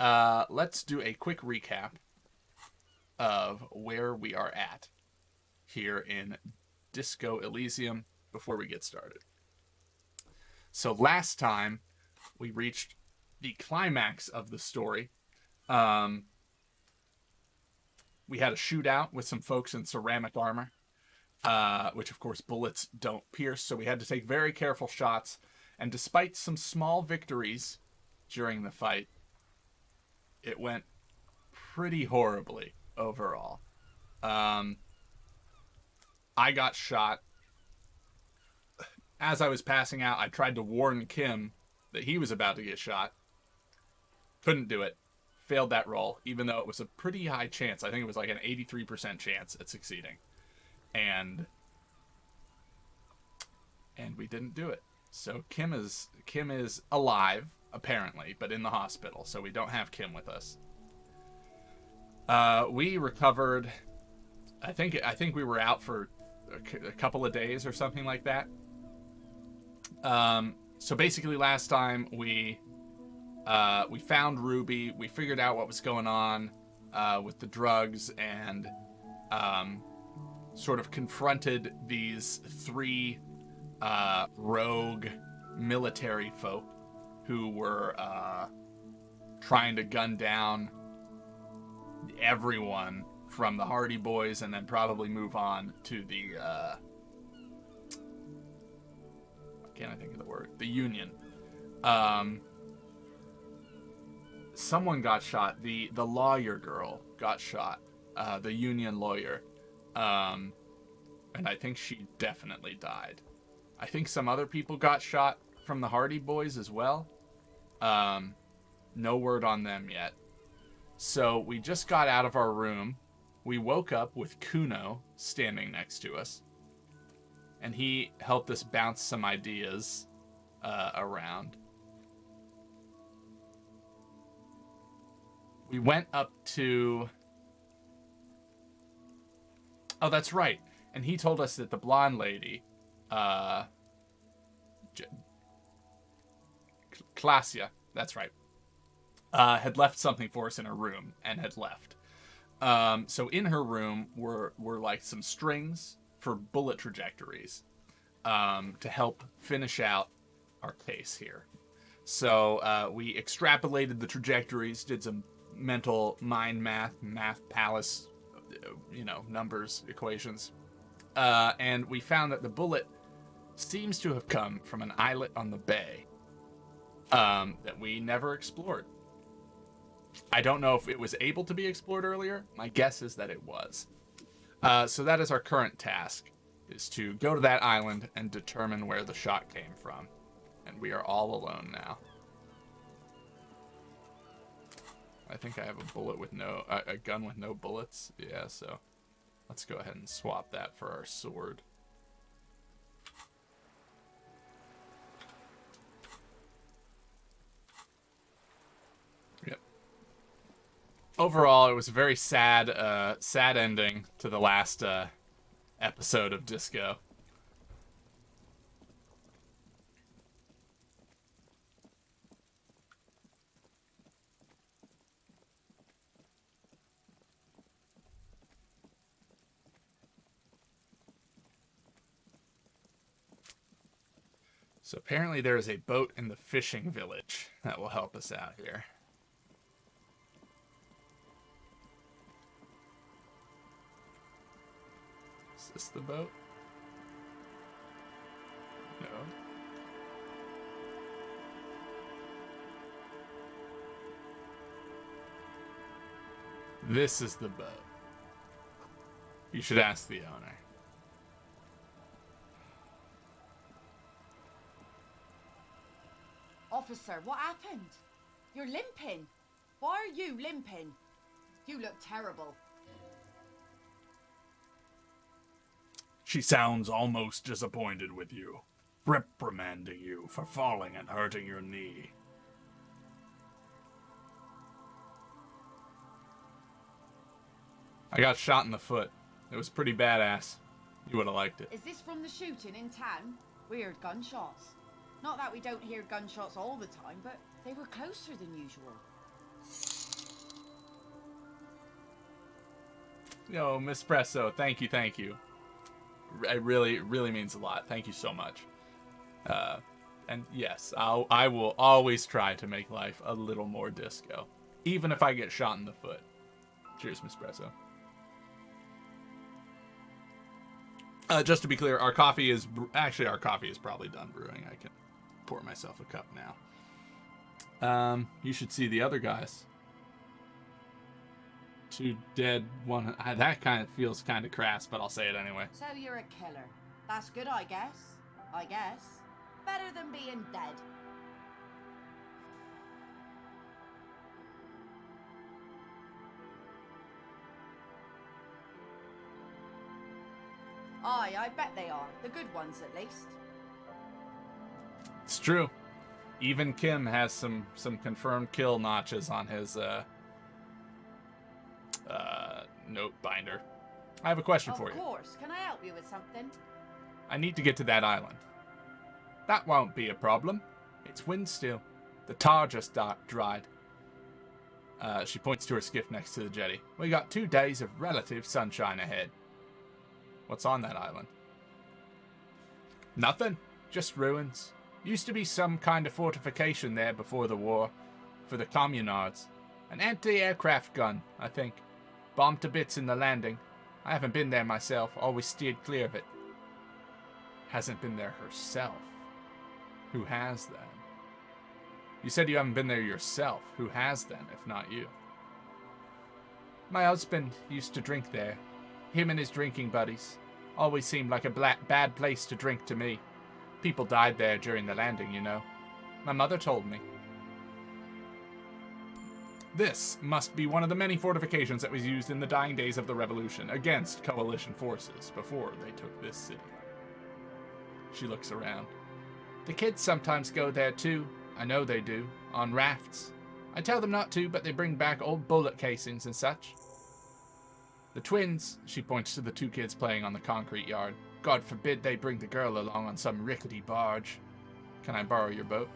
Let's do a quick recap of where we are at here in Disco Elysium before we get started. So last time we reached the climax of the story. We had a shootout with some folks in ceramic armor, which of course bullets don't pierce, so we had to take very careful shots. And despite some small victories during the fight, it went pretty horribly overall. I got shot. As I was passing out, I tried to warn Kim that he was about to get shot. Couldn't do it. Failed that roll, even though it was a pretty high chance. I think it was like an 83% chance at succeeding. And we didn't do it. So Kim is alive, apparently, but in the hospital, so we don't have Kim with us. We recovered. I think we were out for a couple of days or something like that. So basically, last time we found Ruby. We figured out what was going on with the drugs, and sort of confronted these three rogue military folk who were trying to gun down everyone from the Hardy Boys, and then probably move on to the can't I think of the word? The Union. Someone got shot. The lawyer girl got shot. The Union lawyer. And I think she definitely died. I think some other people got shot from the Hardy Boys as well. No word on them yet. So we just got out of our room. We woke up with Cuno standing next to us. And he helped us bounce some ideas around. We went up to... Oh, that's right. And he told us that the blonde lady, Klasia, that's right, had left something for us in her room and had left. So in her room were like some strings for bullet trajectories to help finish out our case here. So we extrapolated the trajectories, did some mental mind math palace, numbers, equations. And we found that the bullet seems to have come from an islet on the bay that we never explored. I don't know if it was able to be explored earlier. My guess is that it was. So that is our current task, is to go to that island and determine where the shot came from. And we are all alone now. I think I have a gun with no bullets. Yeah, so let's go ahead and swap that for our sword. Yep. Overall, it was a very sad ending to the last episode of Disco. So apparently there is a boat in the fishing village that will help us out here. Is this the boat? No. This is the boat. You should ask the owner. Officer, what happened? You're limping. Why are you limping? You look terrible. She sounds almost disappointed with you, reprimanding you for falling and hurting your knee. I got shot in the foot. It was pretty badass. You would have liked it. Is this from the shooting in town? Weird gunshots. Not that we don't hear gunshots all the time, but they were closer than usual. Yo, Miss Presso, thank you, thank you. It really, really means a lot. Thank you so much. And yes, I will always try to make life a little more disco, even if I get shot in the foot. Cheers, Miss Presso. Just to be clear, our coffee is probably done brewing. I can pour myself a cup now. You should see the other guys. 2 dead, 1. That kind of feels kind of crass, but I'll say it anyway. So you're a killer. That's good, I guess. Better than being dead. Aye, I bet they are. The good ones, at least. It's true. Even Kim has some confirmed kill notches on his note binder. I have a question for you. Of course. Can I help you with something? I need to get to that island. That won't be a problem. It's wind still. The tar just dried. She points to her skiff next to the jetty. We got 2 days of relative sunshine ahead. What's on that island? Nothing. Just ruins. Used to be some kind of fortification there before the war. For the communards. An anti-aircraft gun, I think. Bombed to bits in the landing. I haven't been there myself. Always steered clear of it. Hasn't been there herself. Who has then? You said you haven't been there yourself. Who has then, if not you? My husband used to drink there. Him and his drinking buddies. Always seemed like a bad place to drink to me. People died there during the landing, you know. My mother told me. This must be one of the many fortifications that was used in the dying days of the Revolution against coalition forces before they took this city. She looks around. The kids sometimes go there too. I know they do. On rafts. I tell them not to, but they bring back old bullet casings and such. The twins, she points to the 2 kids playing on the concrete yard. God forbid they bring the girl along on some rickety barge. Can I borrow your boat?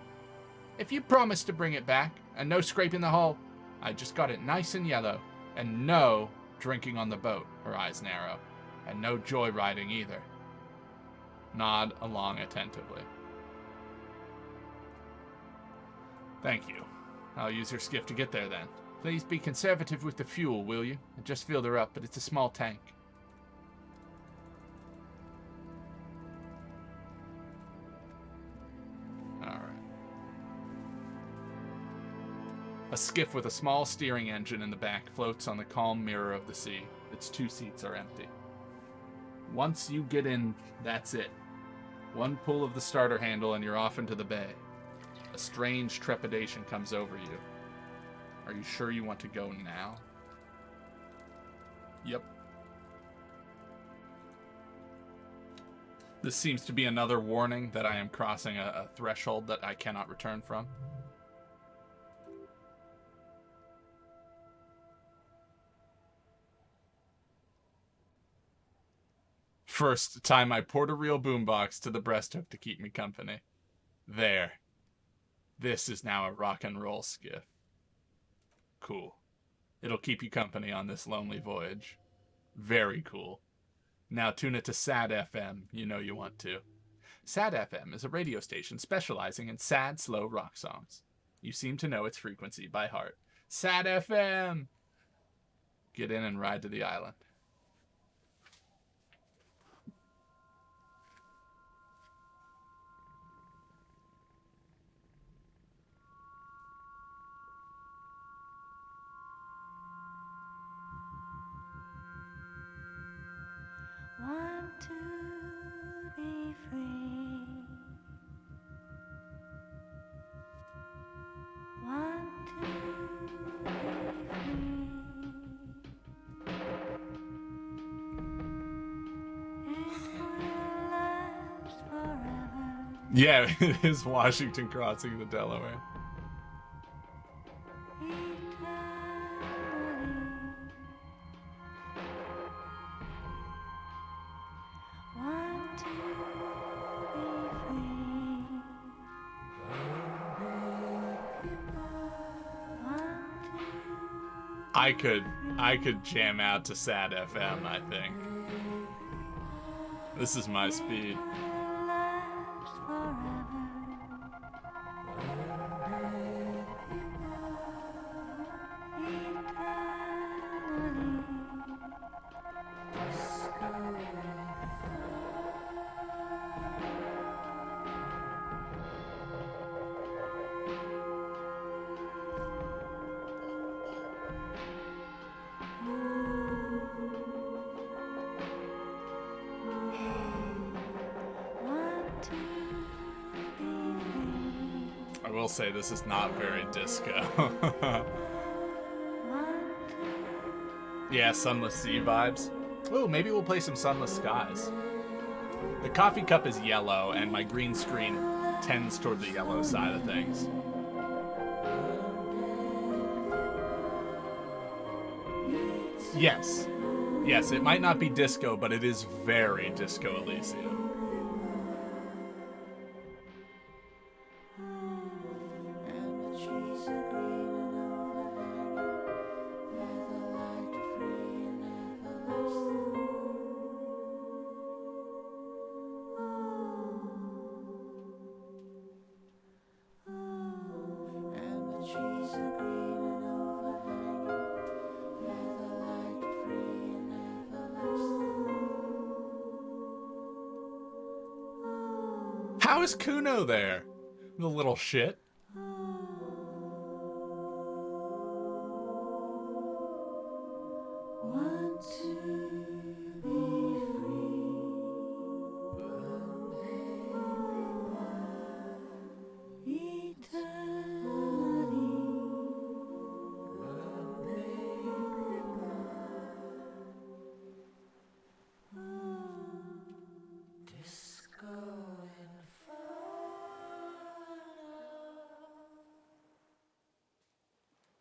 If you promise to bring it back, and no scraping the hull. I just got it nice and yellow. And no drinking on the boat, her eyes narrow. And no joyriding either. Nod along attentively. Thank you. I'll use your skiff to get there then. Please be conservative with the fuel, will you? I just filled her up, but it's a small tank. Alright. A skiff with a small steering engine in the back floats on the calm mirror of the sea. Its 2 seats are empty. Once you get in, that's it. One pull of the starter handle and you're off into the bay. A strange trepidation comes over you. Are you sure you want to go now? Yep. This seems to be another warning that I am crossing a threshold that I cannot return from. First, tie my porter-reel boombox to the breasthook to keep me company. There. This is now a rock and roll skiff. Cool. It'll keep you company on this lonely voyage. Very cool. Now tune it to Sad FM, you know you want to. Sad FM is a radio station specializing in sad, slow rock songs. You seem to know its frequency by heart. Sad FM! Get in and ride to the island. Want to be free. Want to be free. It will last forever. Yeah, it is Washington crossing the Delaware. I could jam out to Sad FM, I think. This is my speed. last forever. Eternally. Want to be free. I will say this is not very disco. Want to Yeah, Sunless Sea vibes. Ooh, maybe we'll play some Sunless Skies. The coffee cup is yellow, and my green screen tends toward the yellow side of things. Yes. Yes, it might not be disco, but it is very Disco Elysium. How is Cuno there? The little shit. want to be free. Eternally.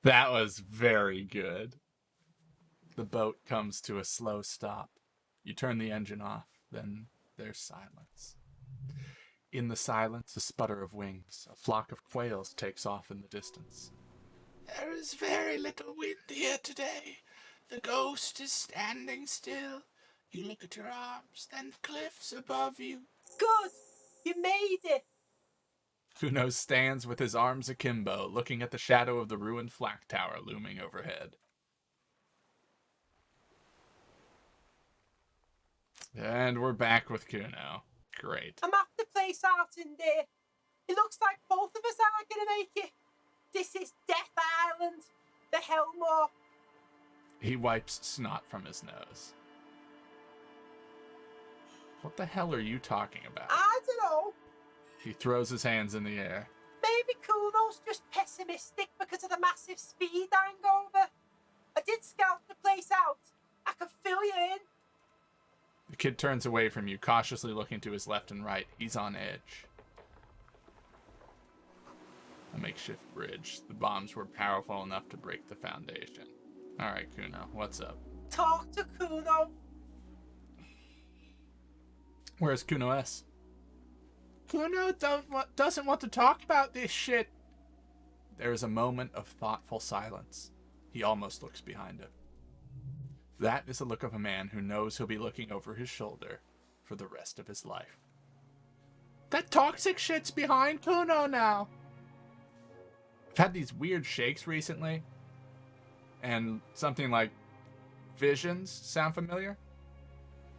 That was very good. The boat comes to a slow stop. You turn the engine off, then there's silence. In the silence, a sputter of wings. A flock of quails takes off in the distance. There is very little wind here today. The ghost is standing still. You look at your arms, then cliffs above you. Good! You made it! Cuno stands with his arms akimbo, looking at the shadow of the ruined flak tower looming overhead. And we're back with Cuno. Great. I'm at the place out in there. It looks like both of us aren't gonna make it. This is Death Island, the Hellmore. He wipes snot from his nose. What the hell are you talking about? I don't know. He throws his hands in the air. Maybe Cuno's just pessimistic because of the massive speed hangover. I did scout the place out. I could fill you in. The kid turns away from you, cautiously looking to his left and right. He's on edge. A makeshift bridge. The bombs were powerful enough to break the foundation. Alright, Cuno, what's up? Talk to Cuno. Where's Cuno S? Cuno doesn't want to talk about this shit. There is a moment of thoughtful silence. He almost looks behind him. That is the look of a man who knows he'll be looking over his shoulder for the rest of his life. That toxic shit's behind Cuno now. I've had these weird shakes recently. And something like visions sound familiar?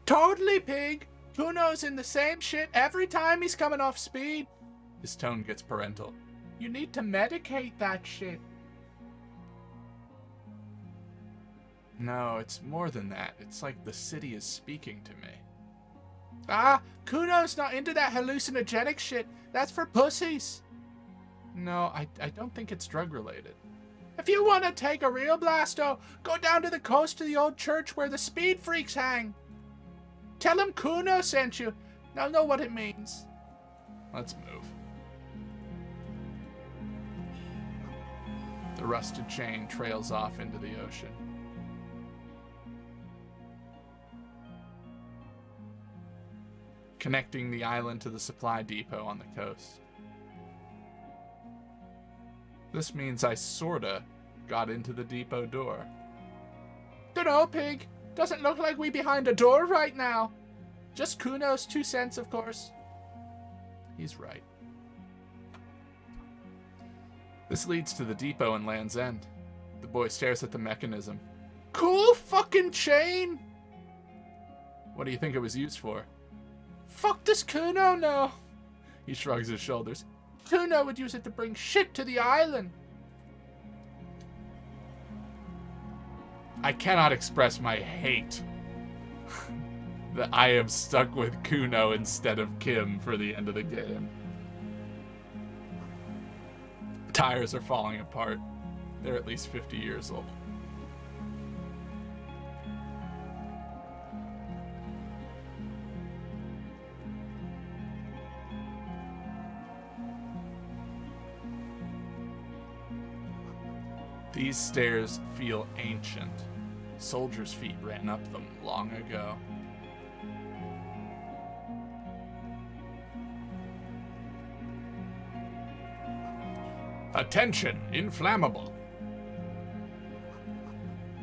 Totally, pig. Cuno's in the same shit every time he's coming off speed. His tone gets parental. You need to medicate that shit. No, it's more than that. It's like the city is speaking to me. Ah, Cuno's not into that hallucinogenic shit. That's for pussies. No, I don't think it's drug related. If you want to take a real blasto, go down to the coast to the old church where the speed freaks hang. Tell him Cuno sent you. They'll know what it means. Let's move. The rusted chain trails off into the ocean. Connecting the island to the supply depot on the coast. This means I sorta got into the depot door. never know, Pig. Doesn't look like we behind a door right now. Just Cuno's 2 cents, of course. He's right. This leads to the depot in Land's End. The boy stares at the mechanism. Cool fucking chain! What do you think it was used for? Fuck does Cuno know? He shrugs his shoulders. Cuno would use it to bring shit to the island. I cannot express my hate that I am stuck with Cuno instead of Kim for the end of the game. Tires are falling apart. They're at least 50 years old. These stairs feel ancient. Soldiers' feet ran up them long ago. Attention! Inflammable!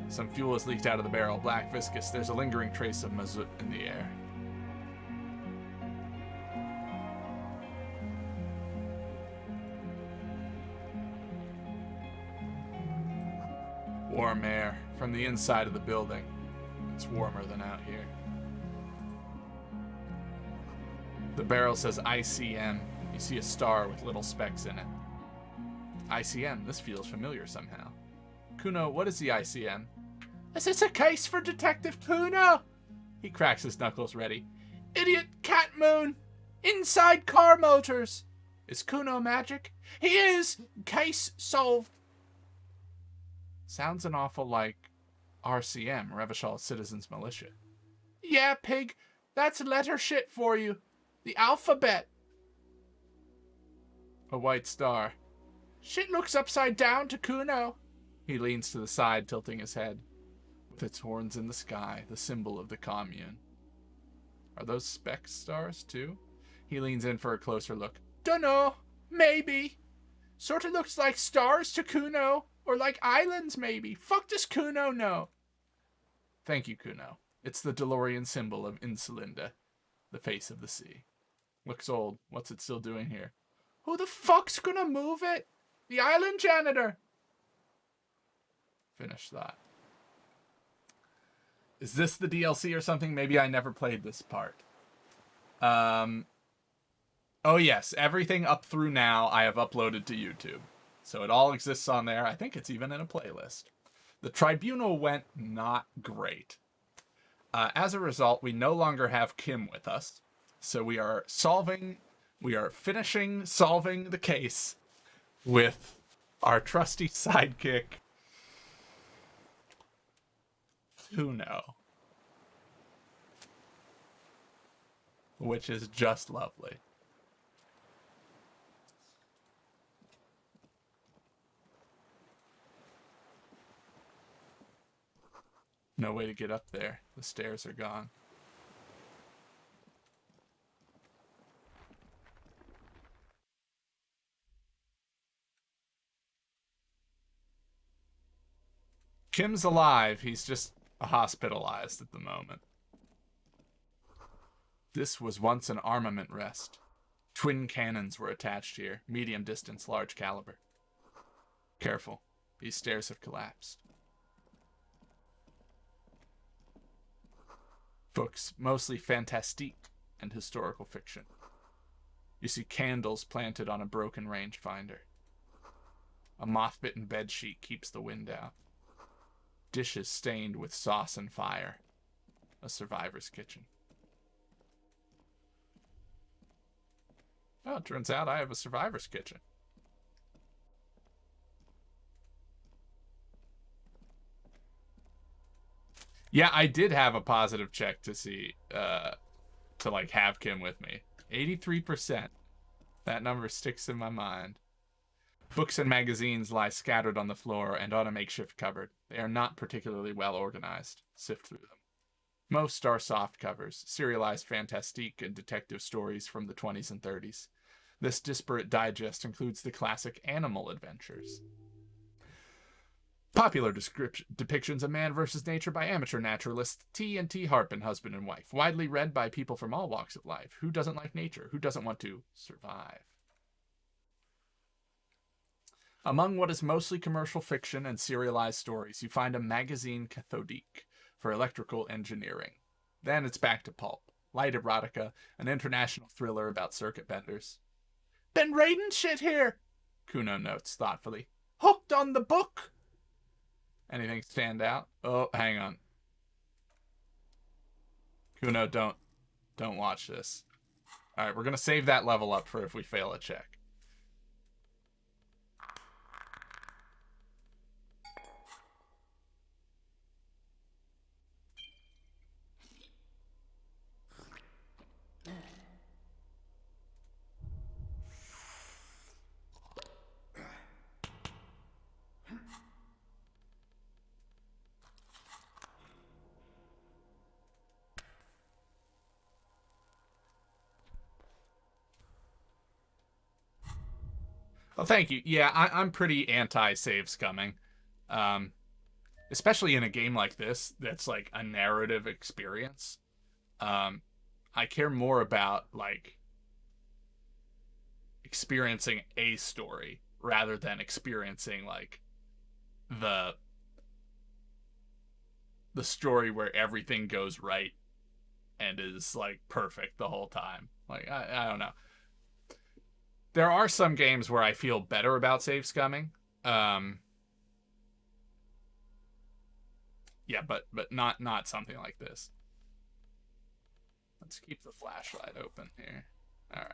Some fuel has leaked out of the barrel. Black, viscous. There's a lingering trace of mazout in the air. Warm air from the inside of the building. It's warmer than out here. The barrel says ICM. You see a star with little specks in it. ICM, this feels familiar somehow. Cuno, what is the ICM? Is this a case for Detective Cuno? He cracks his knuckles ready. Idiot cat moon! Inside car motors! Is Cuno magic? He is! Case solved! Sounds an awful like RCM, Revachol Citizens Militia. Yeah, Pig, that's letter shit for you. The alphabet. A white star. Shit looks upside down to Cuno. He leans to the side, tilting his head. With its horns in the sky, the symbol of the commune. Are those speck stars, too? He leans in for a closer look. Dunno. Maybe. Sorta looks like stars to Cuno. Or like islands, maybe. Fuck does Cuno know? Thank you, Cuno. It's the DeLorean symbol of Insulinda, the face of the sea. Looks old. What's it still doing here? Who the fuck's gonna move it? The island janitor. Finish that. Is this the DLC or something? Maybe I never played this part. Oh yes, everything up through now I have uploaded to YouTube. So it all exists on there. I think it's even in a playlist. The tribunal went not great. As a result, we no longer have Kim with us. So we are finishing solving the case with our trusty sidekick, Cuno. Which is just lovely. No way to get up there. The stairs are gone. Kim's alive. He's just hospitalized at the moment. This was once an armament rest. Twin cannons were attached here. Medium distance, large caliber. Careful. These stairs have collapsed. Books, mostly fantastique and historical fiction. You see candles planted on a broken rangefinder. A moth-bitten bedsheet keeps the wind out. Dishes stained with sauce and fire. A survivor's kitchen. Oh, it turns out I have a survivor's kitchen. Yeah, I did have a positive check to see, to like have Kim with me. 83%. That number sticks in my mind. Books and magazines lie scattered on the floor and on a makeshift cupboard. They are not particularly well organized. Sift through them. Most are soft covers, serialized fantastique and detective stories from the 20s and 30s. This disparate digest includes the classic animal adventures. Popular depictions of man versus nature by amateur naturalists T. Harpin, husband and wife. Widely read by people from all walks of life. Who doesn't like nature? Who doesn't want to survive? Among what is mostly commercial fiction and serialized stories, you find a magazine cathodique for electrical engineering. Then it's back to pulp. Light erotica, an international thriller about circuit benders. Been reading shit here, Cuno notes thoughtfully. Hooked on the book. Anything stand out? Oh, hang on. Cuno, don't watch this. All right, we're gonna save that level up for if we fail a check. Well, thank you. Yeah, I'm pretty anti-save scumming. Especially in a game like this that's like a narrative experience. I care more about like experiencing a story rather than experiencing like the story where everything goes right and is like perfect the whole time. Like I don't know. There are some games where I feel better about save scumming. Yeah, but not something like this. Let's keep the flashlight open here. All right.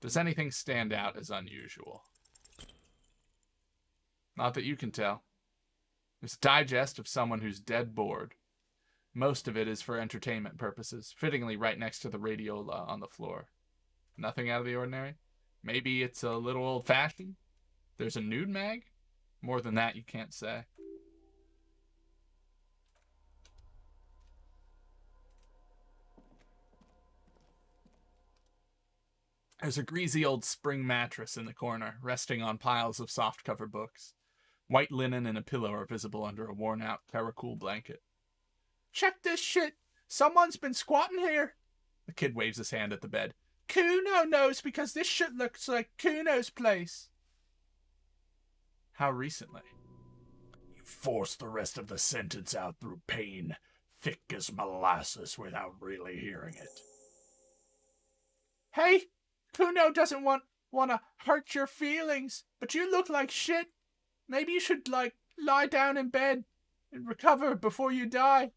Does anything stand out as unusual? Not that you can tell. It's a digest of someone who's dead bored. Most of it is for entertainment purposes, fittingly right next to the radiola on the floor. Nothing out of the ordinary? Maybe it's a little old-fashioned? There's a nude mag? More than that, you can't say. There's a greasy old spring mattress in the corner, resting on piles of soft-cover books. White linen and a pillow are visible under a worn-out Caracool blanket. Check this shit! Someone's been squatting here! The kid waves his hand at the bed. Cuno knows because this shit looks like Cuno's place. How recently? You forced the rest of the sentence out through pain, thick as molasses without really hearing it. Hey, Cuno doesn't want to hurt your feelings, but you look like shit. Maybe you should, like, lie down in bed and recover before you die.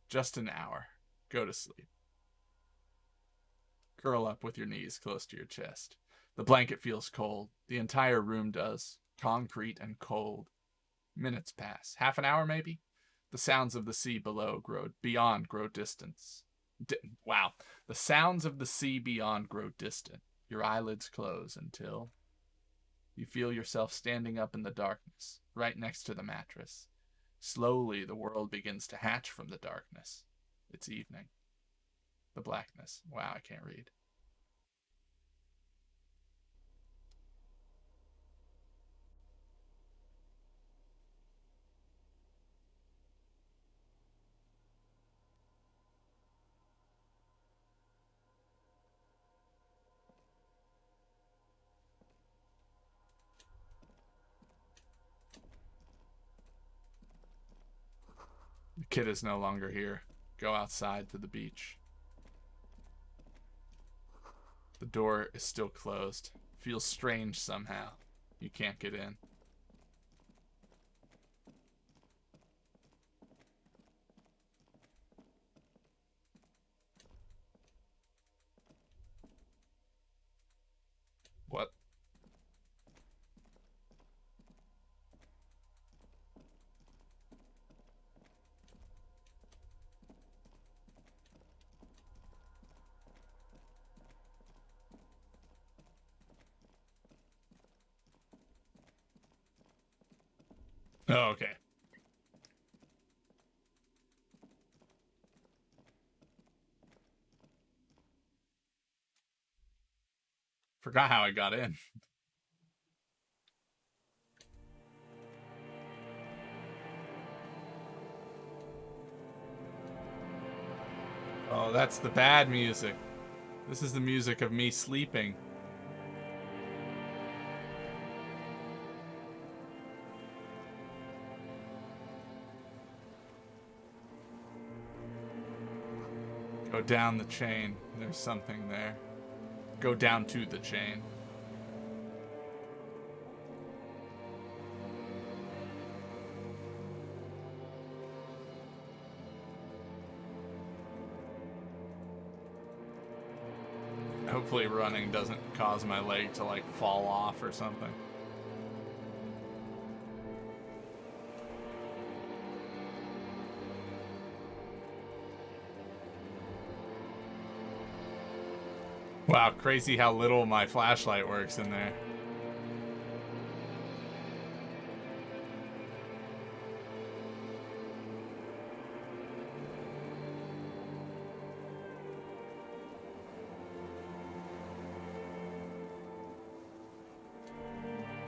Just an hour. Go to sleep. Curl up with your knees close to your chest. The blanket feels cold. The entire room does. Concrete and cold. Minutes pass. Half an hour, maybe? The sounds of the sea below grow distant. Wow. The sounds of the sea beyond grow distant. Your eyelids close until you feel yourself standing up in the darkness, right next to the mattress. Slowly, the world begins to hatch from the darkness. It's evening. The blackness. Wow, I can't read. The kid is no longer here. Go outside to the beach. The door is still closed. Feels strange somehow. You can't get in. What? Oh, okay. Forgot how I got in. Oh, that's the bad music. This is the music of me sleeping. Go down the chain. There's something there. Go down to the chain. Hopefully running doesn't cause my leg to like fall off or something. Wow, crazy how little my flashlight works in there.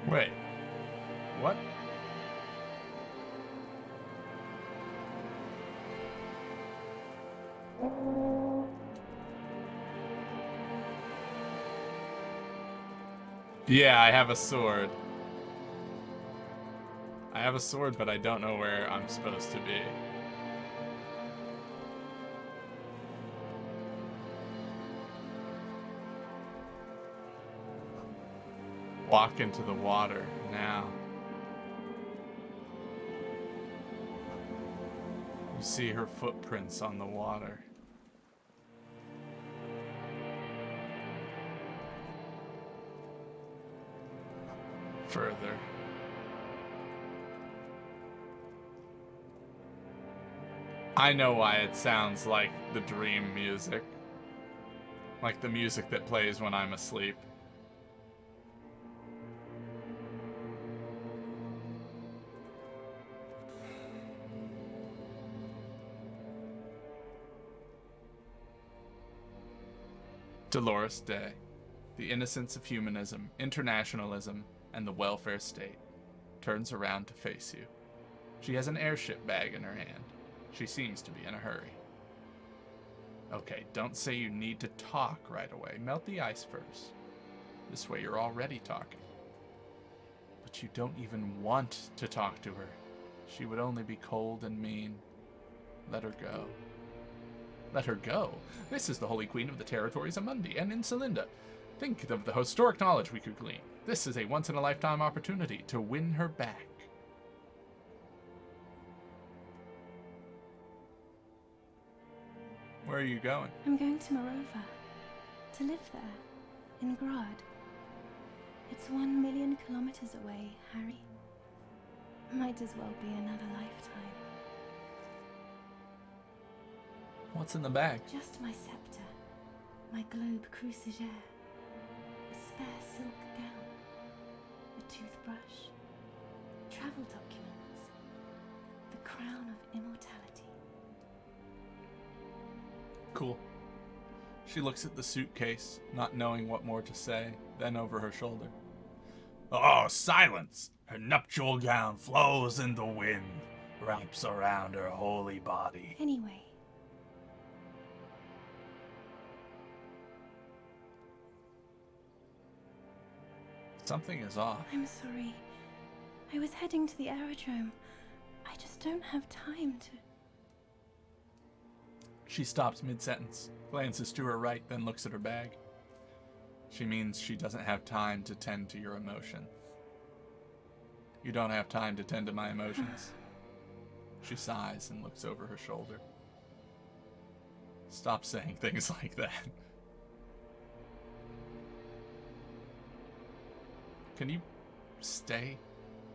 Wait. What? Yeah, I have a sword. I have a sword, but I don't know where I'm supposed to be. Walk into the water now. You see her footprints on the water. Further. I know why it sounds like the dream music. Like the music that plays when I'm asleep. Dolores Day. The innocence of humanism, internationalism, and the welfare state turns around to face you. She has an airship bag in her hand. She seems to be in a hurry. Okay, don't say you need to talk right away. Melt the ice first. This way you're already talking. But you don't even want to talk to her. She would only be cold and mean. Let her go. Let her go? This is the Holy Queen of the Territories Amundi and Insulinda. Think of the historic knowledge we could glean. This is a once-in-a-lifetime opportunity to win her back. Where are you going? I'm going to Morova. To live there. In Grad. It's 1 million kilometers away, Harry. Might as well be another lifetime. What's in the bag? Just my scepter. My globe cruciger. A spare silk gown. A toothbrush. Travel documents. The crown of immortality. Cool. She looks at the suitcase, not knowing what more to say, then over her shoulder. Oh, silence! Her nuptial gown flows in the wind, wraps around her holy body. Anyway. Something is off. I'm sorry. I was heading to the aerodrome. I just don't have time to... She stops mid-sentence, glances to her right, then looks at her bag. She means she doesn't have time to tend to your emotions. You don't have time to tend to my emotions. She sighs and looks over her shoulder. Stop saying things like that. Can you stay?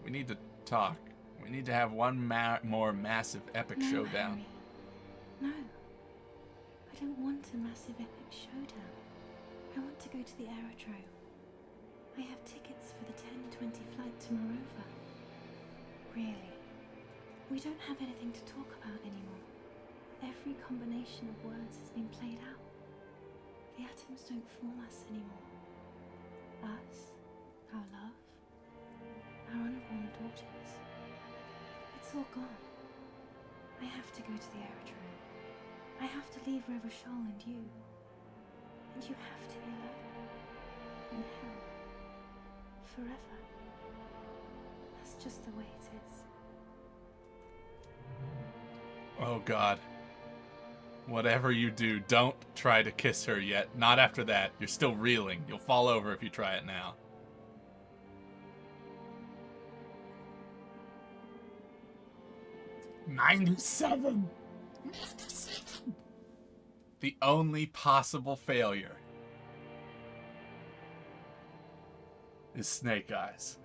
We need to talk. We need to have one more massive epic No, showdown. Harry. No. I don't want a massive epic showdown. I want to go to the aerodrome. I have tickets for the 10:20 flight to Morova. Really. We don't have anything to talk about anymore. Every combination of words has been played out. The atoms don't form us anymore. torches. It's all gone. I have to go to the aerodrome. I have to leave River Shoal and you. And you have to be alone. In hell. Forever. That's just the way it is. Oh, God. Whatever you do, don't try to kiss her yet. Not after that. You're still reeling. You'll fall over if you try it now. "97. The only possible failure is Snake Eyes.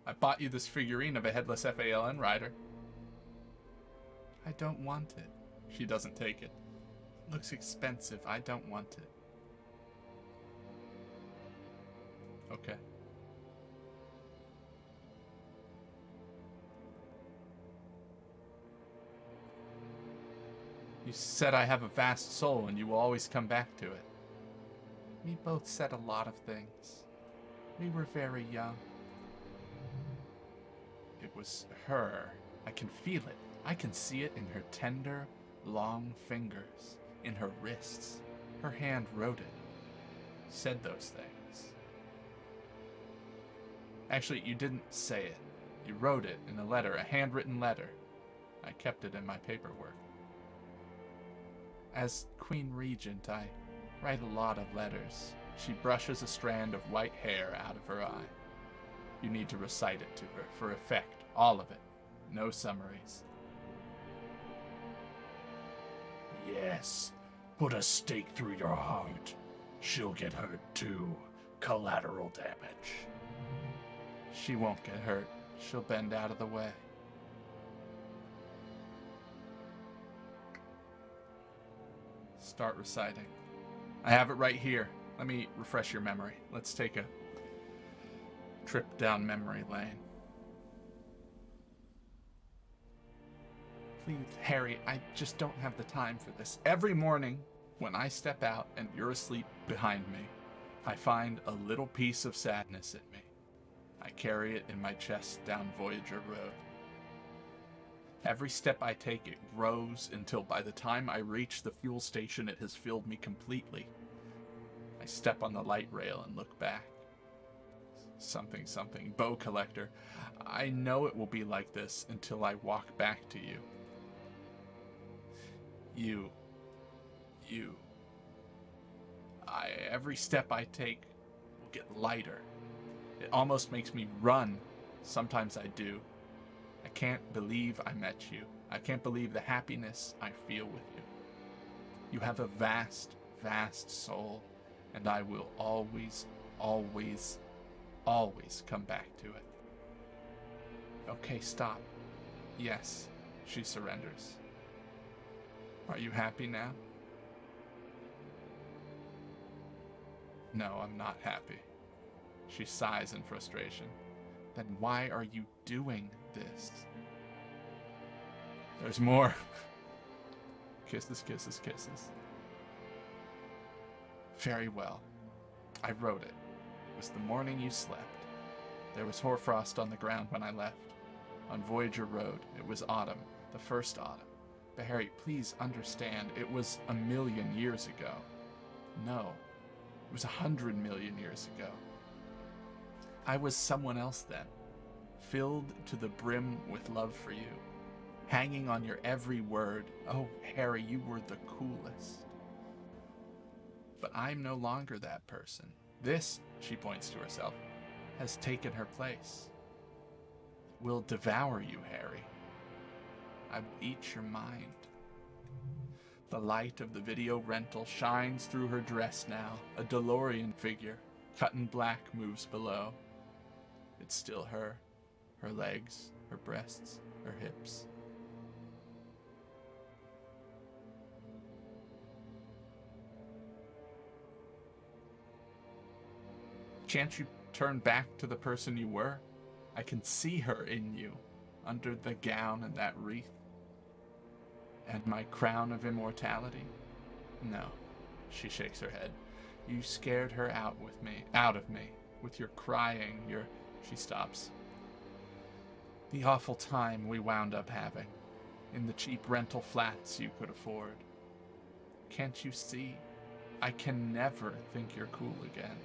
I bought you this figurine of a headless FALN rider. I don't want it. She doesn't take it. It looks expensive. I don't want it. Okay. You said I have a vast soul and you will always come back to it. We both said a lot of things. We were very young. It was her. I can feel it. I can see it in her tender, long fingers, in her wrists. Her hand wrote it. Said those things. Actually, you didn't say it. You wrote it in a letter, a handwritten letter. I kept it in my paperwork. As Queen Regent, I write a lot of letters. She brushes a strand of white hair out of her eye. You need to recite it to her for effect, all of it. No summaries. Yes, put a stake through your heart. She'll get hurt too. Collateral damage. She won't get hurt. She'll bend out of the way. Start reciting. I have it right here. Let me refresh your memory. Let's take a trip down memory lane. Please, Harry, I just don't have the time for this. Every morning, when I step out and you're asleep behind me, I find a little piece of sadness in me. I carry it in my chest down Voyager Road. Every step I take, it grows until by the time I reach the fuel station, it has filled me completely. I step on the light rail and look back. Something, bow collector. I know it will be like this until I walk back to you. Every step I take will get lighter. It almost makes me run. Sometimes I do. I can't believe I met you. I can't believe the happiness I feel with you. You have a vast, vast soul, and I will always, always, always come back to it. Okay, stop. Yes, she surrenders. Are you happy now? No, I'm not happy. She sighs in frustration. Then why are you doing this? There's more. Kisses, kisses, kisses. Very well. I wrote it. It was the morning you slept. There was hoarfrost on the ground when I left. On Voyager Road, it was autumn, the first autumn. But Harry, please understand, it was 1,000,000 years ago. No, it was 100 million years ago. I was someone else then, filled to the brim with love for you, hanging on your every word. Oh, Harry, you were the coolest. But I'm no longer that person. This, she points to herself, has taken her place. It will devour you, Harry. I will eat your mind. The light of the video rental shines through her dress now. A DeLorean figure, cut in black, moves below. It's still her. Her legs, her breasts, her hips. Can't you turn back to the person you were? I can see her in you. under the gown and that wreath? And my crown of immortality? No. She shakes her head. You scared her out of me, with your crying, She stops. The awful time we wound up having, in the cheap rental flats you could afford. Can't you see? I can never think you're cool again.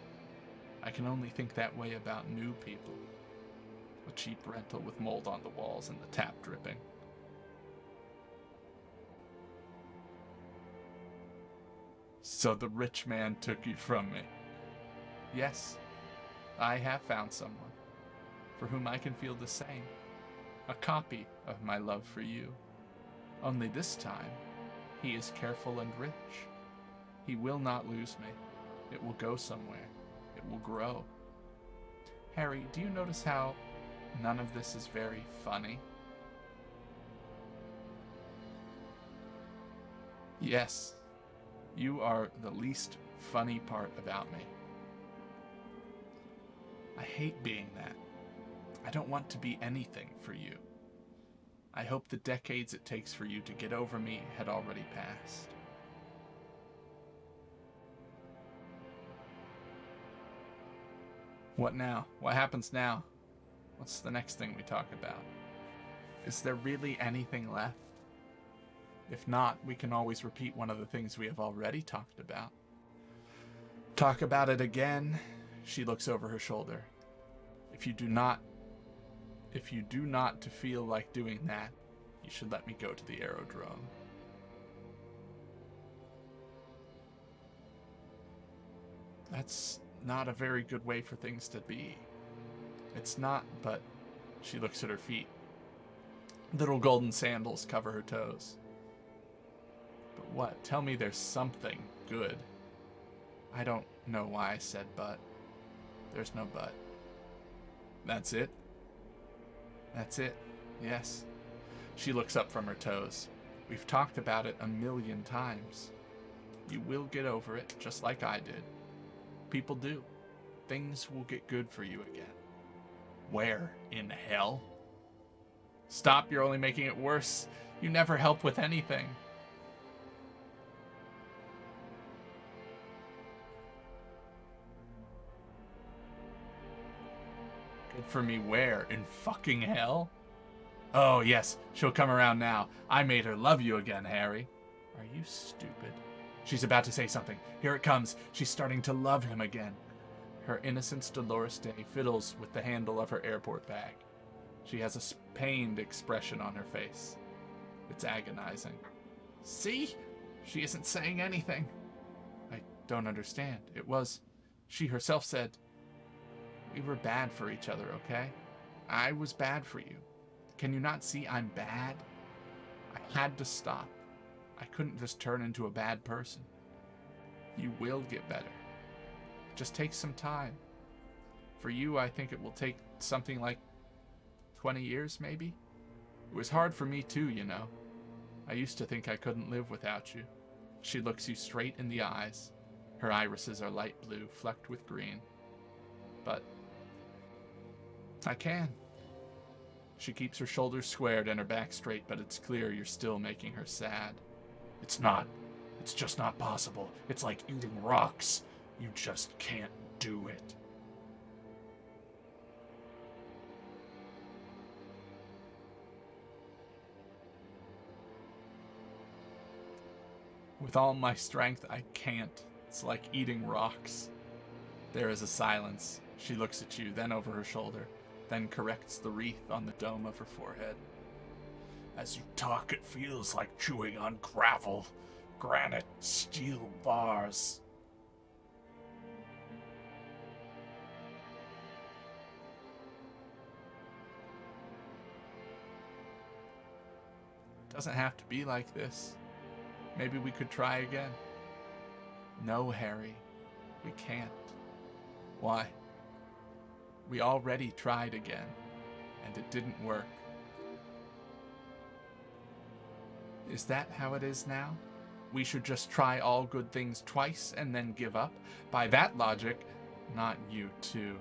I can only think that way about new people. A cheap rental with mold on the walls and the tap dripping. So the rich man took you from me. Yes, I have found someone for whom I can feel the same. A copy of my love for you. Only this time, he is careful and rich. He will not lose me. It will go somewhere. It will grow. Harry, do you notice how none of this is very funny? Yes, you are the least funny part about me. I hate being that. I don't want to be anything for you. I hope the decades it takes for you to get over me had already passed. What now? What happens now? What's the next thing we talk about? Is there really anything left? If not, we can always repeat one of the things we have already talked about. Talk about it again. She looks over her shoulder. If you do not to feel like doing that, you should let me go to the aerodrome. That's not a very good way for things to be. It's not, but she looks at her feet. Little golden sandals cover her toes. But what? Tell me there's something good. I don't know why I said but. There's no but. That's it? That's it. Yes. She looks up from her toes. We've talked about it 1,000,000 times. You will get over it, just like I did. People do. Things will get good for you again. Where? In hell? Stop, you're only making it worse. You never help with anything. Good for me where? In fucking hell? Oh, yes, she'll come around now. I made her love you again, Harry. Are you stupid? She's about to say something. Here it comes. She's starting to love him again. Her innocence Dolores Day fiddles with the handle of her airport bag. She has a pained expression on her face. It's agonizing. See? She isn't saying anything. I don't understand. She herself said, we were bad for each other, okay? I was bad for you. Can you not see I'm bad? I had to stop. I couldn't just turn into a bad person. You will get better. Just take some time. For you, I think it will take something like 20 years, maybe? It was hard for me too, you know. I used to think I couldn't live without you. She looks you straight in the eyes. Her irises are light blue, flecked with green. But I can. She keeps her shoulders squared and her back straight, but it's clear you're still making her sad. It's not. It's just not possible. It's like eating rocks. You just can't do it. With all my strength, I can't. It's like eating rocks. There is a silence. She looks at you, then over her shoulder, then corrects the wreath on the dome of her forehead. As you talk, it feels like chewing on gravel, granite, steel bars. It doesn't have to be like this. Maybe we could try again. No, Harry, we can't. Why? We already tried again, and it didn't work. Is that how it is now? We should just try all good things twice and then give up? By that logic, not you too.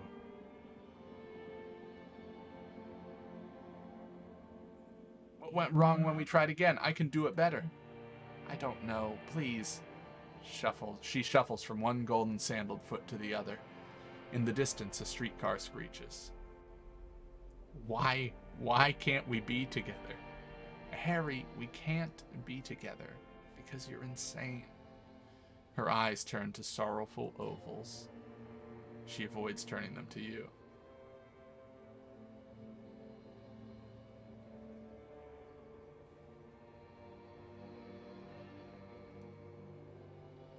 What went wrong when we tried again? I can do it better. I don't know. Please. She shuffles from one golden sandaled foot to the other. In the distance, a streetcar screeches. Why can't we be together? Harry, we can't be together because you're insane. Her eyes turn to sorrowful ovals. She avoids turning them to you.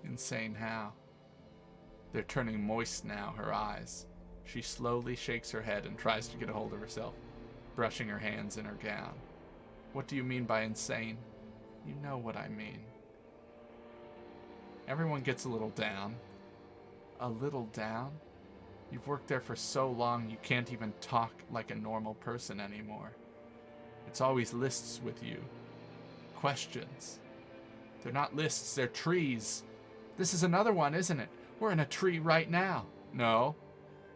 Insane how? They're turning moist now, her eyes. She slowly shakes her head and tries to get a hold of herself, brushing her hands in her gown. What do you mean by insane? You know what I mean. Everyone gets a little down. A little down? You've worked there for so long you can't even talk like a normal person anymore. It's always lists with you. Questions. They're not lists, they're trees. This is another one, isn't it? We're in a tree right now. No,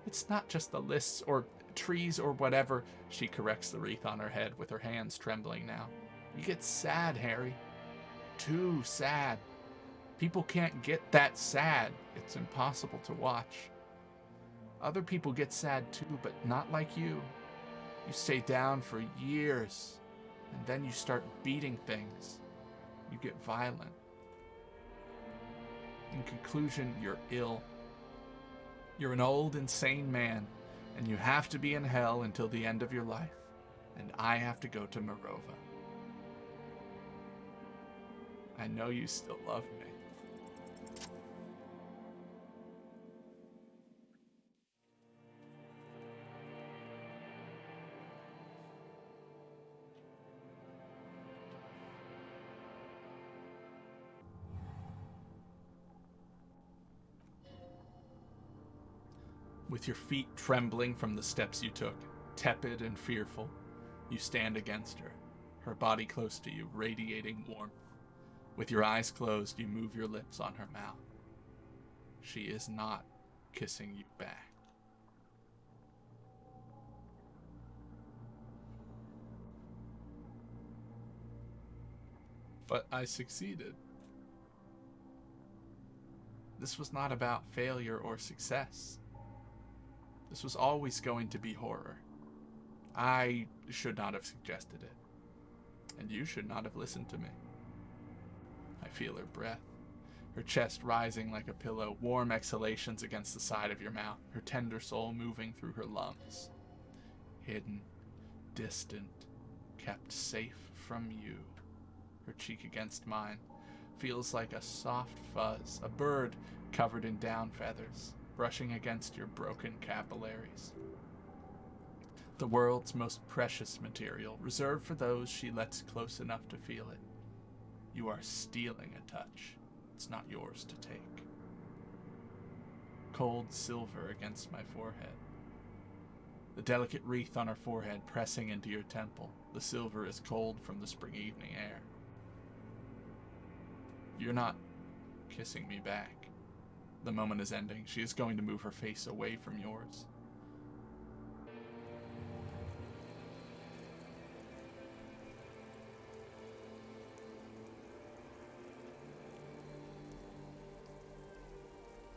it's not just the lists or trees or whatever. She corrects the wreath on her head with her hands trembling now. You get sad, Harry. Too sad. People can't get that sad. It's impossible to watch. Other people get sad too, but not like you. You stay down for years, and then you start beating things. You get violent. In conclusion, you're ill. You're an old, insane man, and you have to be in hell until the end of your life, and I have to go to Morova. I know you still love me. With your feet trembling from the steps you took, tepid and fearful, you stand against her, her body close to you, radiating warmth. With your eyes closed, you move your lips on her mouth. She is not kissing you back. But I succeeded. This was not about failure or success. This was always going to be horror. I should not have suggested it. And you should not have listened to me. I feel her breath, her chest rising like a pillow, warm exhalations against the side of your mouth, her tender soul moving through her lungs. Hidden, distant, kept safe from you. Her cheek against mine feels like a soft fuzz, a bird covered in down feathers, brushing against your broken capillaries. The world's most precious material, reserved for those she lets close enough to feel it. You are stealing a touch. It's not yours to take. Cold silver against my forehead. The delicate wreath on her forehead pressing into your temple. The silver is cold from the spring evening air. You're not kissing me back. The moment is ending. She is going to move her face away from yours.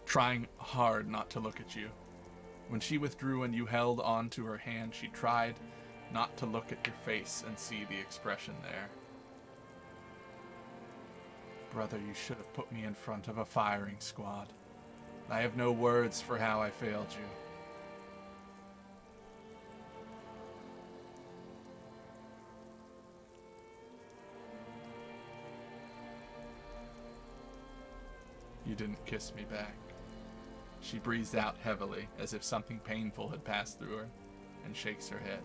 Trying hard not to look at you. When she withdrew and you held on to her hand, she tried not to look at your face and see the expression there. Brother, you should have put me in front of a firing squad. I have no words for how I failed you. You didn't kiss me back. She breathes out heavily, as if something painful had passed through her, and shakes her head.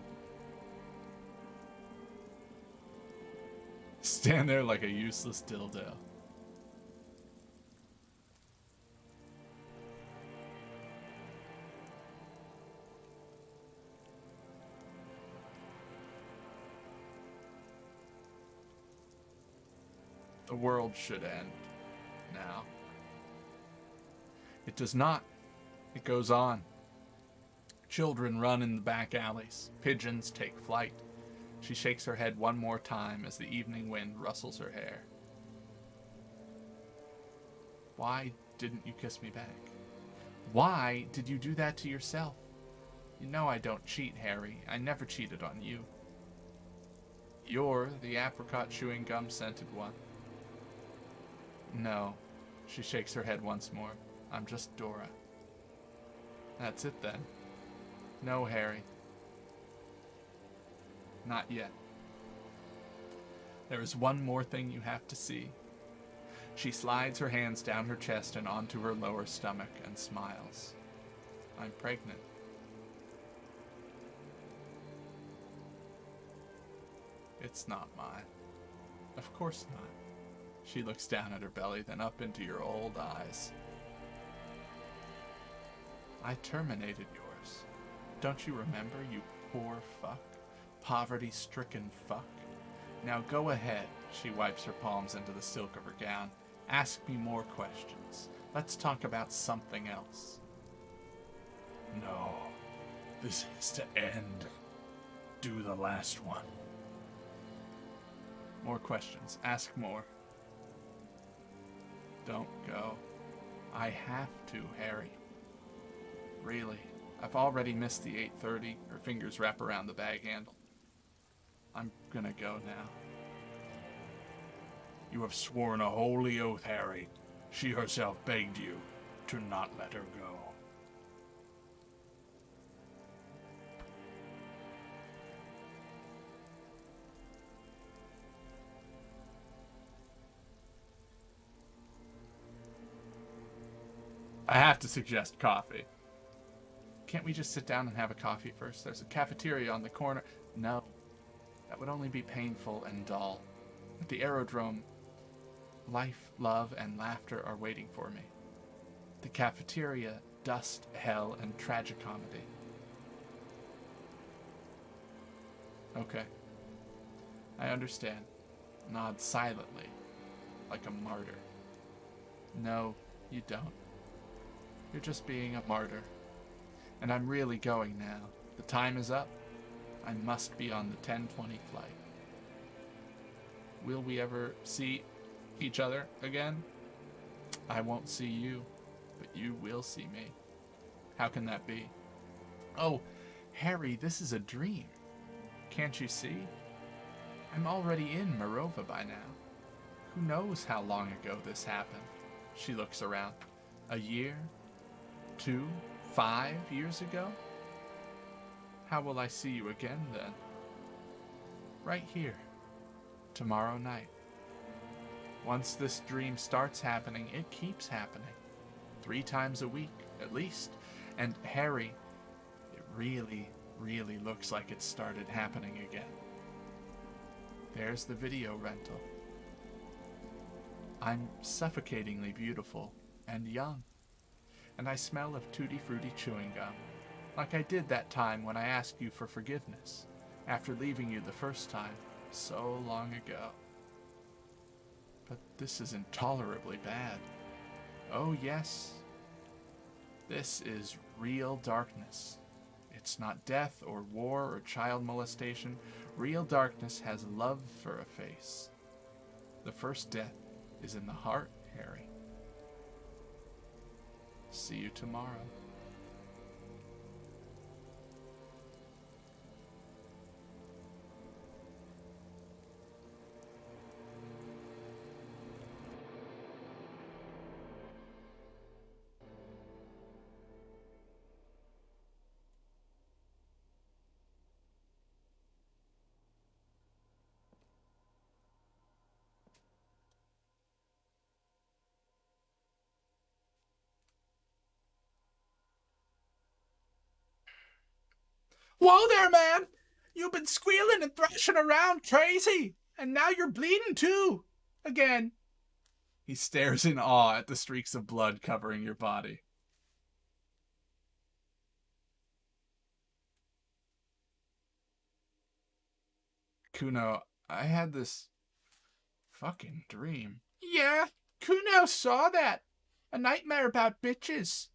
Stand there like a useless dildo. The world should end now. It does not. It goes on. Children run in the back alleys. Pigeons take flight. She shakes her head one more time as the evening wind rustles her hair. Why didn't you kiss me back? Why did you do that to yourself? You know I don't cheat, Harry. I never cheated on you. You're the apricot chewing gum scented one. No. She shakes her head once more. I'm just Dora. That's it then. No, Harry. Not yet. There is one more thing you have to see. She slides her hands down her chest and onto her lower stomach and smiles. I'm pregnant. It's not mine. Of course not. She looks down at her belly, then up into your old eyes. I terminated yours. Don't you remember, you poor fuck? Poverty-stricken fuck. Now go ahead. She wipes her palms into the silk of her gown. Ask me more questions. Let's talk about something else. No. This is to end. Do the last one. More questions. Ask more. Don't go. I have to, Harry. Really. I've already missed the 8:30. Her fingers wrap around the bag handle. I'm gonna go now. You have sworn a holy oath, Harry. She herself begged you to not let her go. I have to suggest coffee. Can't we just sit down and have a coffee first? There's a cafeteria on the corner. No. That would only be painful and dull. At the aerodrome, life, love, and laughter are waiting for me. The cafeteria, dust, hell, and tragicomedy. Okay. I understand. Nod silently, like a martyr. No, you don't. You're just being a martyr. And I'm really going now. The time is up. I must be on the 10:20 flight. Will we ever see each other again? I won't see you, but you will see me. How can that be? Oh, Harry, this is a dream. Can't you see? I'm already in Morova by now. Who knows how long ago this happened? She looks around. A year? 2? 5 years ago? How will I see you again then? Right here. Tomorrow night. Once this dream starts happening, it keeps happening. 3 times a week, at least. And Harry, it really, really looks like it started happening again. There's the video rental. I'm suffocatingly beautiful and young. And I smell of tutti frutti chewing gum, like I did that time when I asked you for forgiveness, after leaving you the first time, so long ago. But this is intolerably bad. Oh yes, this is real darkness. It's not death or war or child molestation. Real darkness has love for a face. The first death is in the heart, Harry. See you tomorrow. Whoa there, man! You've been squealing and thrashing around crazy, and now you're bleeding too. Again. He stares in awe at the streaks of blood covering your body. Cuno, I had this fucking dream. Yeah, Cuno saw that. A nightmare about bitches.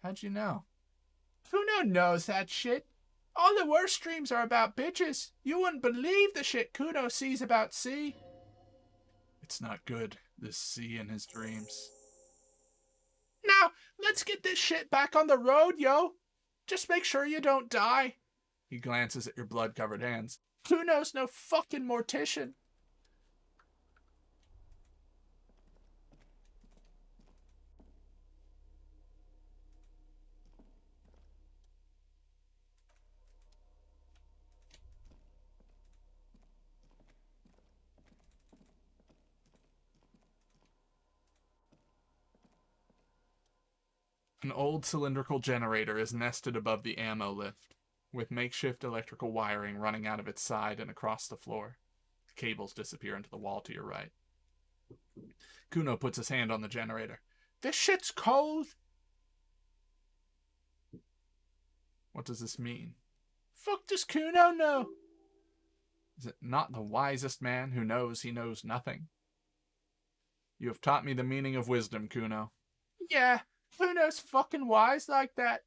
How'd you know? Cuno knows that shit. All the worst dreams are about bitches. You wouldn't believe the shit Cuno sees about C. It's not good, this C in his dreams. Now, let's get this shit back on the road, yo. Just make sure you don't die. He glances at your blood-covered hands. Cuno's no fucking mortician. An old cylindrical generator is nested above the ammo lift, with makeshift electrical wiring running out of its side and across the floor. The cables disappear into the wall to your right. Cuno puts his hand on the generator. This shit's cold! What does this mean? Fuck does Cuno know? Is it not the wisest man who knows he knows nothing? You have taught me the meaning of wisdom, Cuno. Yeah, Cuno's fucking wise like that.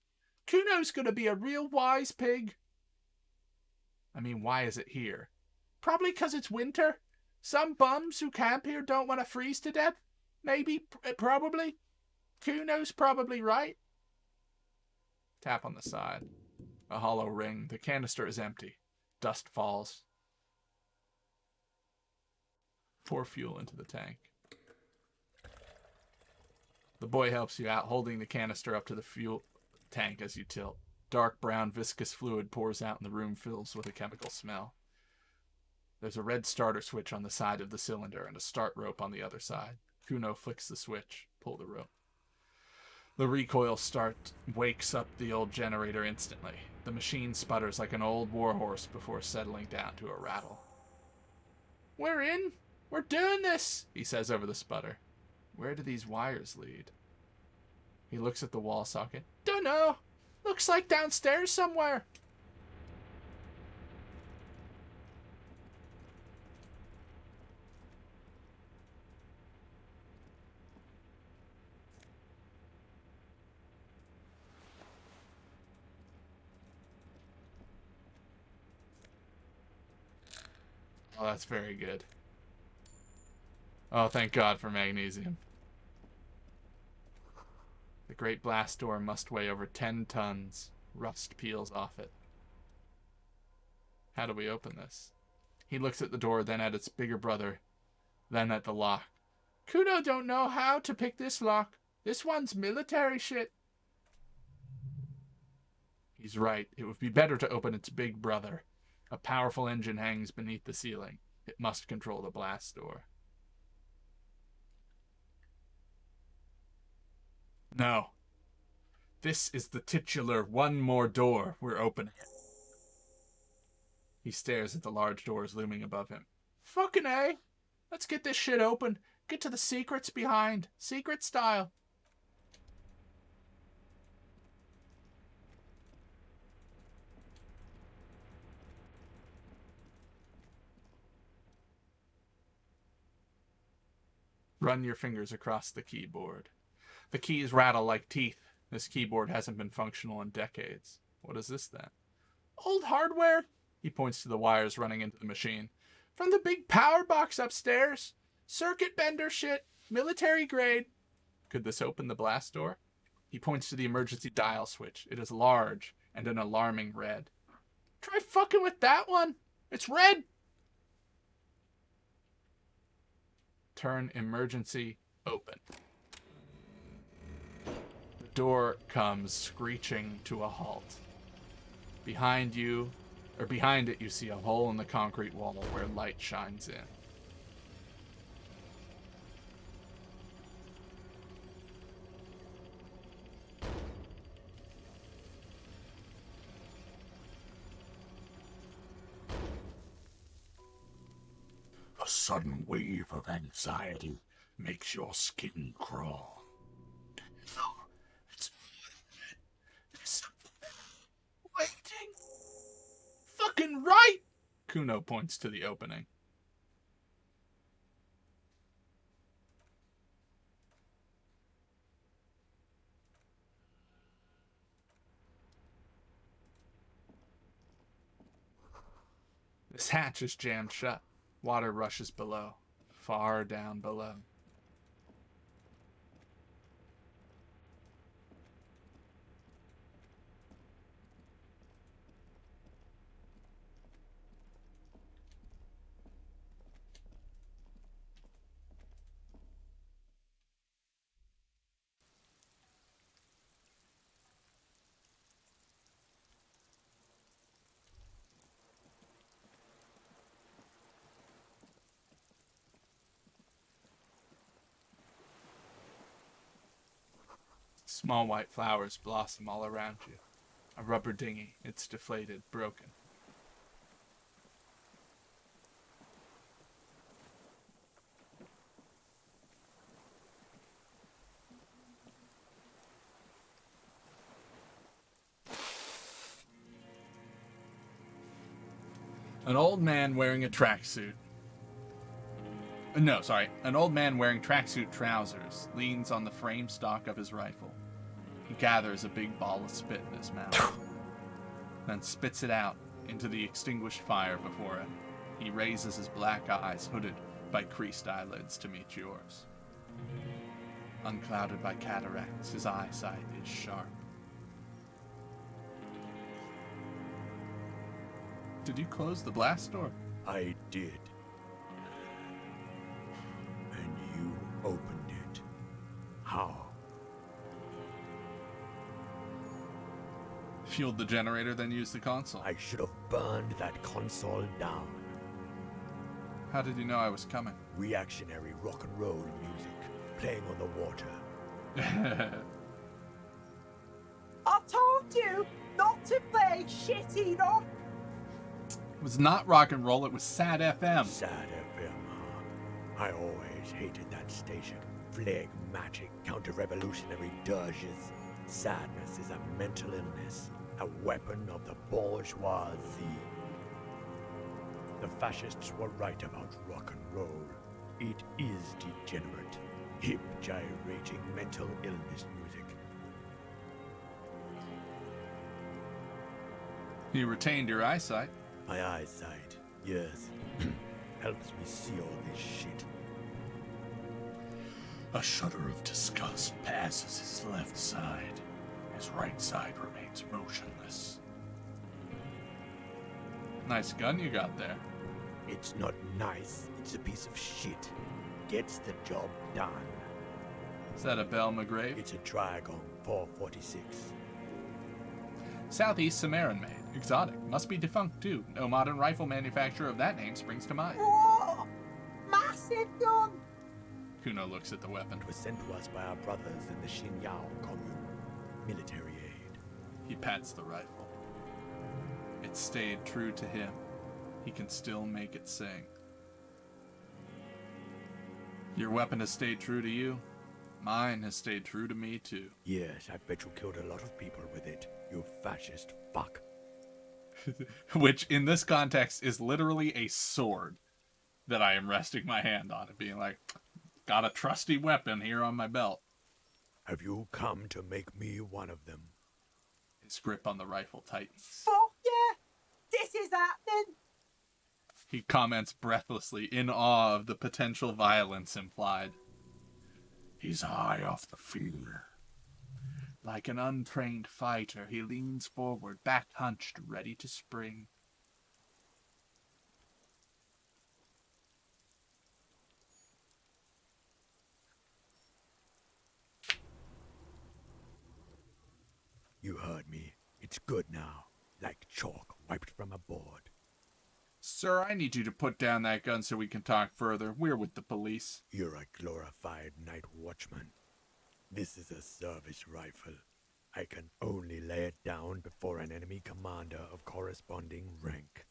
Cuno's gonna be a real wise pig. I mean, why is it here? Probably 'cause it's winter. Some bums who camp here don't want to freeze to death. Maybe, probably. Cuno's probably right. Tap on the side. A hollow ring. The canister is empty. Dust falls. Pour fuel into the tank. The boy helps you out, holding the canister up to the fuel tank as you tilt. Dark brown viscous fluid pours out and the room fills with a chemical smell. There's a red starter switch on the side of the cylinder and a start rope on the other side. Cuno flicks the switch. Pull the rope. The recoil start wakes up the old generator instantly. The machine sputters like an old warhorse before settling down to a rattle. We're in. We're doing this, he says over the sputter. Where do these wires lead? He looks at the wall socket. Dunno. Looks like downstairs somewhere. Oh, that's very good. Oh, thank God for magnesium. The great blast door must weigh over 10 tons. Rust peels off it. How do we open this? He looks at the door, then at its bigger brother, then at the lock. Cuno don't know how to pick this lock. This one's military shit. He's right. It would be better to open its big brother. A powerful engine hangs beneath the ceiling. It must control the blast door. No. This is the titular one more door. We're opening it. He stares at the large doors looming above him. Fucking A. Let's get this shit open. Get to the secrets behind. Secret style. Run your fingers across the keyboard. The keys rattle like teeth. This keyboard hasn't been functional in decades. What is this then? Old hardware? He points to the wires running into the machine. From the big power box upstairs. Circuit bender shit. Military grade. Could this open the blast door? He points to the emergency dial switch. It is large and an alarming red. Try fucking with that one. It's red. Turn emergency open. The door comes screeching to a halt. Behind it, you see a hole in the concrete wall where light shines in. A sudden wave of anxiety makes your skin crawl. No, it's there's something waiting. Fucking right! Cuno points to the opening. This hatch is jammed shut. Water rushes below, far down below. Small white flowers blossom all around you. A rubber dinghy, it's deflated, broken. An old man wearing a tracksuit. No, sorry. An old man wearing tracksuit trousers leans on the frame stock of his rifle. He gathers a big ball of spit in his mouth, then spits it out into the extinguished fire before him. He raises his black eyes, hooded by creased eyelids, to meet yours. Unclouded by cataracts, his eyesight is sharp. Did you close the blast door? I did. And you opened it. How? Fueled the generator, then used the console. I should have burned that console down. How did you know I was coming? Reactionary rock and roll music playing on the water. I told you not to play shitty rock. It was not rock and roll, it was sad FM. Sad FM, huh? I always hated that station. Phlegmatic, counter-revolutionary dirges. Sadness is a mental illness, a weapon of the bourgeoisie. The fascists were right about rock and roll. It is degenerate, hip, gyrating mental illness music. You retained your eyesight. My eyesight, yes, helps me see all this shit. A shudder of disgust passes his left side. His right side remains motionless. Nice gun you got there. It's not nice, it's a piece of shit. Gets the job done. Is that a Belle McGrave? It's a Trigon 446. Southeast Samaran made. Exotic. Must be defunct too. No modern rifle manufacturer of that name springs to mind. Whoa! Massive gun! Cuno looks at the weapon. It was sent to us by our brothers in the Xinyao commune. Military aid. He pats the rifle. It stayed true to him. He can still make it sing. Your weapon has stayed true to you. Mine has stayed true to me too. Yes, I bet you killed a lot of people with it, you fascist fuck. Which, in this context, is literally a sword that I am resting my hand on and being like, got a trusty weapon here on my belt. Have you come to make me one of them? His grip on the rifle tightens. Fuck yeah! This is happening! He comments breathlessly, in awe of the potential violence implied. He's high off the fear. Like an untrained fighter, he leans forward, back hunched, ready to spring. You heard me. It's good now. Like chalk wiped from a board. Sir, I need you to put down that gun so we can talk further. We're with the police. You're a glorified night watchman. This is a service rifle. I can only lay it down before an enemy commander of corresponding rank.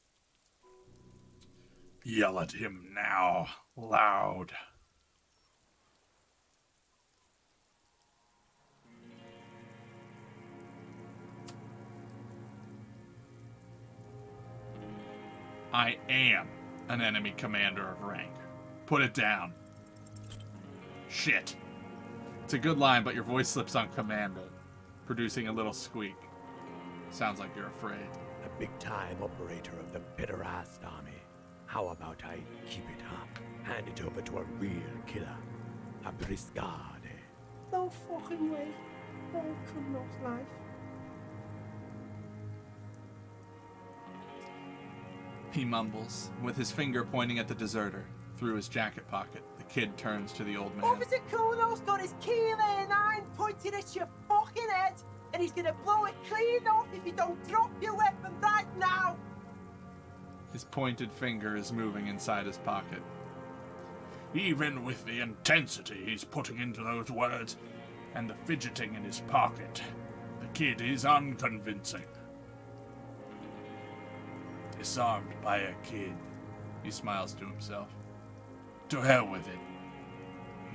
Yell at him now, loud. I am an enemy commander of rank. Put it down. Shit. It's a good line, but your voice slips on commando, producing a little squeak. Sounds like you're afraid. A big-time operator of the pederast army. How about I keep it up? Hand it over to a real killer. A briscade. No fucking way. No Cuno's life. He mumbles, with his finger pointing at the deserter. Through his jacket pocket, the kid turns to the old man. Officer Cuno's got his K9 pointed at your fucking head, and he's gonna blow it clean off if you don't drop your weapon right now! His pointed finger is moving inside his pocket. Even with the intensity he's putting into those words and the fidgeting in his pocket, the kid is unconvincing. Disarmed by a kid. He smiles to himself. To hell with it.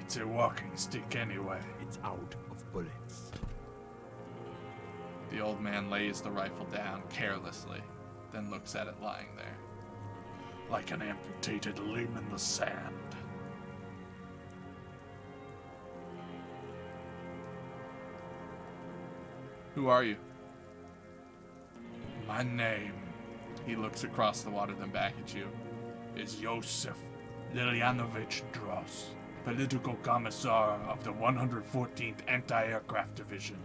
It's a walking stick anyway. It's out of bullets. The old man lays the rifle down carelessly, then looks at it lying there. Like an amputated limb in the sand. Who are you? My name He looks across the water, then back at you. is Josef Lilyanovich Dross, political commissar of the 114th Anti-Aircraft Division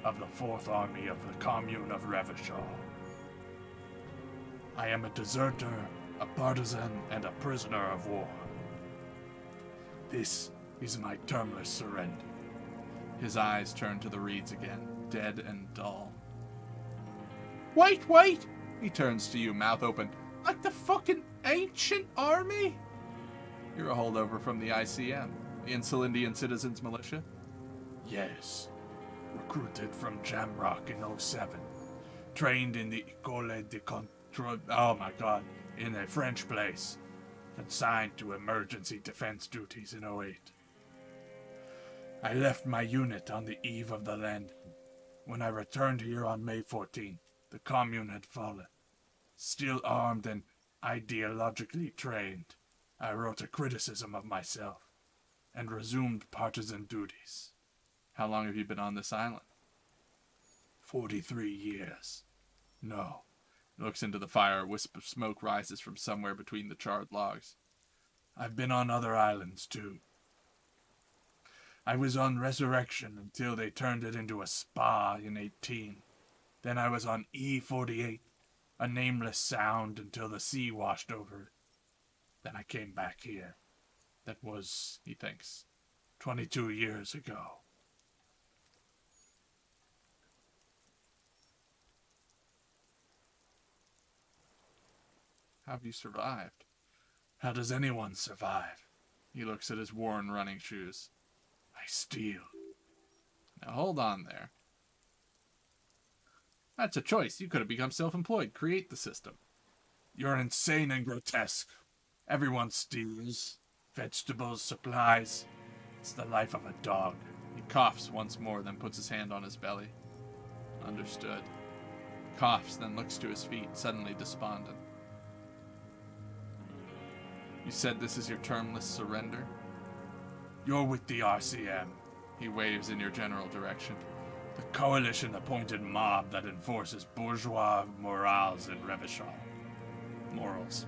of the 4th Army of the Commune of Revachol. I am a deserter, a partisan, and a prisoner of war. This is my termless surrender. His eyes turn to the reeds again, dead and dull. Wait, wait! He turns to you, mouth open. Like the fucking ancient army? You're a holdover from the ICM, the Insulindian Citizens Militia? Yes, recruited from Jamrock in 07. Trained in the École de Contrôle, in a French place. Consigned to emergency defense duties in 08. I left my unit on the eve of the landing. When I returned here on May 14th, the commune had fallen. Still armed and ideologically trained, I wrote a criticism of myself and resumed partisan duties. How long have you been on this island? 43 years. No. He looks into the fire. A wisp of smoke rises from somewhere between the charred logs. I've been on other islands, too. I was on Resurrection until they turned it into a spa in 18. Then I was on E48, a nameless sound until the sea washed over it. Then I came back here. That was, He thinks. 22 years ago. How have you survived? How does anyone survive? He looks at his worn running shoes. I steal. Now hold on there. That's a choice. You could have become self-employed. Create the system. You're insane and grotesque. Everyone steals. Vegetables, supplies. It's the life of a dog. He coughs once more, then puts his hand on his belly. Understood. Coughs, then looks to his feet, suddenly despondent. You said this is your termless surrender? You're with the RCM. He waves in your general direction. The coalition-appointed mob that enforces bourgeois morals in Revachol. Morals.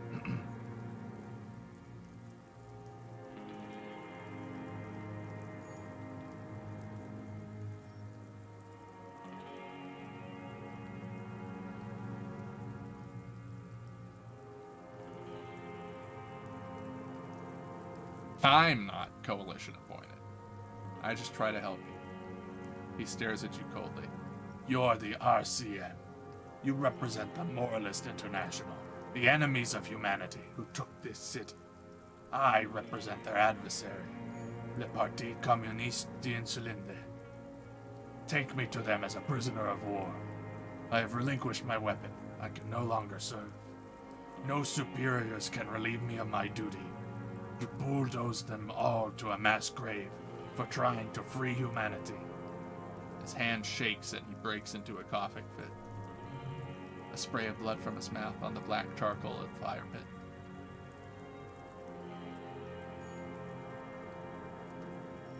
I'm not coalition appointed. I just try to help you. He stares at you coldly. You're the RCM. You represent the Moralist International, the enemies of humanity who took this city. I represent their adversary, Le Parti Communiste d'Insulinde. Take me to them as a prisoner of war. I have relinquished my weapon. I can no longer serve. No superiors can relieve me of my duty. To bulldoze them all to a mass grave for trying to free humanity. His hand shakes and he breaks into a coughing fit. A spray of blood from his mouth on the black charcoal of the fire pit.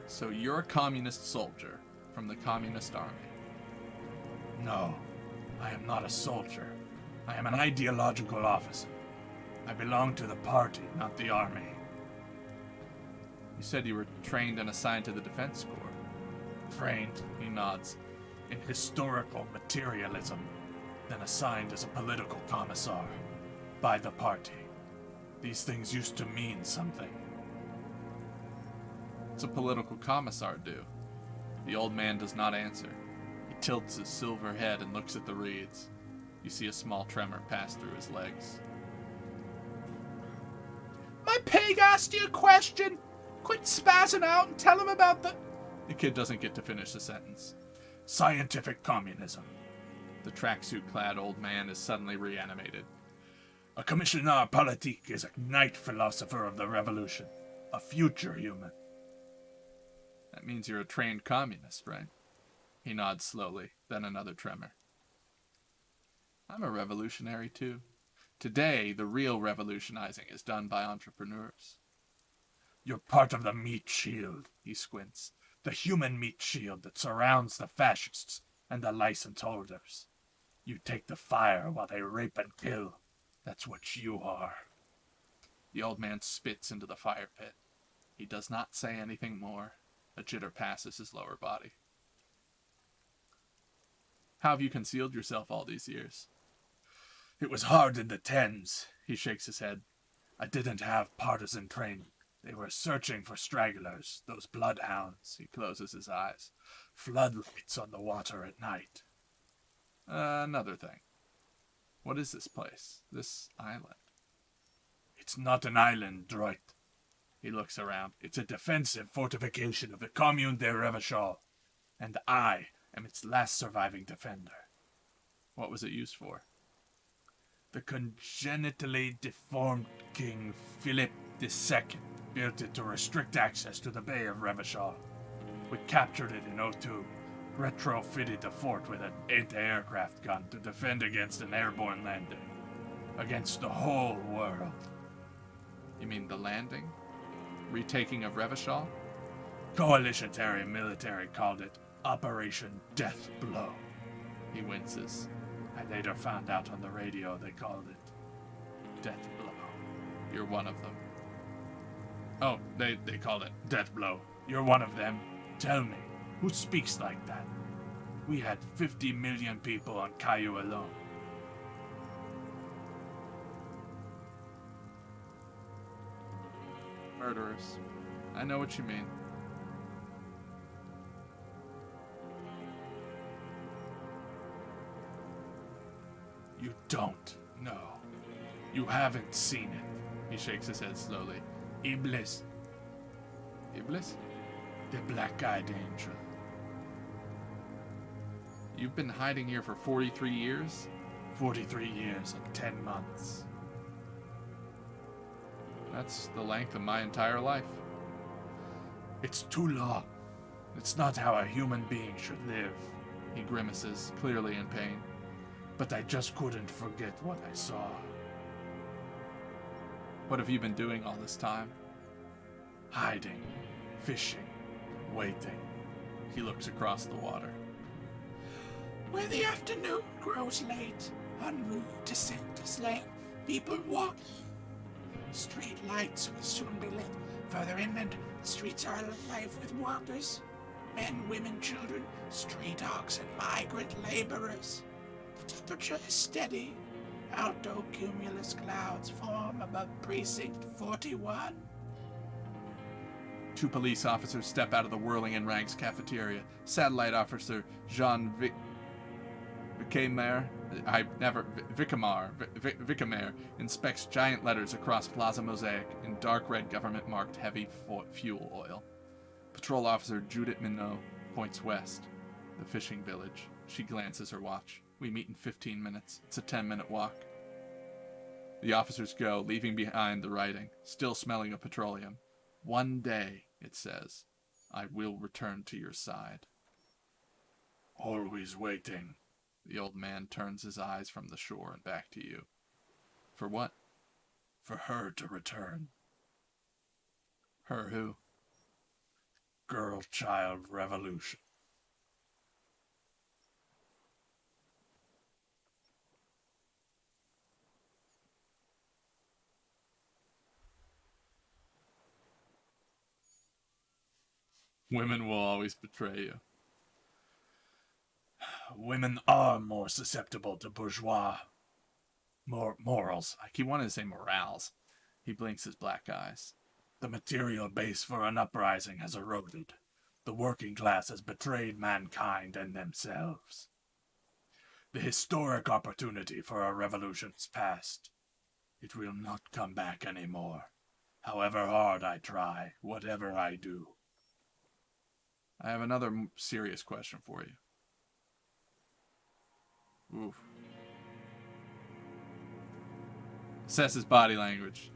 So you're a communist soldier from the communist army. No, I am not a soldier. I am an ideological officer. I belong to the party, not the army. You said you were trained and assigned to the Defense Corps. Trained, He nods. in historical materialism, then assigned as a political commissar by the party. These things used to mean something. What's a political commissar do? The old man does not answer. He tilts his silver head and looks at the reeds. You see a small tremor pass through his legs. My pig asked you a question! Quit spazzing out and tell him about the... The kid doesn't get to finish the sentence. Scientific communism. The tracksuit-clad old man is suddenly reanimated. A commissioner politique is a knight philosopher of the revolution. A future human. That means you're a trained communist, right? He nods slowly, then another tremor. I'm a revolutionary too. Today, the real revolutionizing is done by entrepreneurs. You're part of the meat shield, he squints. The human meat shield that surrounds the fascists and the license holders. You take the fire while they rape and kill. That's what you are. The old man spits into the fire pit. He does not say anything more. A jitter passes his lower body. How have you concealed yourself all these years? It was hard in the tens, he shakes his head. I didn't have partisan training. They were searching for stragglers, those bloodhounds. He closes his eyes. Floodlights on the water at night. Another thing. What is this place? This island? It's not an island, droit. He looks around. It's a defensive fortification of the Commune de Revachol, and I am its last surviving defender. What was it used for? The congenitally deformed King Philip II built it to restrict access to the Bay of Revachol. We captured it in '02, retrofitted the fort with an anti-aircraft gun to defend against an airborne landing. Against the whole world. You mean the landing? Retaking of Revachol? Coalitionary military called it Operation Death Blow. He winces. I later found out on the radio they called it Death Blow. You're one of them. Oh, they called it Death Blow. You're one of them. Tell me, who speaks like that? We had 50 million people on Caillou alone. Murderers. I know what you mean. You don't know. You haven't seen it. He shakes his head slowly. Iblis, Iblis? the black-eyed angel. You've been hiding here for 43 years? 43 years and 10 months. That's the length of my entire life. It's too long. It's not how a human being should live. He grimaces, clearly in pain. But I just couldn't forget what I saw. What have you been doing all this time? Hiding, fishing, waiting. He looks across the water. Where the afternoon grows late, en route to Santa's Lane, people walk. Street lights will soon be lit. Further inland, the streets are alive with walkers. Men, women, children, stray dogs, and migrant laborers. The temperature is steady. Alto cumulus clouds form above Precinct 41. Two police officers step out of the Whirling in Rags cafeteria. Satellite officer Jean Vicamere inspects giant letters across Plaza Mosaic in dark red government-marked heavy fuel oil. Patrol officer Judith Minot points west, the fishing village. She glances her watch. We meet in 15 minutes. It's a 10-minute walk. The officers go, leaving behind the writing, still smelling of petroleum. One day, it says, I will return to your side. Always waiting. The old man turns his eyes from the shore and back to you. For what? For her to return. Her who? Girl-child revolution. Women will always betray you. Women are more susceptible to bourgeois morals. I keep wanting to say morals. He blinks his black eyes. The material base for an uprising has eroded. The working class has betrayed mankind and themselves. The historic opportunity for a revolution is past. It will not come back anymore. However hard I try, whatever I do. I have another serious question for you. Oof. Assess his body language.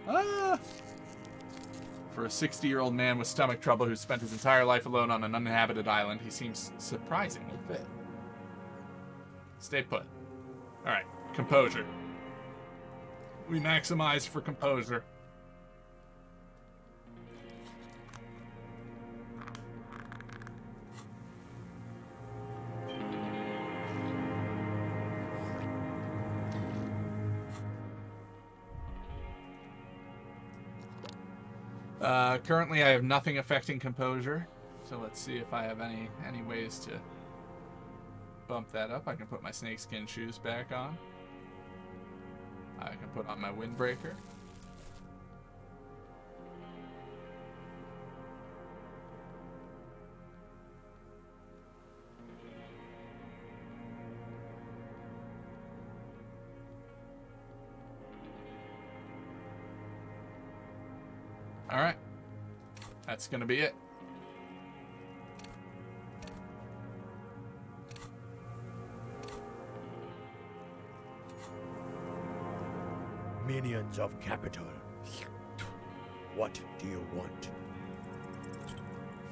Ah! For a 60-year-old man with stomach trouble who spent his entire life alone on an uninhabited island, he seems surprisingly fit. Stay put. Alright, composure. We maximize for composure. Currently I have nothing affecting composure, so let's see if I have any ways to bump that up. I can put my snakeskin shoes back on. I can put on my windbreaker. Alright. That's gonna be it. Minions of capital. What do you want?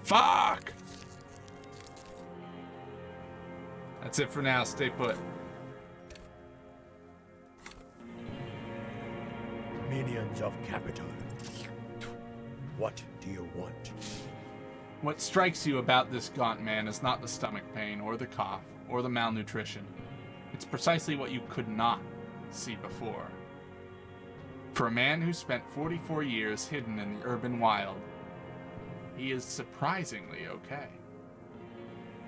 Fuck! That's it for now. Stay put. Minions of capital. What do you want? What strikes you about this gaunt man is not the stomach pain, or the cough, or the malnutrition. It's precisely what you could not see before. For a man who spent 44 years hidden in the urban wild, he is surprisingly okay.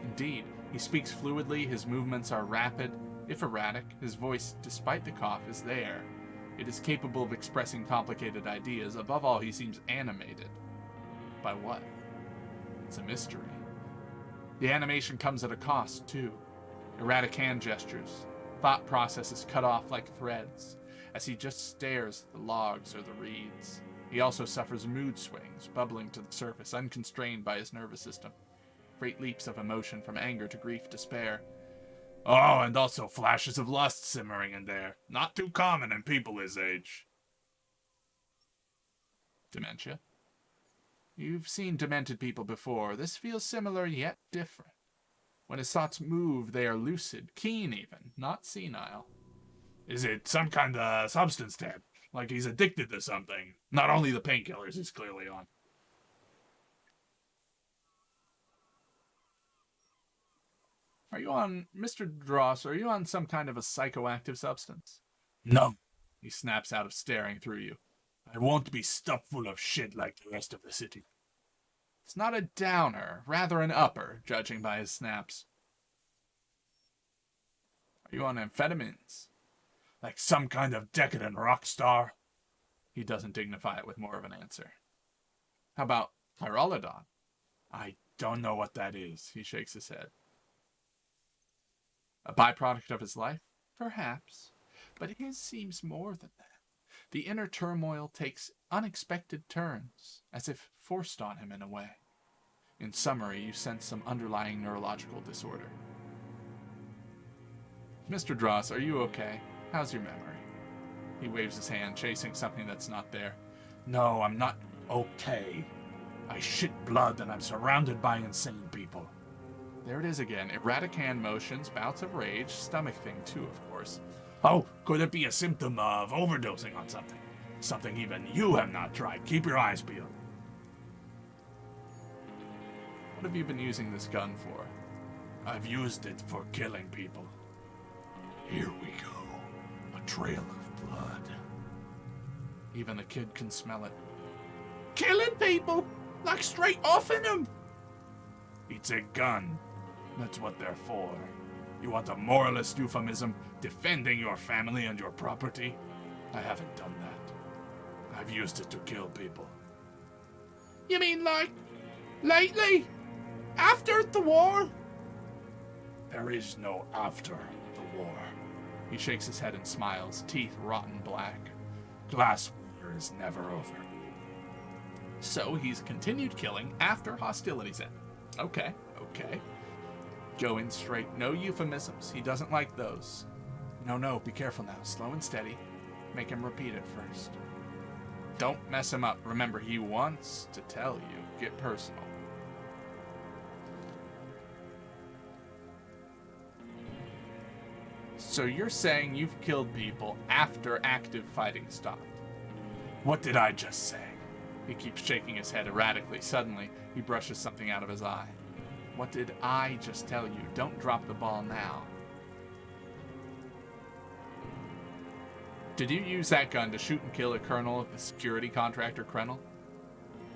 Indeed, he speaks fluidly, his movements are rapid, if erratic, his voice, despite the cough, is there. It is capable of expressing complicated ideas. Above all, he seems animated. By what? It's a mystery. The animation comes at a cost, too. Erratic hand gestures. Thought processes cut off like threads, as he just stares at the logs or the reeds. He also suffers mood swings, bubbling to the surface, unconstrained by his nervous system. Great leaps of emotion from anger to grief, despair. Oh, and also flashes of lust simmering in there. Not too common in people his age. Dementia. You've seen demented people before. This feels similar yet different. When his thoughts move, they are lucid, keen even, not senile. Is it some kind of substance damage? Like he's addicted to something? Not only the painkillers he's clearly on. Are you on, Mr. Dross, are you on some kind of a psychoactive substance? No. He snaps out of staring through you. I won't be stuffed full of shit like the rest of the city. It's not a downer, rather an upper, judging by his snaps. Are you on amphetamines? Like some kind of decadent rock star? He doesn't dignify it with more of an answer. How about pyrrolidon? I don't know what that is. He shakes his head. A byproduct of his life? Perhaps. But his seems more than that. The inner turmoil takes unexpected turns, as if forced on him in a way. In summary, you sense some underlying neurological disorder. Mr. Dross, are you okay? How's your memory? He waves his hand, chasing something that's not there. No, I'm not okay. I shit blood and I'm surrounded by insane people. There it is again. Erratic hand motions, bouts of rage, stomach thing too, of course. Oh, could it be a symptom of overdosing on something? Something even you have not tried. Keep your eyes peeled. What have you been using this gun for? I've used it for killing people. Here we go. A trail of blood. Even the kid can smell it. Killing people? Like straight off in him. It's a gun. That's what they're for. You want a moralist euphemism? Defending your family and your property? I haven't done that. I've used it to kill people. You mean like lately? After the war? There is no after the war. He shakes his head and smiles, teeth rotten black. Class war is never over. So he's continued killing after hostilities end. Okay. Going straight, no euphemisms. He doesn't like those. No, be careful now. Slow and steady. Make him repeat it first. Don't mess him up. Remember, he wants to tell you. Get personal. So you're saying you've killed people after active fighting stopped? What did I just say? He keeps shaking his head erratically. Suddenly, he brushes something out of his eye. What did I just tell you? Don't drop the ball now. Did you use that gun to shoot and kill a colonel of the security contractor Krenel?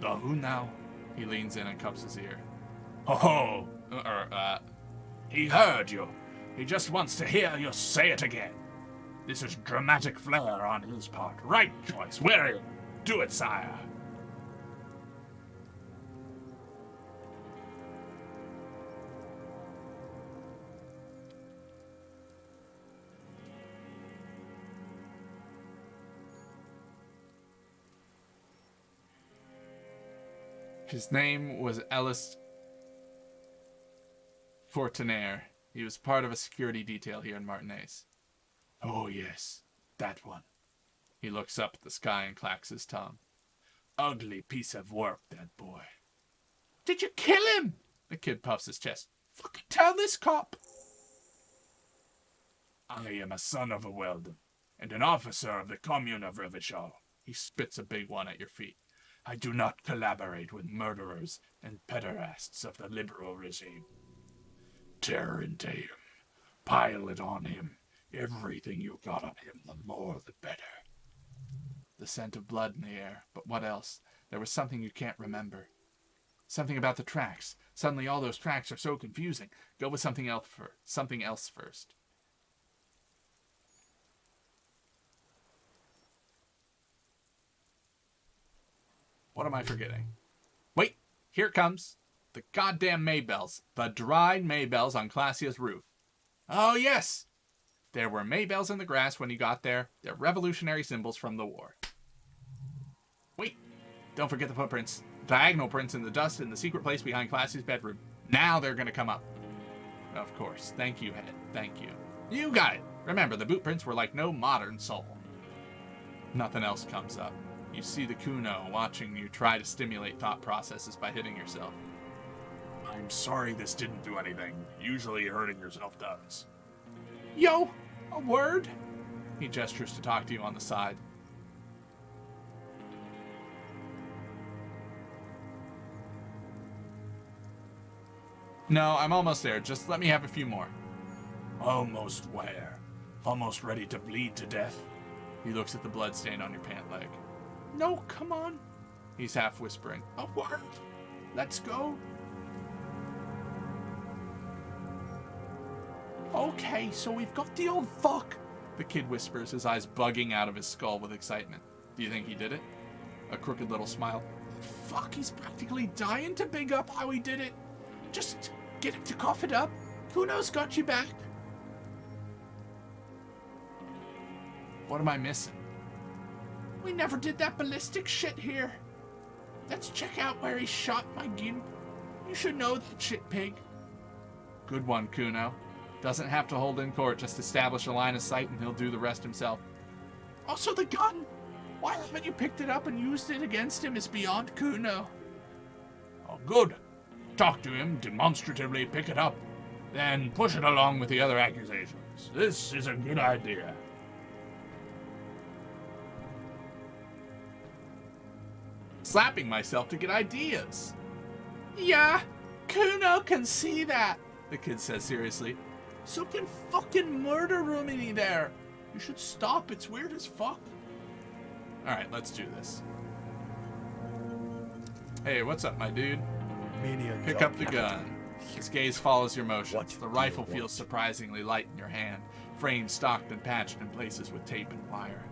The who now? He leans in and cups his ear. Ho! He heard you. He just wants to hear you say it again. This is dramatic flair on his part. Right choice. Where? Do it, sire. His name was Ellis Fortunaire. He was part of a security detail here in Martinaise. Oh, yes. That one. He looks up at the sky and clacks his tongue. Ugly piece of work, that boy. Did you kill him? The kid puffs his chest. Fucking tell this cop. I am a son of a Weldon, and an officer of the Commune of Revachol. He spits a big one at your feet. I do not collaborate with murderers and pederasts of the liberal regime. Tear into him. Pile it on him. Everything you got on him, the more the better. The scent of blood in the air. But what else? There was something you can't remember. Something about the tracks. Suddenly all those tracks are so confusing. Go with something else first. What am I forgetting? Wait, here it comes. The goddamn Maybells. The dried Maybells on Classia's roof. Oh, yes! There were Maybells in the grass when you got there. They're revolutionary symbols from the war. Wait, don't forget the footprints. Diagonal prints in the dust in the secret place behind Classia's bedroom. Now they're gonna come up. Of course. Thank you, Head. Thank you. You got it. Remember, the boot prints were like no modern soul. Nothing else comes up. You see the Cuno watching you try to stimulate thought processes by hitting yourself. I'm sorry this didn't do anything. Usually hurting yourself does. Yo, a word? He gestures to talk to you on the side. No, I'm almost there. Just let me have a few more. Almost where? Almost ready to bleed to death? He looks at the blood stain on your pant leg. No, come on. He's half whispering. A word. Let's go. Okay, so we've got the old fuck. The kid whispers, his eyes bugging out of his skull with excitement. Do you think he did it? A crooked little smile. Fuck, he's practically dying to big up how he did it. Just get him to cough it up. Cuno's got you back. What am I missing? We never did that ballistic shit here. Let's check out where he shot my gimp. You should know that shit, pig. Good one, Cuno. Doesn't have to hold in court, just establish a line of sight and he'll do the rest himself. Also the gun. Why haven't you picked it up and used it against him is beyond Cuno. Oh, good. Talk to him, demonstratively pick it up, then push it along with the other accusations. This is a good idea. Slapping myself to get ideas. Yeah, Cuno can see that, the kid says seriously. So can fucking murder Rumini there. You should stop, it's weird as fuck. Alright, let's do this. Hey, what's up, my dude? Minions Pick are up the capital. gun. His gaze follows your motions. What The do rifle you feels want? surprisingly light in your hand, frame stocked and patched in places with tape and wire.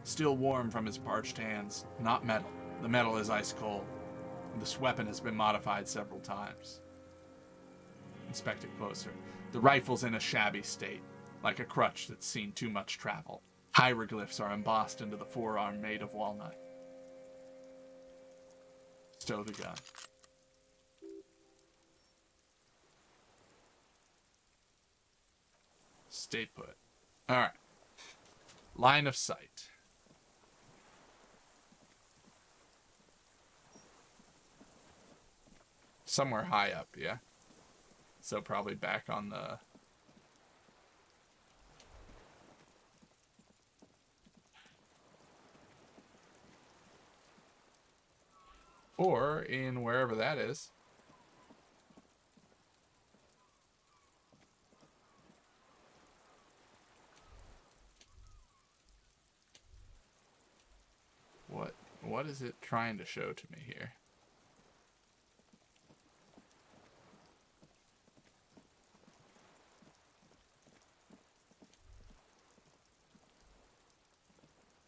Still warm from his parched hands, not metal. The metal is ice cold. This weapon has been modified several times. Inspect it closer. The rifle's in a shabby state, like a crutch that's seen too much travel. Hieroglyphs are embossed into the forearm made of walnut. Stow the gun. Stay put. Alright. Line of sight. Somewhere high up, yeah? So probably back on the... Or in wherever that is. What is it trying to show to me here?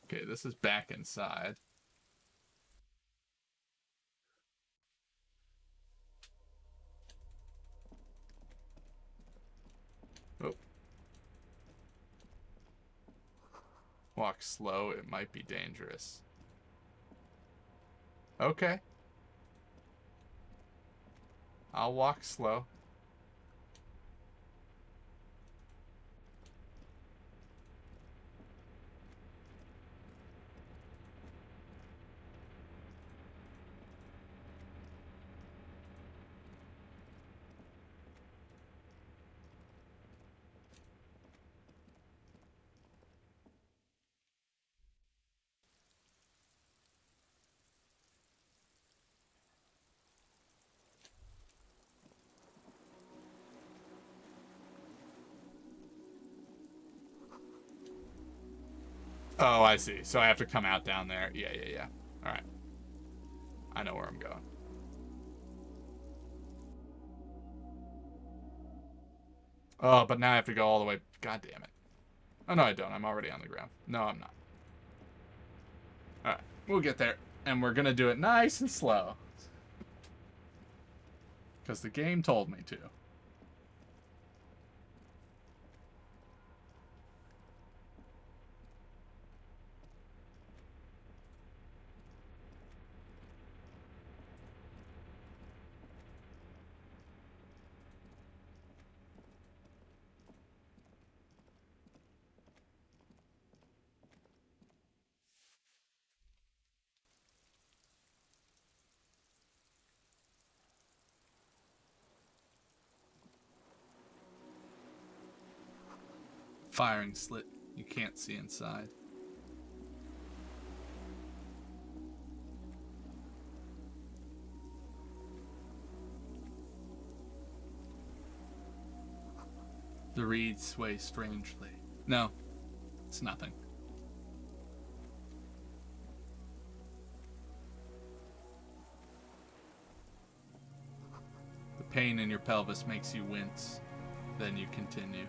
Okay, this is back inside. Oh. Walk slow, it might be dangerous. Okay. I'll walk slow. Oh, I see. So I have to come out down there. Yeah. Alright. I know where I'm going. Oh, but now I have to go all the way... God damn it. Oh, no, I don't. I'm already on the ground. No, I'm not. Alright. We'll get there. And we're gonna do it nice and slow. Because the game told me to. Firing slit. You can't see inside. The reeds sway strangely. No, it's nothing. The pain in your pelvis makes you wince. Then you continue.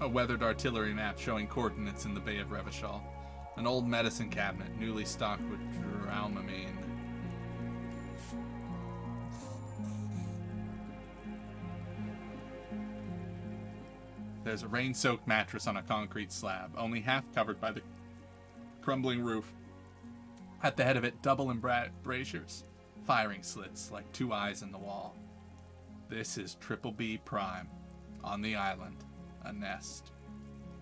A weathered artillery map showing coordinates in the Bay of Revachol. An old medicine cabinet, newly stocked with dramamine. There's a rain-soaked mattress on a concrete slab, only half covered by the crumbling roof. At the head of it, double embrasures, firing slits like two eyes in the wall. This is Triple B Prime, on the island, a nest.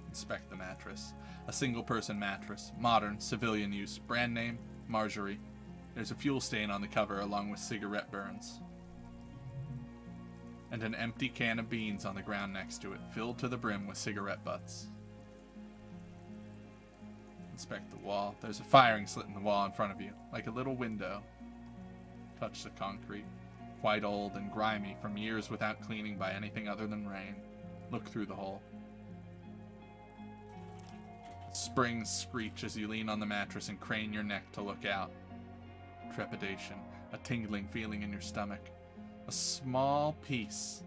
Inspect the mattress. A single-person mattress, modern, civilian use, brand name, Marjorie. There's a fuel stain on the cover along with cigarette burns. And an empty can of beans on the ground next to it, filled to the brim with cigarette butts. Inspect the wall. There's a firing slit in the wall in front of you, like a little window. Touch the concrete. Quite old and grimy from years without cleaning by anything other than rain. Look through the hole. Springs screech as you lean on the mattress and crane your neck to look out. Trepidation, a tingling feeling in your stomach. A small piece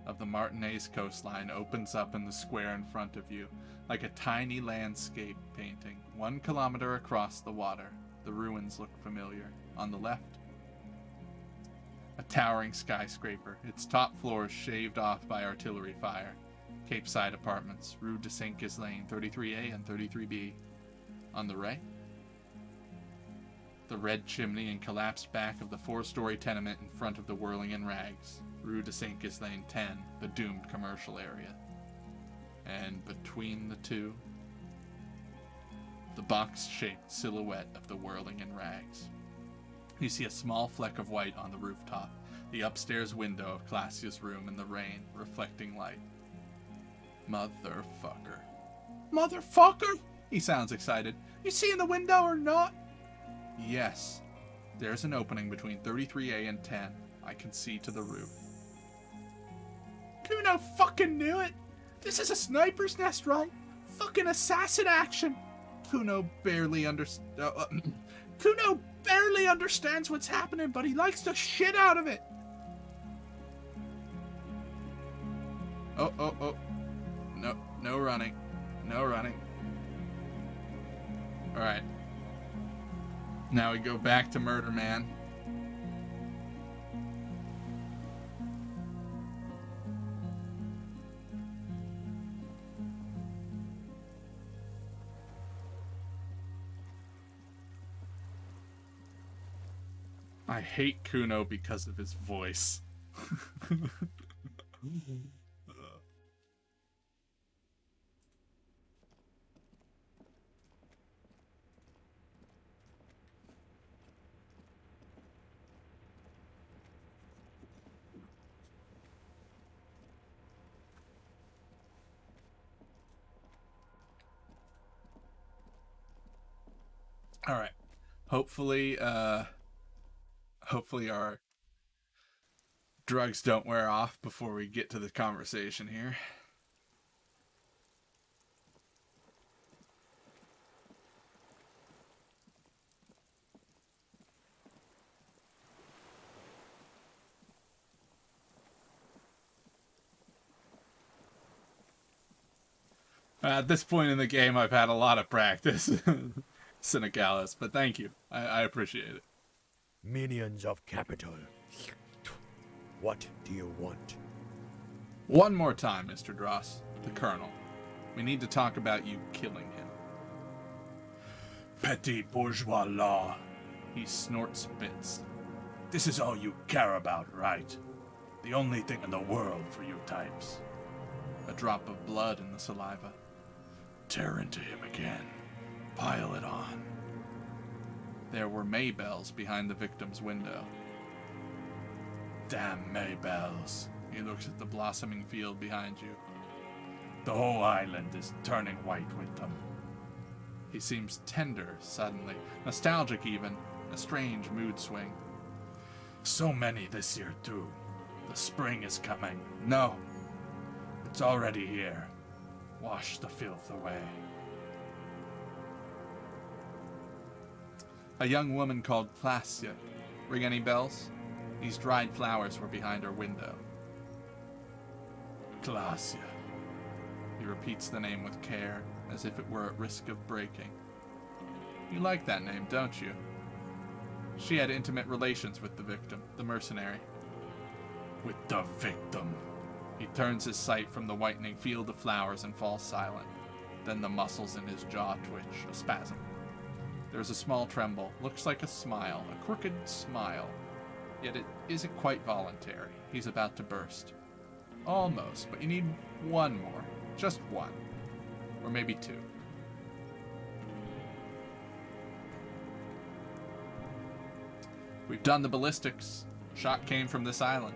of the Martinaise coastline opens up in the square in front of you, like a tiny landscape painting, 1 kilometer across the water. The ruins look familiar. On the left, a towering skyscraper, its top floors shaved off by artillery fire. Cape Side Apartments, Rue de Saint-Ghislain, 33A and 33B. On the right, the red chimney and collapsed back of the 4-story tenement in front of the Whirling in Rags, Rue de Saint-Ghislain 10, the doomed commercial area. And between the two, the box-shaped silhouette of the Whirling in Rags. You see a small fleck of white on the rooftop, the upstairs window of Classia's room in the rain, reflecting light. Motherfucker. Motherfucker! He sounds excited. You see in the window or not? Yes. There's an opening between 33A and 10. I can see to the roof. Cuno fucking knew it! This is a sniper's nest, right? Fucking assassin action! Cuno barely Cuno barely understands what's happening, but he likes the shit out of it! Oh. No running. No running. Alright. Now we go back to Murder Man. I hate Cuno because of his voice. All right. Hopefully our drugs don't wear off before we get to the conversation here. At this point in the game, I've had a lot of practice. Senegalis, but thank you. I appreciate it. Minions of Capital. What do you want? One more time, Mr. Dross, the Colonel. We need to talk about you killing him. Petty bourgeois law. He snorts spits. This is all you care about, right? The only thing in the world for you types. A drop of blood in the saliva. Tear into him again. Pile it on. There were Maybells behind the victim's window. Damn Maybells. He looks at the blossoming field behind you. The whole island is turning white with them. He seems tender suddenly, nostalgic even, a strange mood swing. So many this year too. The spring is coming. No, it's already here. Wash the filth away. A young woman called Clasia. Ring any bells? These dried flowers were behind her window. Clasia. He repeats the name with care, as if it were at risk of breaking. You like that name, don't you? She had intimate relations with the victim, the mercenary. With the victim. He turns his sight from the whitening field of flowers and falls silent. Then the muscles in his jaw twitch, a spasm. There's a small tremble, looks like a smile, a crooked smile. Yet it isn't quite voluntary. He's about to burst. Almost, but you need one more. Just one. Or maybe two. We've done the ballistics. Shot came from this island.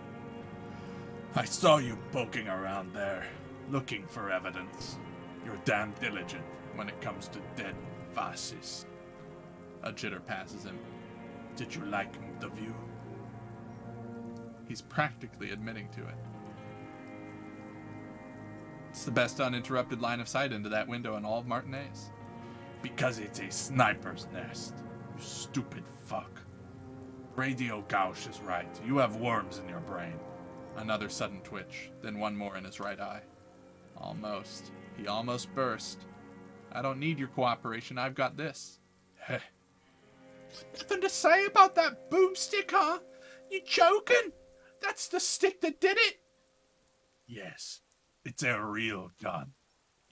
I saw you poking around there, looking for evidence. You're damn diligent when it comes to dead fascists. A jitter passes him. Did you like the view? He's practically admitting to it. It's the best uninterrupted line of sight into that window in all of Martinaise. Because it's a sniper's nest. You stupid fuck. Radio Gauche is right. You have worms in your brain. Another sudden twitch, then one more in his right eye. Almost. He almost burst. I don't need your cooperation. I've got this. Heh. Nothing to say about that boomstick, huh? You joking? That's the stick that did it? Yes, it's a real gun.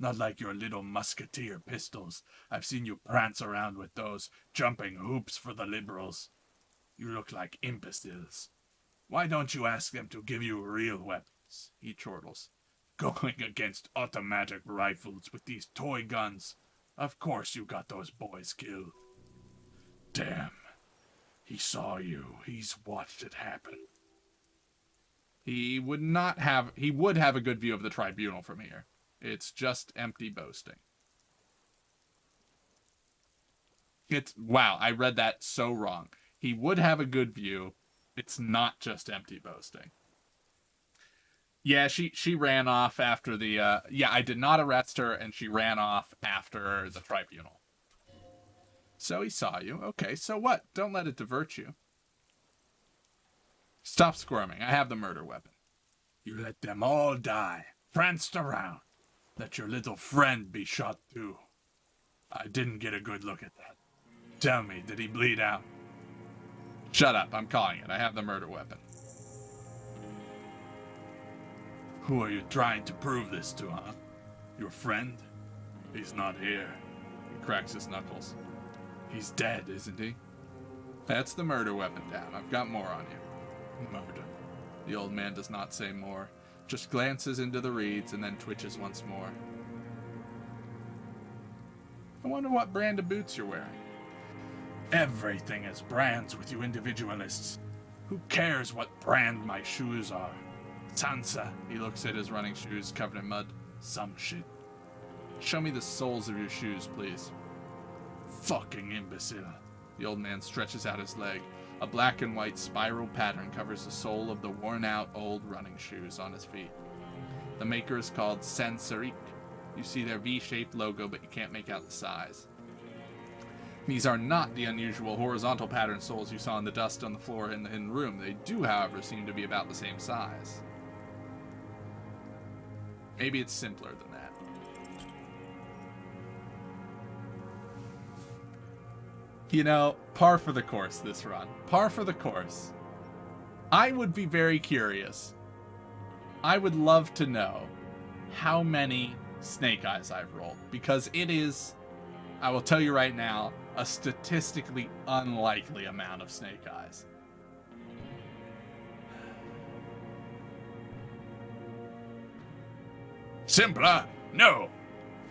Not like your little musketeer pistols. I've seen you prance around with those, jumping hoops for the liberals. You look like imbeciles. Why don't you ask them to give you real weapons? He chortles. Going against automatic rifles with these toy guns. Of course you got those boys killed. Damn. He saw you. He's watched it happen. He would have a good view of the tribunal from here. It's just empty boasting. Wow, I read that so wrong. He would have a good view. It's not just empty boasting. Yeah, she ran off after the, I did not arrest her, and she ran off after the tribunal. So he saw you. Okay, so what? Don't let it divert you. Stop squirming. I have the murder weapon. You let them all die. Pranced around. Let your little friend be shot too. I didn't get a good look at that. Tell me, did he bleed out? Shut up. I'm calling it. I have the murder weapon. Who are you trying to prove this to, huh? Your friend? He's not here. He cracks his knuckles. He's dead, isn't he? That's the murder weapon down. I've got more on you. Murder. The old man does not say more, just glances into the reeds and then twitches once more. I wonder what brand of boots you're wearing. Everything is brands with you individualists. Who cares what brand my shoes are? Sansa. He looks at his running shoes covered in mud. Some shit. Show me the soles of your shoes, please. Fucking imbecile. The old man stretches out his leg. A black and white spiral pattern covers the sole of the worn-out old running shoes on his feet. The maker is called Sansarique. You see their V-shaped logo, but you can't make out the size. These are not the unusual horizontal pattern soles you saw in the dust on the floor in the hidden room. They do, however, seem to be about the same size. Maybe it's simpler than that. You know, par for the course this run. Par for the course. I would be very curious. I would love to know how many snake eyes I've rolled. Because it is, I will tell you right now, a statistically unlikely amount of snake eyes. Simpler? No.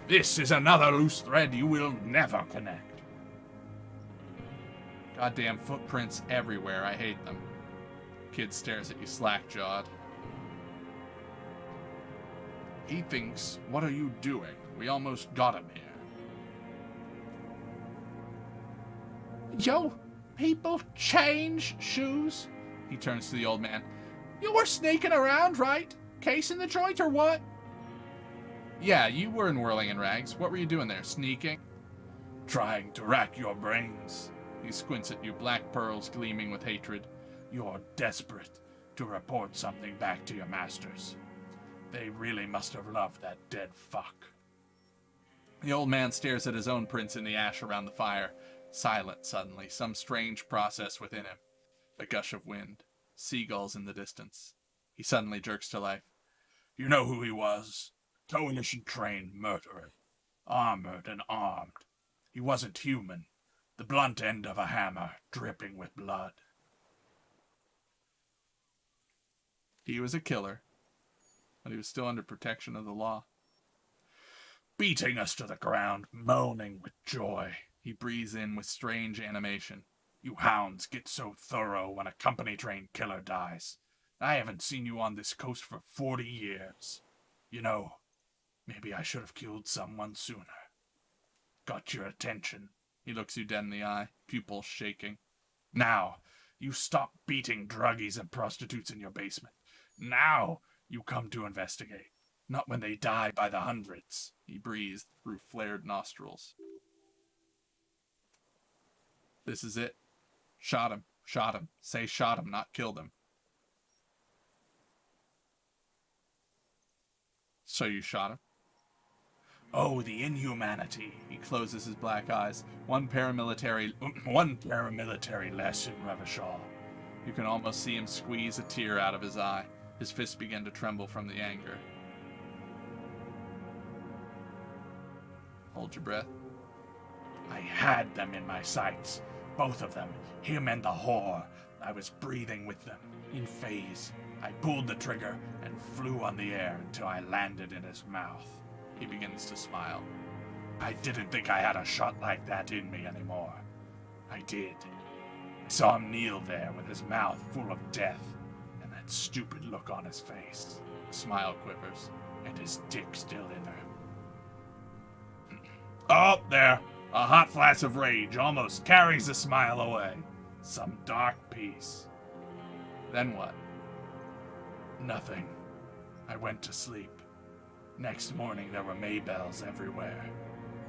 This is another loose thread you will never connect. Goddamn footprints everywhere. I hate them. Kid stares at you slack-jawed. He thinks, what are you doing? We almost got him here. Yo, people change shoes. He turns to the old man. You were sneaking around, right? Casing the joint or what? Yeah, you were in Whirling in Rags. What were you doing there? Sneaking? Trying to rack your brains. He squints at you, black pearls gleaming with hatred. You're desperate to report something back to your masters. They really must have loved that dead fuck. The old man stares at his own prints in the ash around the fire. Silent suddenly, some strange process within him. A gush of wind. Seagulls in the distance. He suddenly jerks to life. You know who he was? Coalition-trained murderer. Armored and armed. He wasn't human. The blunt end of a hammer, dripping with blood. He was a killer, but he was still under protection of the law. Beating us to the ground, moaning with joy. He breathes in with strange animation. You hounds get so thorough when a company-trained killer dies. I haven't seen you on this coast for 40 years. You know, maybe I should have killed someone sooner. Got your attention. He looks you dead in the eye, pupils shaking. Now, you stop beating druggies and prostitutes in your basement. Now, you come to investigate. Not when they die by the hundreds. He breathed through flared nostrils. This is it. Shot him. Shot him. Say shot him, not killed him. So you shot him? Oh, the inhumanity. He closes his black eyes. One paramilitary less in Revachol. You can almost see him squeeze a tear out of his eye. His fists begin to tremble from the anger. Hold your breath. I had them in my sights. Both of them. Him and the whore. I was breathing with them. In phase. I pulled the trigger and flew on the air until I landed in his mouth. He begins to smile. I didn't think I had a shot like that in me anymore. I did. I saw him kneel there with his mouth full of death and that stupid look on his face. The smile quivers. And his dick still in there. Oh, there. A hot flash of rage almost carries the smile away. Some dark peace. Then what? Nothing. I went to sleep. Next morning there were Maybells everywhere.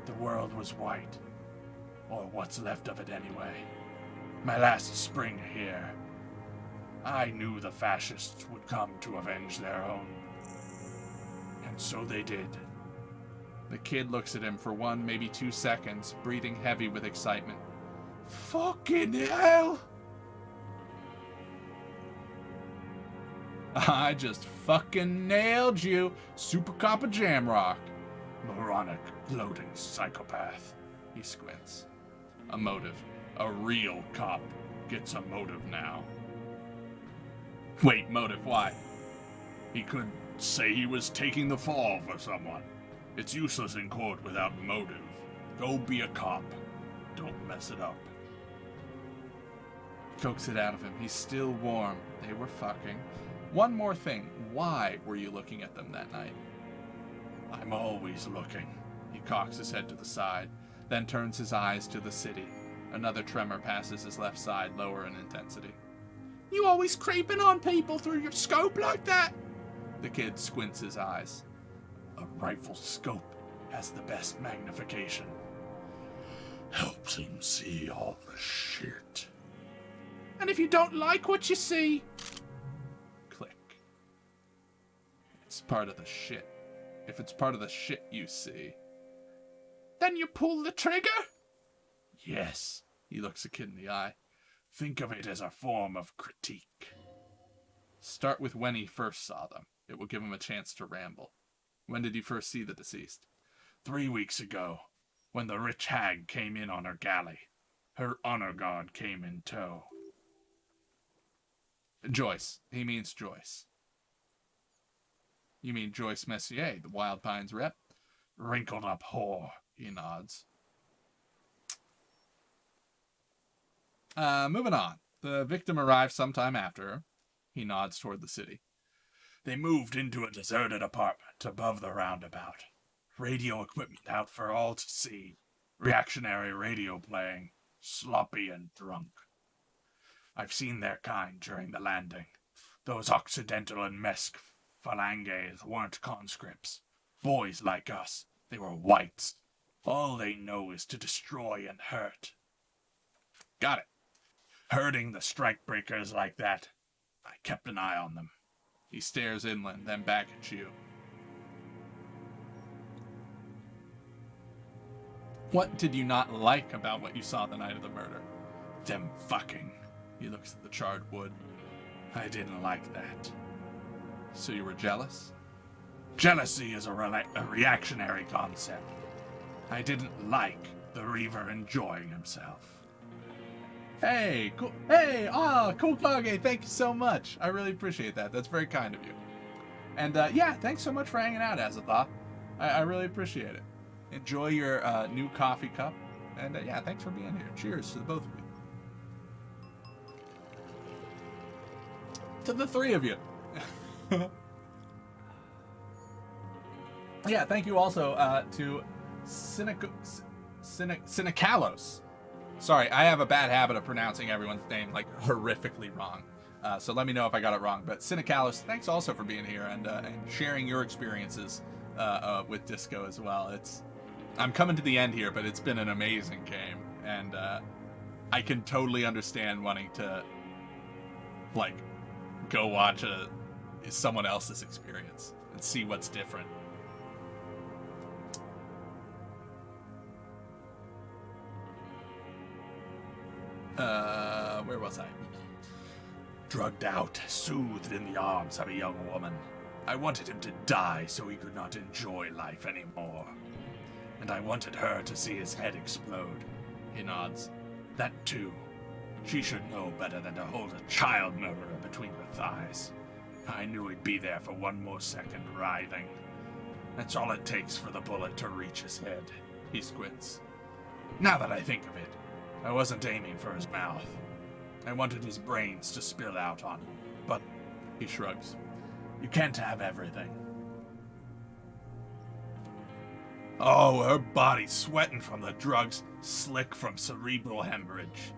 The world was white. Or what's left of it anyway. My last spring here. I knew the fascists would come to avenge their own. And so they did. The kid looks at him for 1, maybe 2 seconds, breathing heavy with excitement. Fucking hell! I just fucking nailed you, Super Cop of Jamrock. Moronic, gloating psychopath. He squints. A motive. A real cop gets a motive now. Wait, motive, why? He could say he was taking the fall for someone. It's useless in court without motive. Go be a cop. Don't mess it up. Coax it out of him. He's still warm. They were fucking. One more thing. Why were you looking at them that night? I'm always looking. He cocks his head to the side, then turns his eyes to the city. Another tremor passes his left side, lower in intensity. You always creeping on people through your scope like that? The kid squints his eyes. A rifle scope has the best magnification. Helps him see all the shit. And if you don't like what you see? Click. It's part of the shit. If it's part of the shit you see. Then you pull the trigger? Yes. He looks the kid in the eye. Think of it as a form of critique. Start with when he first saw them. It will give him a chance to ramble. When did you first see the deceased? 3 weeks ago, when the rich hag came in on her galley. Her honor guard came in tow. Joyce. He means Joyce. You mean Joyce Messier, the Wild Pines rep? Wrinkled up whore. He nods. Moving on. The victim arrived sometime after. He nods toward the city. They moved into a deserted apartment above the roundabout. Radio equipment out for all to see. Reactionary radio playing. Sloppy and drunk. I've seen their kind during the landing. Those Occidental and Mesk Phalanges weren't conscripts. Boys like us. They were whites. All they know is to destroy and hurt. Got it. Hurting the strikebreakers like that. I kept an eye on them. He stares inland, then back at you. What did you not like about what you saw the night of the murder? Them fucking. He looks at the charred wood. I didn't like that. So you were jealous? Jealousy is a reactionary concept. I didn't like the Reaver enjoying himself. Hey, cool. Cool Kage, thank you so much. I really appreciate that. That's very kind of you. And yeah, thanks so much for hanging out, Azatha. I really appreciate it. Enjoy your new coffee cup. And yeah, thanks for being here. Cheers to the both of you. To the three of you. Yeah, thank you also to Cynicalos. Sorry, I have a bad habit of pronouncing everyone's name like horrifically wrong. So let me know if I got it wrong. But Cynicalos, thanks also for being here and sharing your experiences with Disco as well. I'm coming to the end here, but it's been an amazing game. And I can totally understand wanting to, like, go watch someone else's experience and see what's different. Where was I? Drugged out, soothed in the arms of a young woman. I wanted him to die so he could not enjoy life anymore. And I wanted her to see his head explode. He nods. That too. She should know better than to hold a child murderer between her thighs. I knew he'd be there for one more second, writhing. That's all it takes for the bullet to reach his head. He squints. Now that I think of it, I wasn't aiming for his mouth. I wanted his brains to spill out on him. But he shrugs. You can't have everything. Oh, her body's sweating from the drugs, slick from cerebral hemorrhage.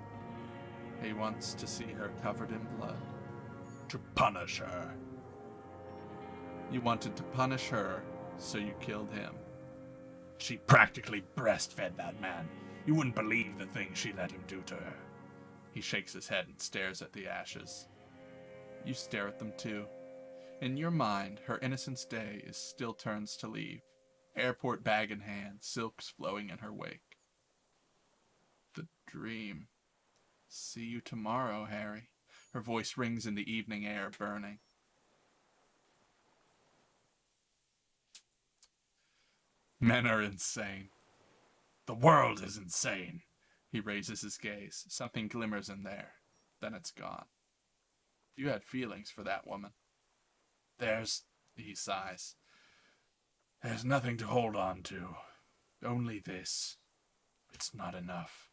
He wants to see her covered in blood. To punish her. You wanted to punish her, so you killed him. She practically breastfed that man. You wouldn't believe the things she let him do to her. He shakes his head and stares at the ashes. You stare at them too. In your mind, her Innocence Day is still turns to leave. Airport bag in hand, silks flowing in her wake. The dream. See you tomorrow, Harry. Her voice rings in the evening air, burning. Men are insane. The world is insane. He raises his gaze. Something glimmers in there. Then it's gone. You had feelings for that woman. He sighs. There's nothing to hold on to. Only this. It's not enough.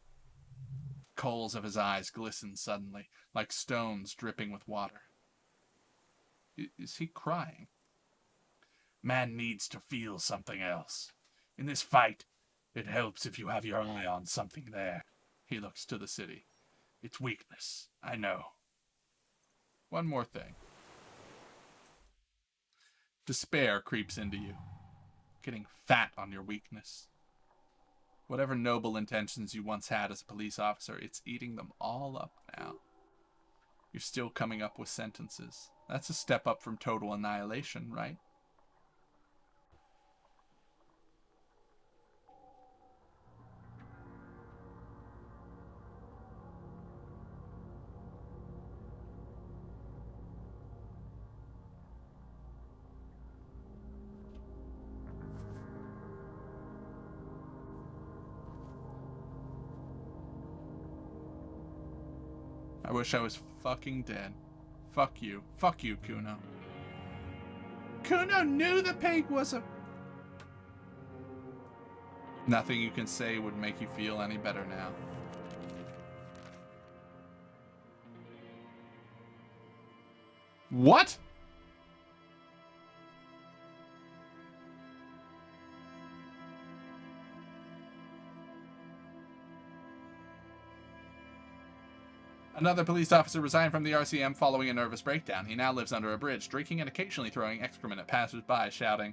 Coals of his eyes glisten suddenly, like stones dripping with water. Is he crying? Man needs to feel something else. In this fight, it helps if you have your eye on something there. He looks to the city. It's weakness, I know. One more thing. Despair creeps into you, getting fat on your weakness. Whatever noble intentions you once had as a police officer, it's eating them all up now. You're still coming up with sentences. That's a step up from total annihilation, right? I wish I was fucking dead. Fuck you. Fuck you, Cuno. Cuno knew the pig was a... Nothing you can say would make you feel any better now. What? Another police officer resigned from the RCM following a nervous breakdown. He now lives under a bridge, drinking and occasionally throwing excrement at passers-by, shouting,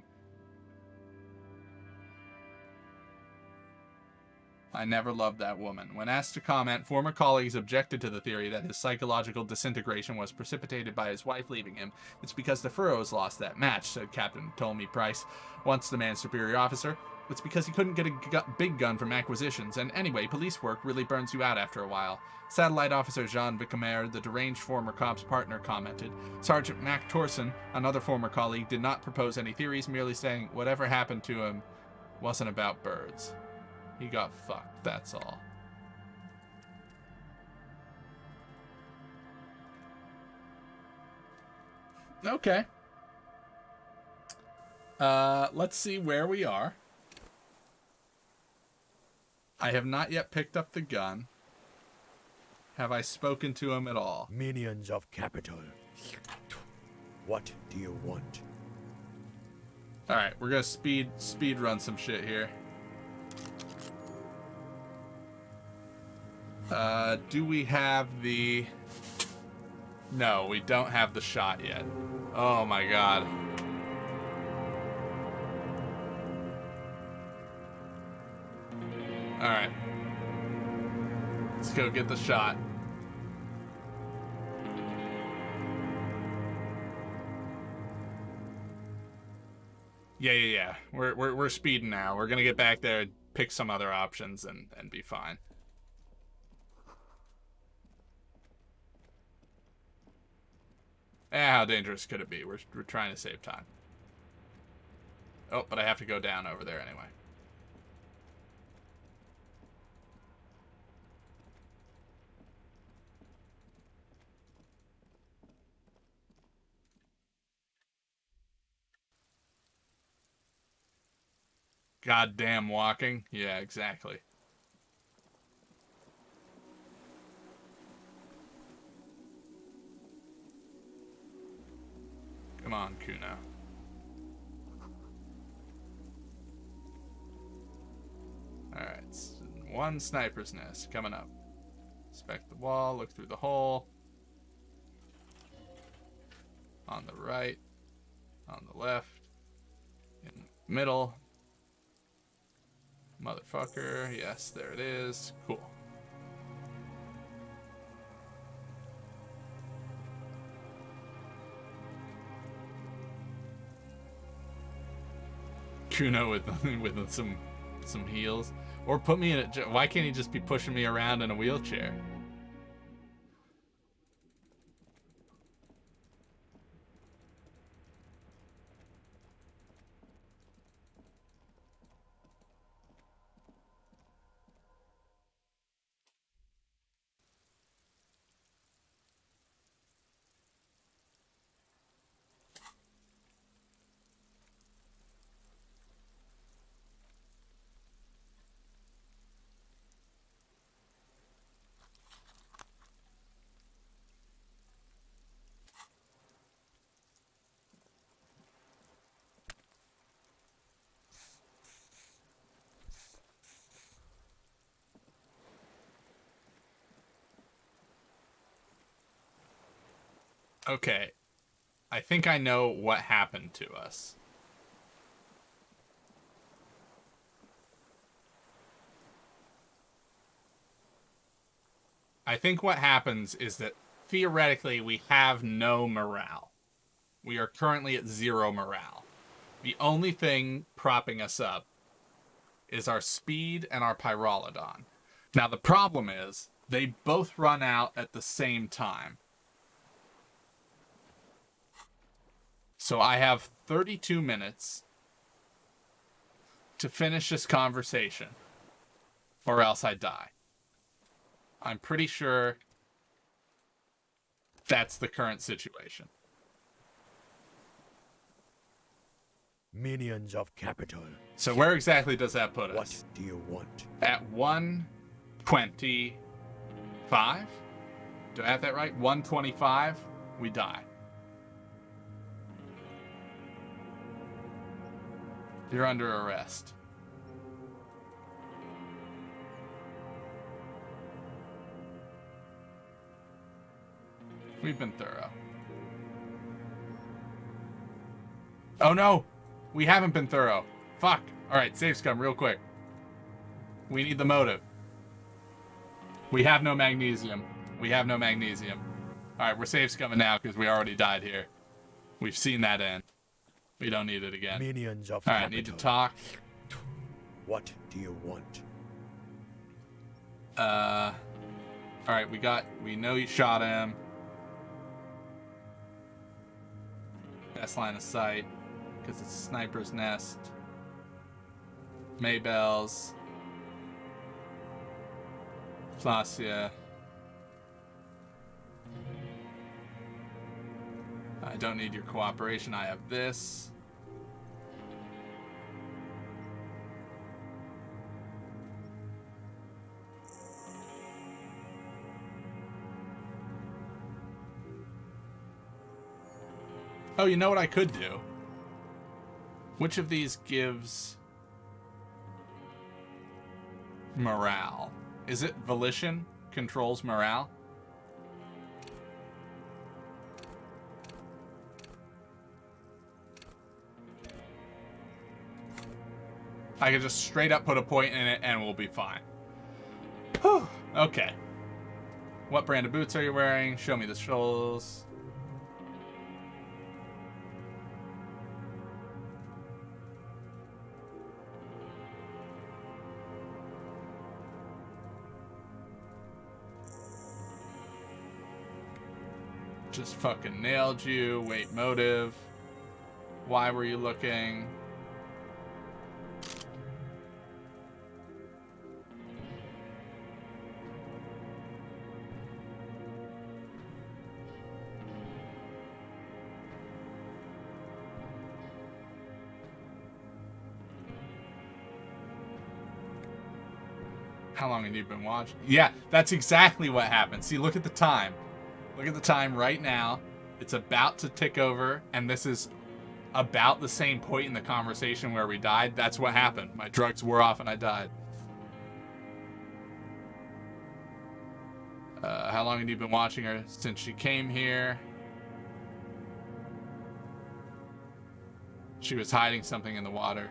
I never loved that woman. When asked to comment, former colleagues objected to the theory that his psychological disintegration was precipitated by his wife leaving him. It's because the Furrows lost that match, said Captain Ptolemy Price, once the man's superior officer. It's because he couldn't get a big gun from acquisitions, and anyway, police work really burns you out after a while. Satellite Officer Jean Vicamer, the deranged former cop's partner, commented. Sergeant Mac Torson, another former colleague, did not propose any theories, merely saying whatever happened to him wasn't about birds. He got fucked, that's all. Okay. Let's see where we are. I have not yet picked up the gun. Have I spoken to him at all? Minions of Capital. What do you want? Alright, we're gonna speed run some shit here. Do we have the... No, we don't have the shot yet. Oh my god. Alright. Let's go get the shot. Yeah. We're speeding now. We're gonna get back there and pick some other options and be fine. How dangerous could it be? We're trying to save time. Oh, but I have to go down over there anyway. Goddamn walking. Yeah, exactly. Come on, Cuno. Alright, one sniper's nest coming up. Inspect the wall, look through the hole. On the right, on the left, in the middle. Motherfucker, yes, there it is. Cool. Cuno with some heals. Or put me in a... Why can't he just be pushing me around in a wheelchair? Okay. I think I know what happened to us. I think what happens is that theoretically we have no morale. We are currently at 0 morale. The only thing propping us up is our speed and our pyrolidon. Now the problem is they both run out at the same time. So I have 32 minutes to finish this conversation, or else I die. I'm pretty sure that's the current situation. Minions of capital. So where exactly does that put us? What do you want? At 125? Do I have that right? 125, we die. You're under arrest. We've been thorough. Oh no! We haven't been thorough. Fuck. Alright, save scum real quick. We need the motive. We have no magnesium. We have no magnesium. Alright, we're save scumming now because we already died here. We've seen that end. We don't need it again. Minions of Alright, capital. need to talk. What do you want? Alright, we know you shot him. Best line of sight. Because it's a sniper's nest. Maybells. Placia. I don't need your cooperation. I have this. Oh, you know what I could do? Which of these gives morale? Is it volition controls morale? I could just straight up put a point in it and we'll be fine. Whew. Okay. What brand of boots are you wearing? Show me the soles. Just fucking nailed you. Wait, motive. Why were you looking? How long have you been watching? Yeah, that's exactly what happened. See, look at the time. Look at the time right now. It's about to tick over, and this is about the same point in the conversation where we died. That's what happened. My drugs wore off and I died. How long have you been watching her? Since she came here. She was hiding something in the water.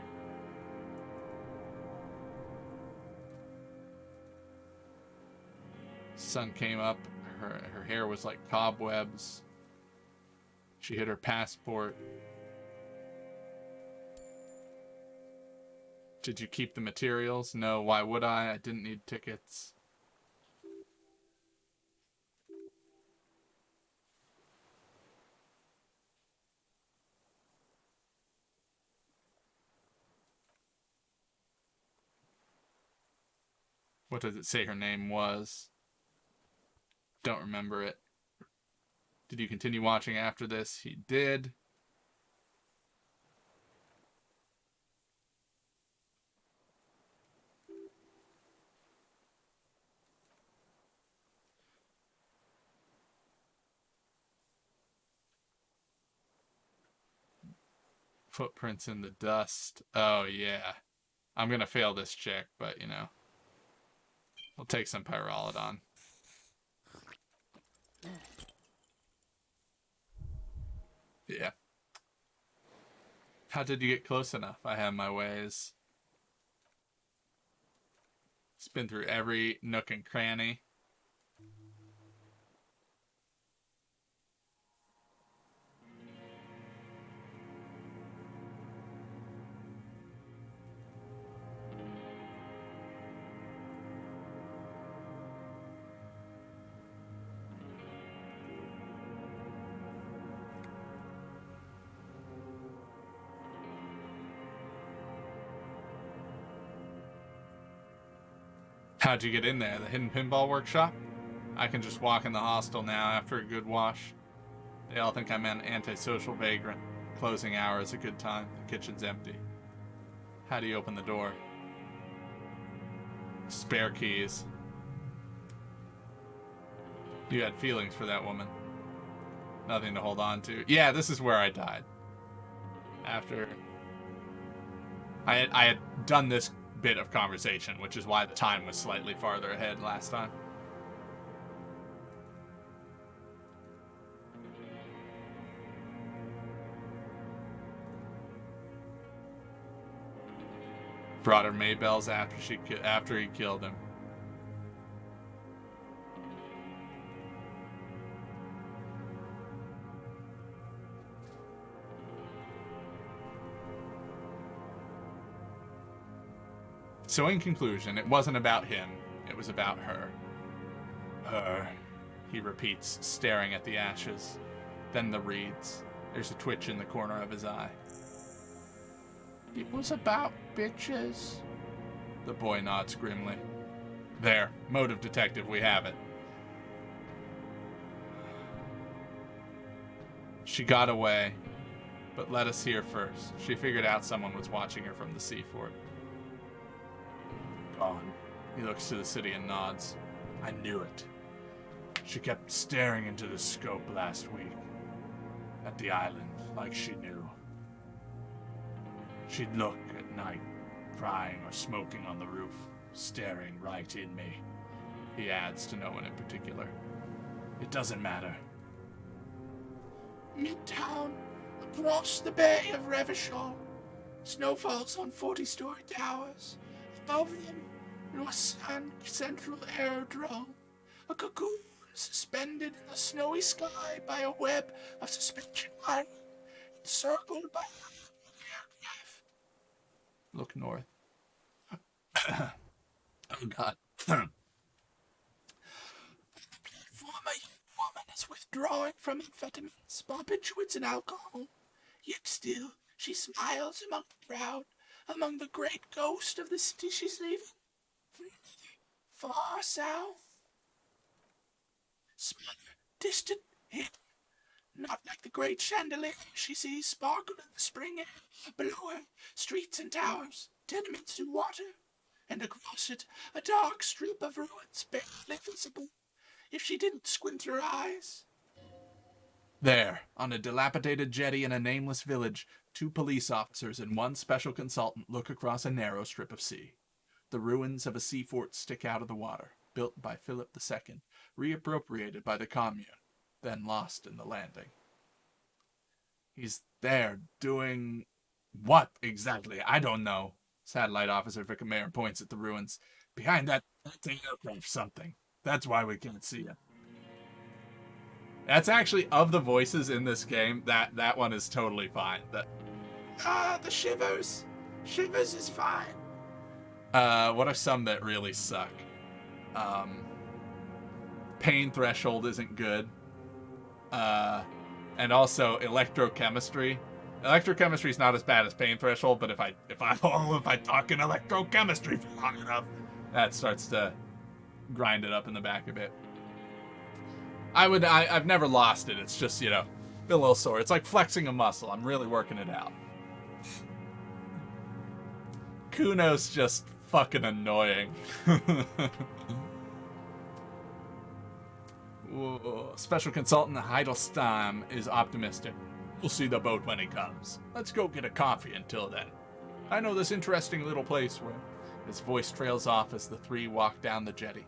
Sun came up. Her hair was like cobwebs. She hid her passport. Did you keep the materials? No, why would I? I didn't need tickets. What does it say her name was? Don't remember it. Did you continue watching after this? He did. Footprints in the dust. Oh, yeah. I'm going to fail this check, but, you know. We'll take some pyrrolidon. Yeah. How did you get close enough? I have my ways. It's been through every nook and cranny. How'd you get in there? The hidden pinball workshop? I can just walk in the hostel now after a good wash. They all think I'm an antisocial vagrant. Closing hour is a good time. The kitchen's empty. How do you open the door? Spare keys. You had feelings for that woman. Nothing to hold on to. Yeah, this is where I died. After I had done this bit of conversation, which is why the time was slightly farther ahead last time. Brought her Maybells after he killed him. So in conclusion, it wasn't about him, it was about her. Her, he repeats, staring at the ashes. Then the reeds. There's a twitch in the corner of his eye. It was about bitches. The boy nods grimly. There, motive detective, we have it. She got away, but let us hear first. She figured out someone was watching her from the seafort. Gone. He looks to the city and nods. I knew it. She kept staring into the scope last week. At the island, like she knew. She'd look at night, crying or smoking on the roof, staring right in me. He adds to no one in particular. It doesn't matter. Midtown, across the bay of Revachol. Snow falls on 40-story towers. Above them, Lausanne Central Aerodrome. A cocoon suspended in the snowy sky by a web of suspension wire, encircled by aircraft. Look north. Oh, God. Former young woman is withdrawing from amphetamines, barbiturates, and alcohol. Yet still, she smiles among the crowd, among the great ghost of the city she's leaving. Far south. Smaller, distant, hidden. Not like the great chandelier she sees sparkle in the spring air. Below her, streets and towers, tenements and water. And across it, a dark strip of ruins barely visible, if she didn't squint her eyes. There, on a dilapidated jetty in a nameless village, 2 police officers and 1 special consultant look across a narrow strip of sea. The ruins of a sea fort stick out of the water, built by Philip II, reappropriated by the Commune, then lost in the landing. He's there doing what exactly? I don't know. Satellite Officer Vicamair points at the ruins. Behind that's an aircraft something. That's why we can't see it. That's actually, of the voices in this game, that one is totally fine. The Shivers. Shivers is fine. What are some that really suck? Pain Threshold isn't good. And also electrochemistry. Electrochemistry is not as bad as Pain Threshold, but if I talk in electrochemistry for long enough, that starts to grind it up in the back a bit. I've never lost it. It's just, been a little sore. It's like flexing a muscle. I'm really working it out. Cuno's just fucking annoying. Special Consultant Heidelstam is optimistic. We'll see the boat when he comes. Let's go get a coffee until then. I know this interesting little place where... His voice trails off as the 3 walk down the jetty.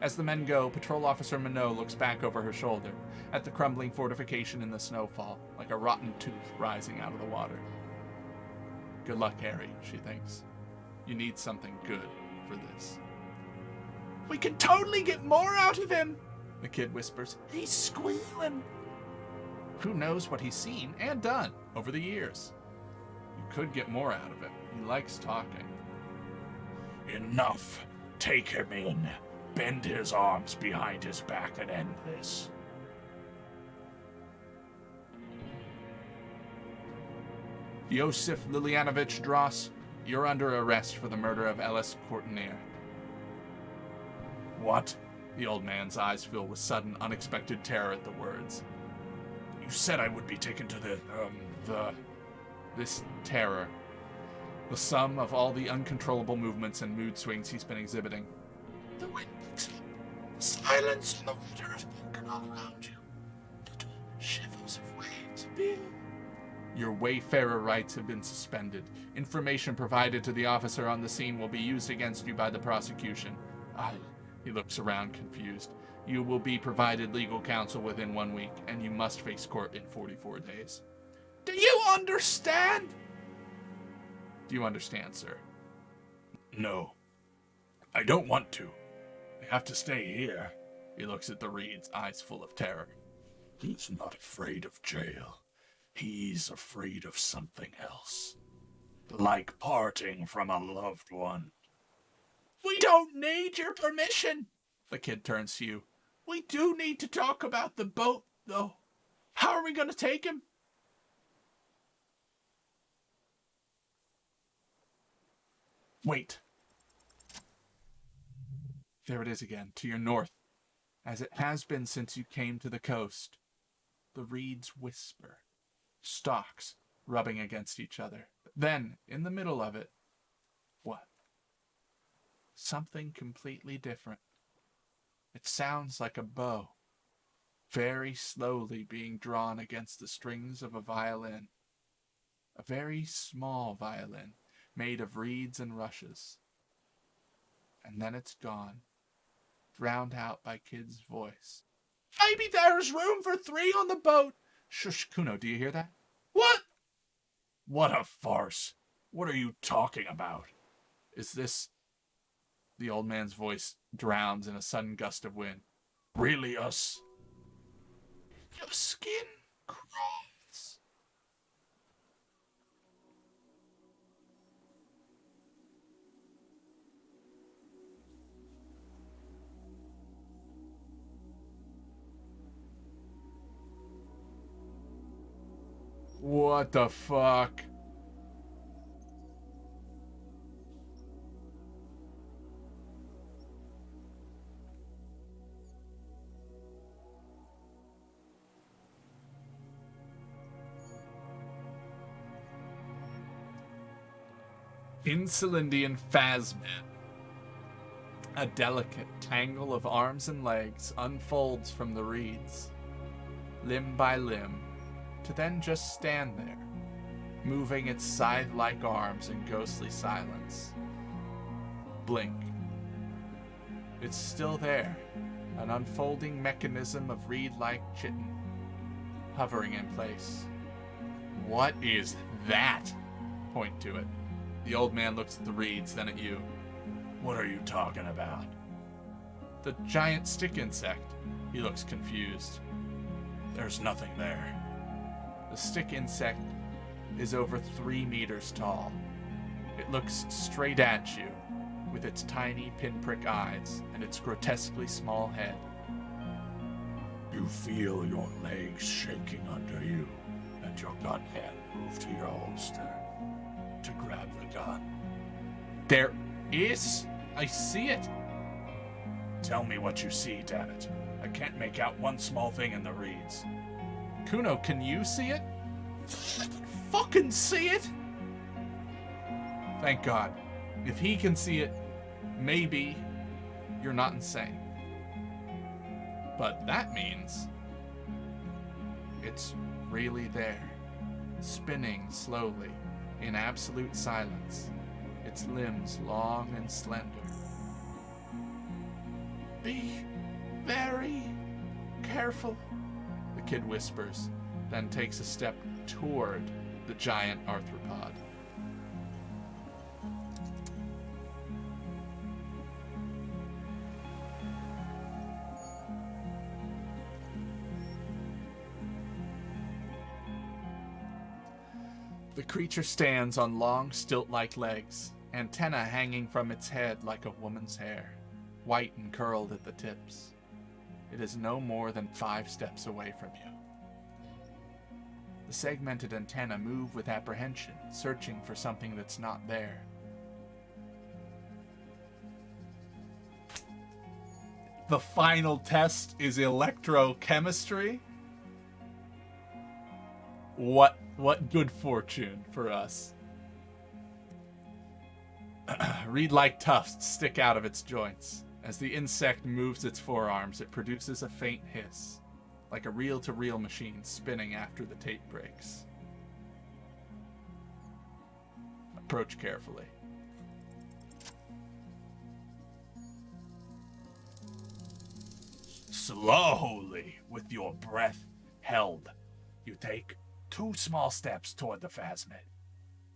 As the men go, Patrol Officer Minot looks back over her shoulder at the crumbling fortification in the snowfall, like a rotten tooth rising out of the water. Good luck, Harry, she thinks. You need something good for this. We can totally get more out of him, the kid whispers. He's squealing. Who knows what he's seen and done over the years? You could get more out of him. He likes talking. Enough. Take him in. Bend his arms behind his back and end this. Yosef Lilianovich Dross, you're under arrest for the murder of Ellis Courtenier. What? The old man's eyes fill with sudden, unexpected terror at the words. You said I would be taken to This terror. The sum of all the uncontrollable movements and mood swings he's been exhibiting. The wind picks up. The silence and the water is broken all around you. Little shivers of waves appear. Your wayfarer rights have been suspended. Information provided to the officer on the scene will be used against you by the prosecution. He looks around confused. You will be provided legal counsel within 1 week, and you must face court in 44 days. Do you understand? Do you understand, sir? No. I don't want to. I have to stay here. He looks at the reeds, eyes full of terror. He's not afraid of jail. He's afraid of something else. Like parting from a loved one. We don't need your permission. The kid turns to you. We do need to talk about the boat, though. How are we going to take him? Wait. There it is again, to your north. As it has been since you came to the coast. The reeds whisper. Stalks rubbing against each other. Then, in the middle of it, what? Something completely different. It sounds like a bow, very slowly being drawn against the strings of a violin. A very small violin, made of reeds and rushes. And then it's gone, drowned out by Kid's voice. Maybe there's room for 3 on the boat. Shush, Cuno, do you hear that? What? What a farce. What are you talking about? Is this... The old man's voice drowns in a sudden gust of wind. Really us? Your skin crawls. What the fuck? Insulindian Phasmat. A delicate tangle of arms and legs unfolds from the reeds, limb by limb, to then just stand there, moving its scythe-like arms in ghostly silence. Blink. It's still there, an unfolding mechanism of reed-like chitin, hovering in place. What is that? Point to it. The old man looks at the reeds, then at you. What are you talking about? The giant stick insect. He looks confused. There's nothing there. The stick insect is over 3 meters tall. It looks straight at you, with its tiny pinprick eyes and its grotesquely small head. You feel your legs shaking under you, and your gun hand move to your holster to grab the gun. There is? I see it. Tell me what you see, damn it. I can't make out one small thing in the reeds. Cuno, can you see it? Fucking see it? Thank God. If he can see it, maybe you're not insane. But that means it's really there, spinning slowly in absolute silence, its limbs long and slender. Be very careful, the kid whispers, then takes a step toward the giant arthropod. The creature stands on long, stilt-like legs, antennae hanging from its head like a woman's hair, white and curled at the tips. It is no more than 5 steps away from you. The segmented antennae move with apprehension, searching for something that's not there. The final test is electrochemistry. What good fortune for us. Reed-like tufts stick out of its joints. As the insect moves its forearms, it produces a faint hiss, like a reel-to-reel machine spinning after the tape breaks. Approach carefully. slowly, with your breath held, you take 2 small steps toward the phasmid.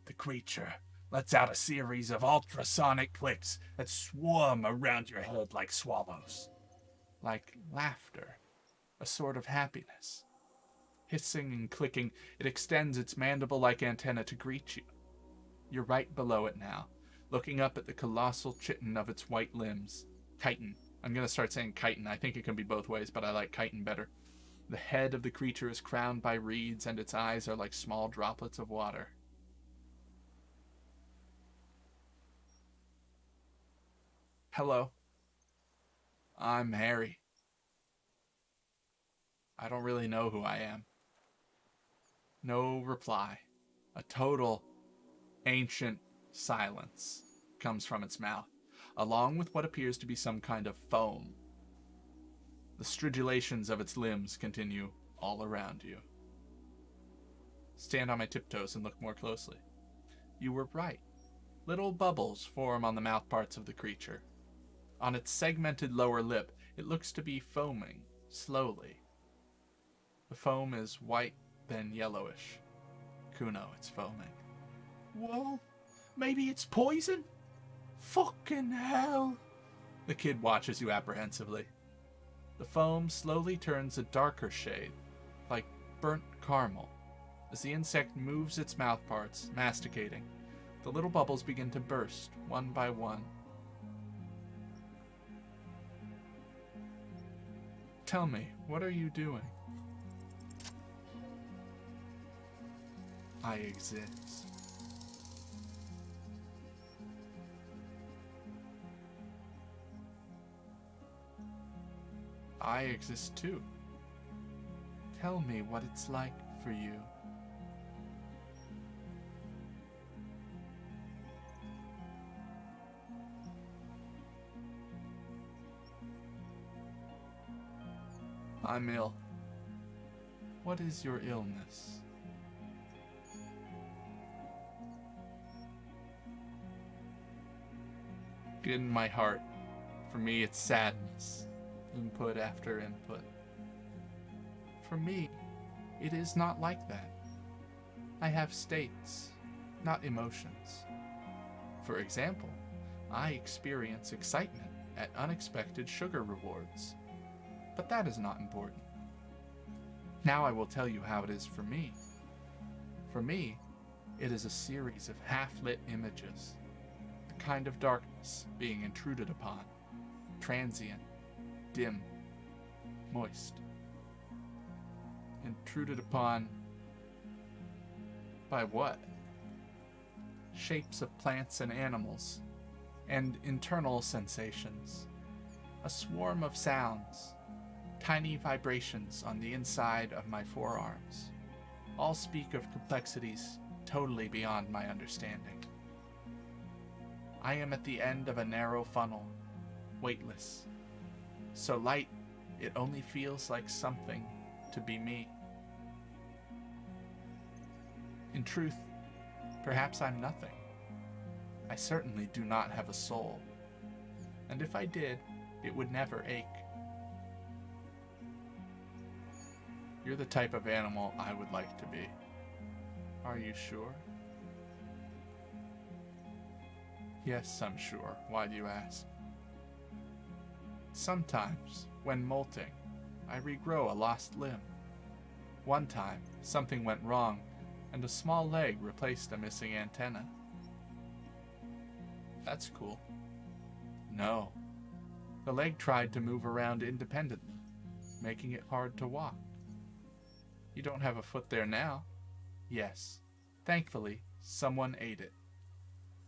The creature lets out a series of ultrasonic clicks that swarm around your head like swallows. Like laughter, a sort of happiness. Hissing and clicking, it extends its mandible-like antenna to greet you. You're right below it now, looking up at the colossal chitin of its white limbs. Chitin. I'm going to start saying chitin. I think it can be both ways, but I like chitin better. The head of the creature is crowned by reeds, and its eyes are like small droplets of water. Hello. I'm Harry. I don't really know who I am. No reply. A total ancient silence comes from its mouth, along with what appears to be some kind of foam. The stridulations of its limbs continue all around you. Stand on my tiptoes and look more closely. You were right. Little bubbles form on the mouthparts of the creature. On its segmented lower lip, it looks to be foaming, slowly. The foam is white, then yellowish. Cuno, it's foaming. Whoa, maybe it's poison? Fucking hell. The kid watches you apprehensively. The foam slowly turns a darker shade, like burnt caramel. As the insect moves its mouthparts, masticating, the little bubbles begin to burst, one by one. Tell me, what are you doing? I exist. I exist too. Tell me what it's like for you. I'm ill. What is your illness? In my heart, for me it's sadness, input after input. For me, it is not like that. I have states, not emotions. For example, I experience excitement at unexpected sugar rewards. But that is not important. Now I will tell you how it is for me. For me, it is a series of half-lit images, the kind of darkness being intruded upon, transient, dim, moist. Intruded upon by what? Shapes of plants and animals, and internal sensations. A swarm of sounds, tiny vibrations on the inside of my forearms. All speak of complexities totally beyond my understanding. I am at the end of a narrow funnel, weightless. So light, it only feels like something to be me. In truth, perhaps I'm nothing. I certainly do not have a soul. And if I did, it would never ache. You're the type of animal I would like to be. Are you sure? Yes, I'm sure. Why do you ask? Sometimes, when molting, I regrow a lost limb. One time, something went wrong, and a small leg replaced a missing antenna. That's cool. No. The leg tried to move around independently, making it hard to walk. You don't have a foot there now? Yes. Thankfully, someone ate it.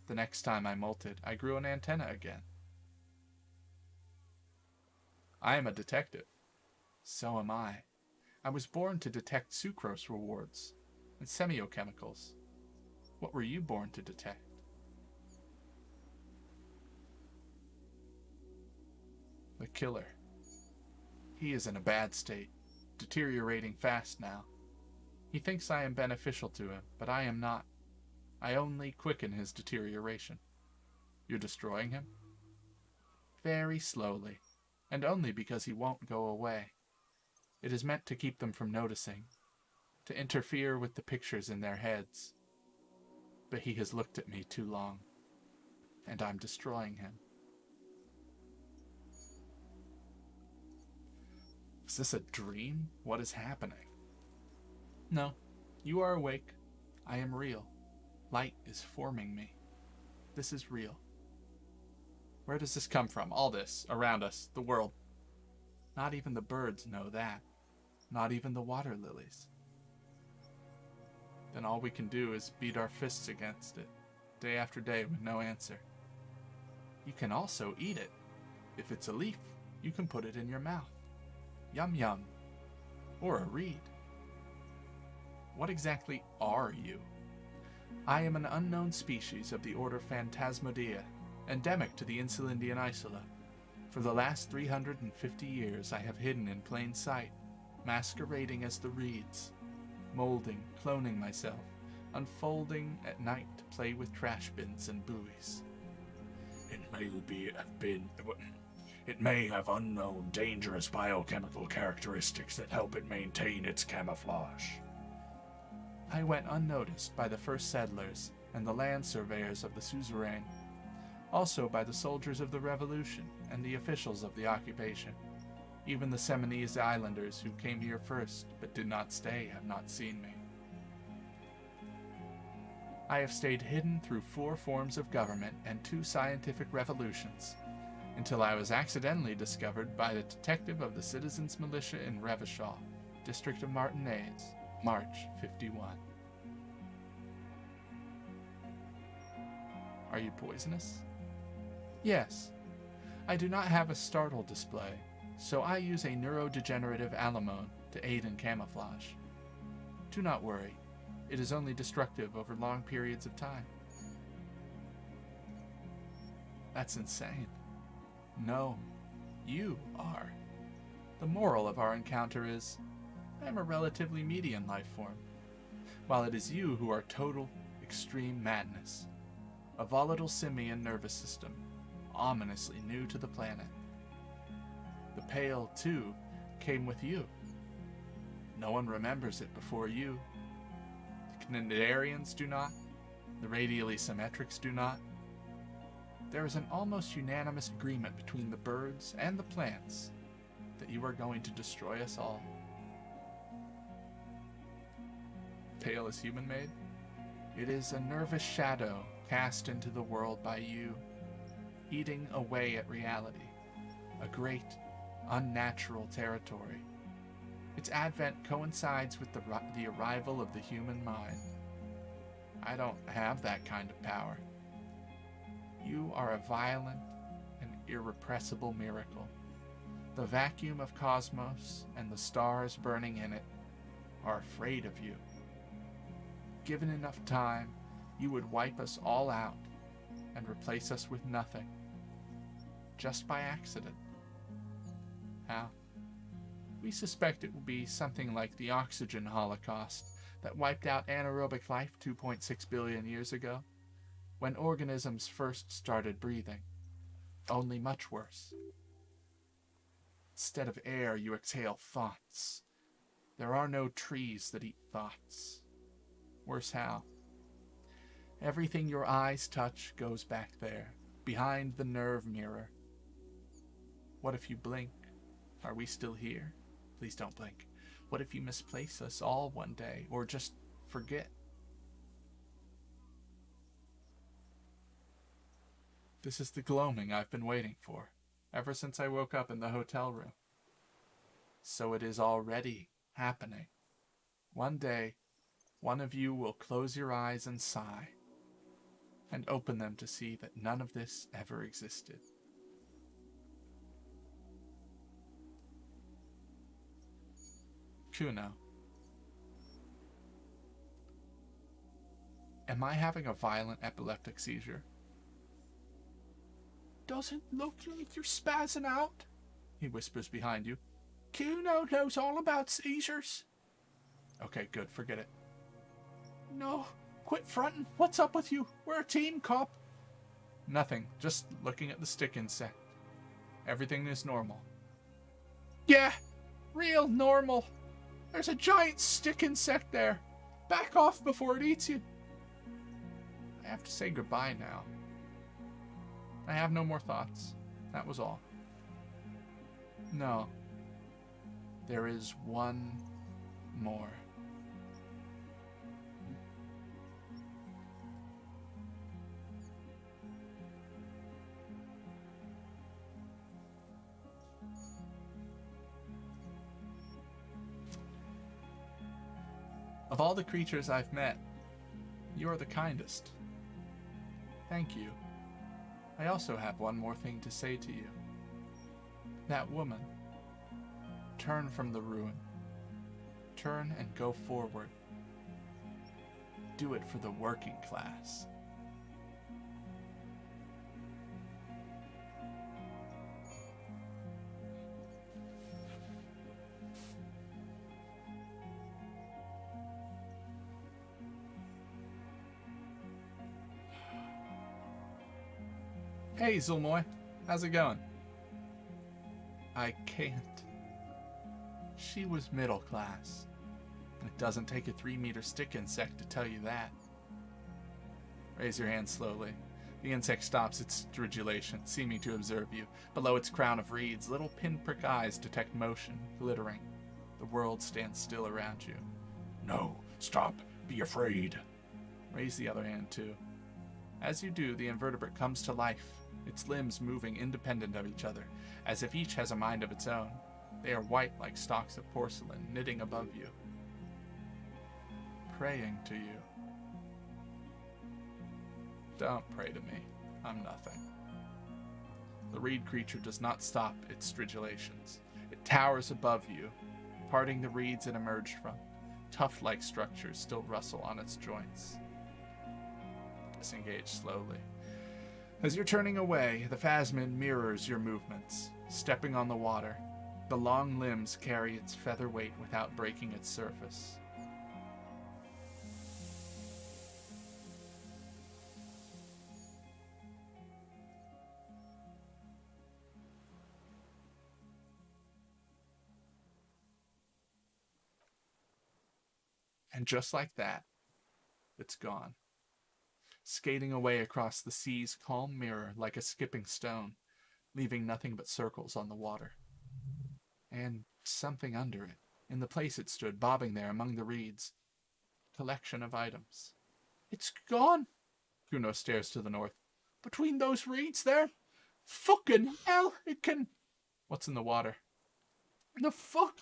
The next time I molted, I grew an antenna again. I am a detective. So am I. I was born to detect sucrose rewards and semiochemicals. What were you born to detect? The killer. He is in a bad state, deteriorating fast now. He thinks I am beneficial to him, but I am not. I only quicken his deterioration. You're destroying him? Very slowly, and only because he won't go away. It is meant to keep them from noticing, to interfere with the pictures in their heads. But he has looked at me too long, and I'm destroying him. Is this a dream? What is happening? No, you are awake. I am real. Light is forming me. This is real. Where does this come from? All this, around us, the world. Not even the birds know that. Not even the water lilies. Then all we can do is beat our fists against it, day after day with no answer. You can also eat it. If it's a leaf, you can put it in your mouth. Yum yum. Or a reed. What exactly are you? I am an unknown species of the order Phantasmodea, endemic to the Insulindian Isla. For the last 350 years I have hidden in plain sight, masquerading as the reeds, molding, cloning myself, unfolding at night to play with trash bins and buoys. It may have unknown, dangerous biochemical characteristics that help it maintain its camouflage. I went unnoticed by the first settlers and the land surveyors of the suzerain, also by the soldiers of the revolution and the officials of the occupation. Even the Martinaise islanders who came here first but did not stay have not seen me. I have stayed hidden through 4 forms of government and 2 scientific revolutions, until I was accidentally discovered by the detective of the Citizens Militia in Revachol, district of Martinaise, March 51. Are you poisonous? Yes. I do not have a startle display, so I use a neurodegenerative alimone to aid in camouflage. Do not worry. It is only destructive over long periods of time. That's insane. No, you are. The moral of our encounter is, I am a relatively median life form, while it is you who are total, extreme madness. A volatile simian nervous system, ominously new to the planet. The Pale, too, came with you. No one remembers it before you. The Canadians do not. The radially symmetrics do not. There is an almost unanimous agreement between the birds and the plants that you are going to destroy us all. Pale is human-made? It is a nervous shadow cast into the world by you, eating away at reality, a great, unnatural territory. Its advent coincides with the arrival of the human mind. I don't have that kind of power. You are a violent and irrepressible miracle. The vacuum of cosmos and the stars burning in it are afraid of you. Given enough time, you would wipe us all out and replace us with nothing, just by accident. How? We suspect it will be something like the oxygen holocaust that wiped out anaerobic life 2.6 billion years ago, when organisms first started breathing, only much worse. Instead of air, you exhale thoughts. There are no trees that eat thoughts. Worse how? Everything your eyes touch goes back there, behind the nerve mirror. What if you blink? Are we still here? Please don't blink. What if you misplace us all one day, or just forget? This is the gloaming I've been waiting for, ever since I woke up in the hotel room. So it is already happening. One day, one of you will close your eyes and sigh, and open them to see that none of this ever existed. Cuno. Am I having a violent epileptic seizure? Doesn't look like you're spazzing out. He whispers behind you. Cuno knows all about seizures. Okay, good, forget it. No, quit fronting. What's up with you? We're a team, cop. Nothing, just looking at the stick insect. Everything is normal. Yeah, real normal. There's a giant stick insect there. Back off before it eats you. I have to say goodbye now. I have no more thoughts. That was all. No. There is one more. Of all the creatures I've met, you are the kindest. Thank you. I also have one more thing to say to you. That woman. Turn from the ruin. Turn and go forward. Do it for the working class. Hey, Zulmoy. How's it going? I can't. She was middle class. It doesn't take a 3-meter stick insect to tell you that. Raise your hand slowly. The insect stops its stridulation, seeming to observe you. Below its crown of reeds, little pinprick eyes detect motion, glittering. The world stands still around you. No, stop. Be afraid. Raise the other hand, too. As you do, the invertebrate comes to life, its limbs moving independent of each other, as if each has a mind of its own. They are white like stalks of porcelain, knitting above you, praying to you. Don't pray to me. I'm nothing. The reed creature does not stop its stridulations. It towers above you, parting the reeds it emerged from. Tuft-like structures still rustle on its joints. Disengage slowly. As you're turning away, the phasmid mirrors your movements, stepping on the water. The long limbs carry its feather weight without breaking its surface. And just like that, it's gone. Skating away across the sea's calm mirror like a skipping stone, leaving nothing but circles on the water. And something under it, in the place it stood, bobbing there among the reeds. Collection of items. It's gone. Cuno stares to the north. Between those reeds there? Fucking hell, it can... What's in the water? The fuck?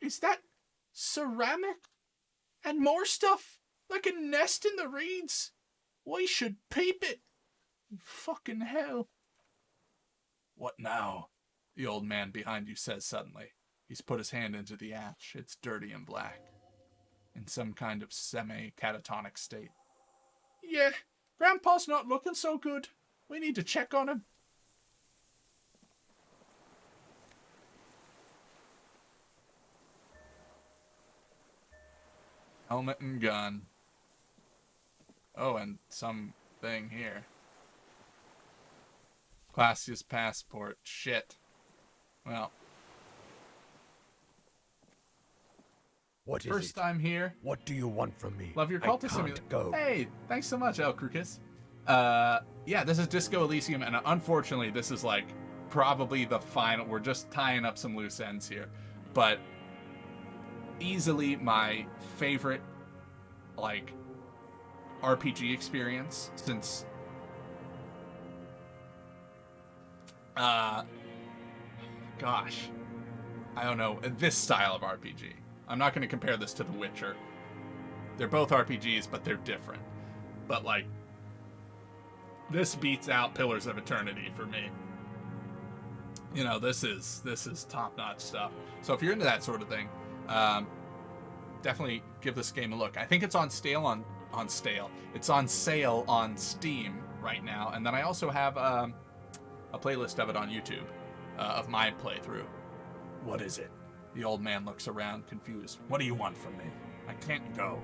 Is that ceramic? And more stuff? Like a nest in the reeds? We should peep it. Fucking hell. What now? The old man behind you says suddenly. He's put his hand into the ash. It's dirty and black. In some kind of semi-catatonic state. Yeah, Grandpa's not looking so good. We need to check on him. Helmet and gun. Oh, and something here. Classia's passport. Shit. Well. What is First it? time here. What do you want from me? Love your cultist I can't go. Hey, thanks so much, El Crucus. Yeah, this is Disco Elysium, and unfortunately, this is like probably the final. We're just tying up some loose ends here, but easily my favorite, like, RPG experience since. Gosh, I don't know, this style of RPG. I'm not going to compare this to The Witcher. They're both RPGs, but they're different. But, like, this beats out Pillars of Eternity for me. You know, this is top-notch stuff. So if you're into that sort of thing, definitely give this game a look. I think it's on sale It's on sale on Steam right now, and then I also have a playlist of it on YouTube of my playthrough. What is it? The old man looks around, confused. What do you want from me? I can't go.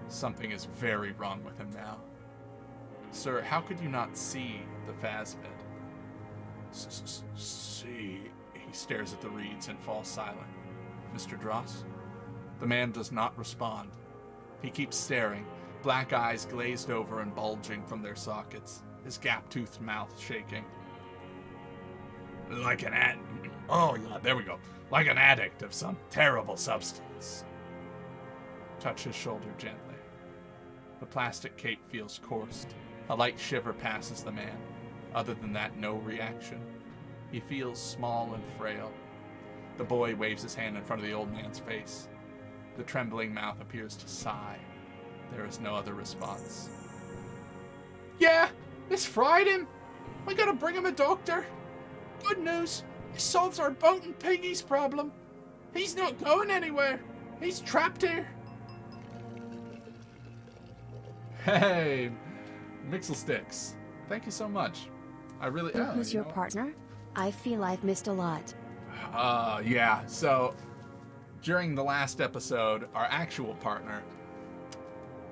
Something is very wrong with him now. Sir, how could you not see the phasmid? See? He stares at the reeds and falls silent. Mr. Dross? The man does not respond. He keeps staring, black eyes glazed over and bulging from their sockets, his gap-toothed mouth shaking. Like an Oh, yeah, there we go. Like an addict of some terrible substance. Touch his shoulder gently. The plastic cape feels coursed. A light shiver passes the man. Other than that, no reaction. He feels small and frail. The boy waves his hand in front of the old man's face. The trembling mouth appears to sigh. There is no other response. Yeah, it's fried him. We gotta bring him a doctor. Good news, it solves our boat and Piggy's problem. He's not going anywhere. He's trapped here. Hey, Mixelsticks. Thank you so much. I really... So who's your partner? I feel I've missed a lot. Yeah. So, during the last episode, our actual partner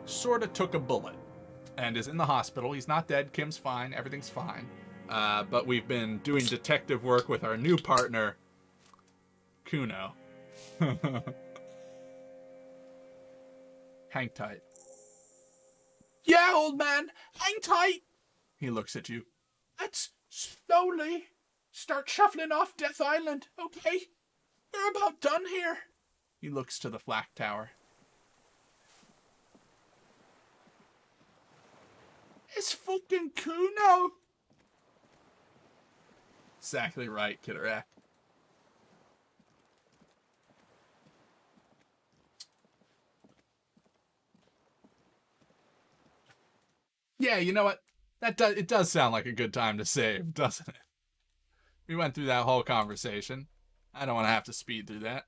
sort of took a bullet and is in the hospital. He's not dead. Kim's fine. Everything's fine. But we've been doing detective work with our new partner, Cuno. Hang tight. Yeah, old man, hang tight. He looks at you. Let's slowly start shuffling off Death Island, okay? We're about done here. He looks to the flak tower. It's fucking Cuno. Exactly right, Kidderak. Yeah, you know what? It does sound like a good time to save, doesn't it? We went through that whole conversation. I don't want to have to speed through that.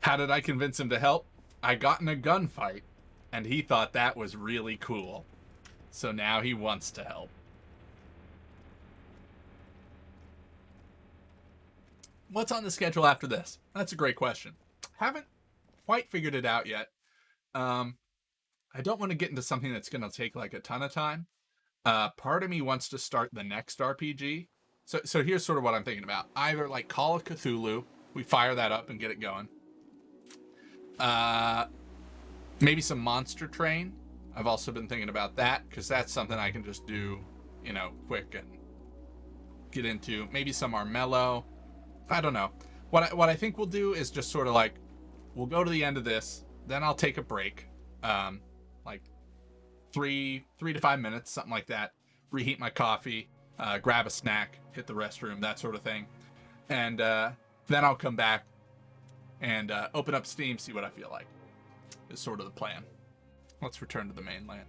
How did I convince him to help? I got in a gunfight, and he thought that was really cool. So now he wants to help. What's on the schedule after this? That's a great question. Haven't quite figured it out yet. I don't want to get into something that's going to take like a ton of time. Part of me wants to start the next RPG. So here's sort of what I'm thinking about. Either like Call of Cthulhu, we fire that up and get it going. Maybe some Monster Train. I've also been thinking about that because that's something I can just do, you know, quick and get into. Maybe some Armello. I don't know. What I think we'll do is just sort of like, we'll go to the end of this, then I'll take a break, like 3 to 5 minutes, something like that. Reheat my coffee, grab a snack, hit the restroom, that sort of thing, and then I'll come back and open up Steam, see what I feel like. Is sort of the plan. Let's return to the mainland.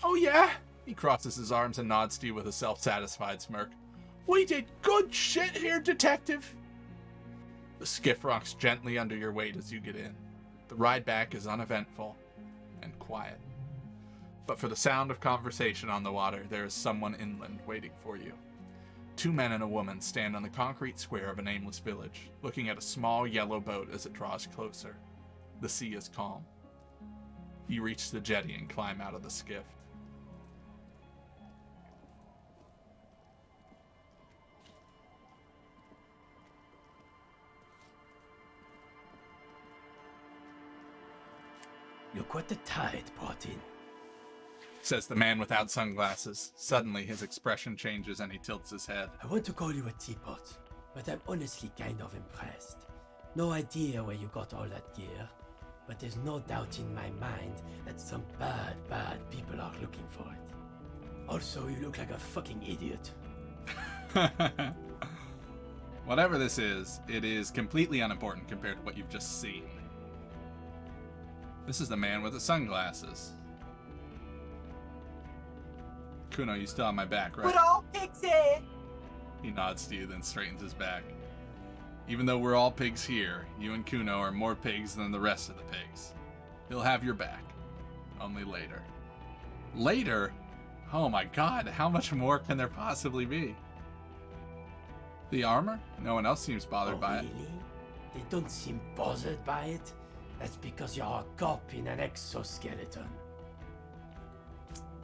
Oh yeah? He crosses his arms and nods to you with a self-satisfied smirk. We did good shit here, detective. The skiff rocks gently under your weight as you get in. The ride back is uneventful and quiet. But for the sound of conversation on the water, there is someone inland waiting for you. 2 men and a woman stand on the concrete square of a nameless village, looking at a small yellow boat as it draws closer. The sea is calm. You reach the jetty and climb out of the skiff. Look what the tide brought in. Says the man without sunglasses. Suddenly his expression changes and he tilts his head. I want to call you a teapot, but I'm honestly kind of impressed. No idea where you got all that gear, but there's no doubt in my mind that some bad people are looking for it. Also, you look like a fucking idiot. Whatever this is, it is completely unimportant compared to what you've just seen. This is the man with the sunglasses. Cuno, you still on my back, right? We're all pigs here. He nods to you, then straightens his back. Even though we're all pigs here, you and Cuno are more pigs than the rest of the pigs. He'll have your back. Only later. Later? Oh my god, how much more can there possibly be? The armor? No one else seems bothered by it. Really? They don't seem bothered by it? That's because you're a cop in an exoskeleton.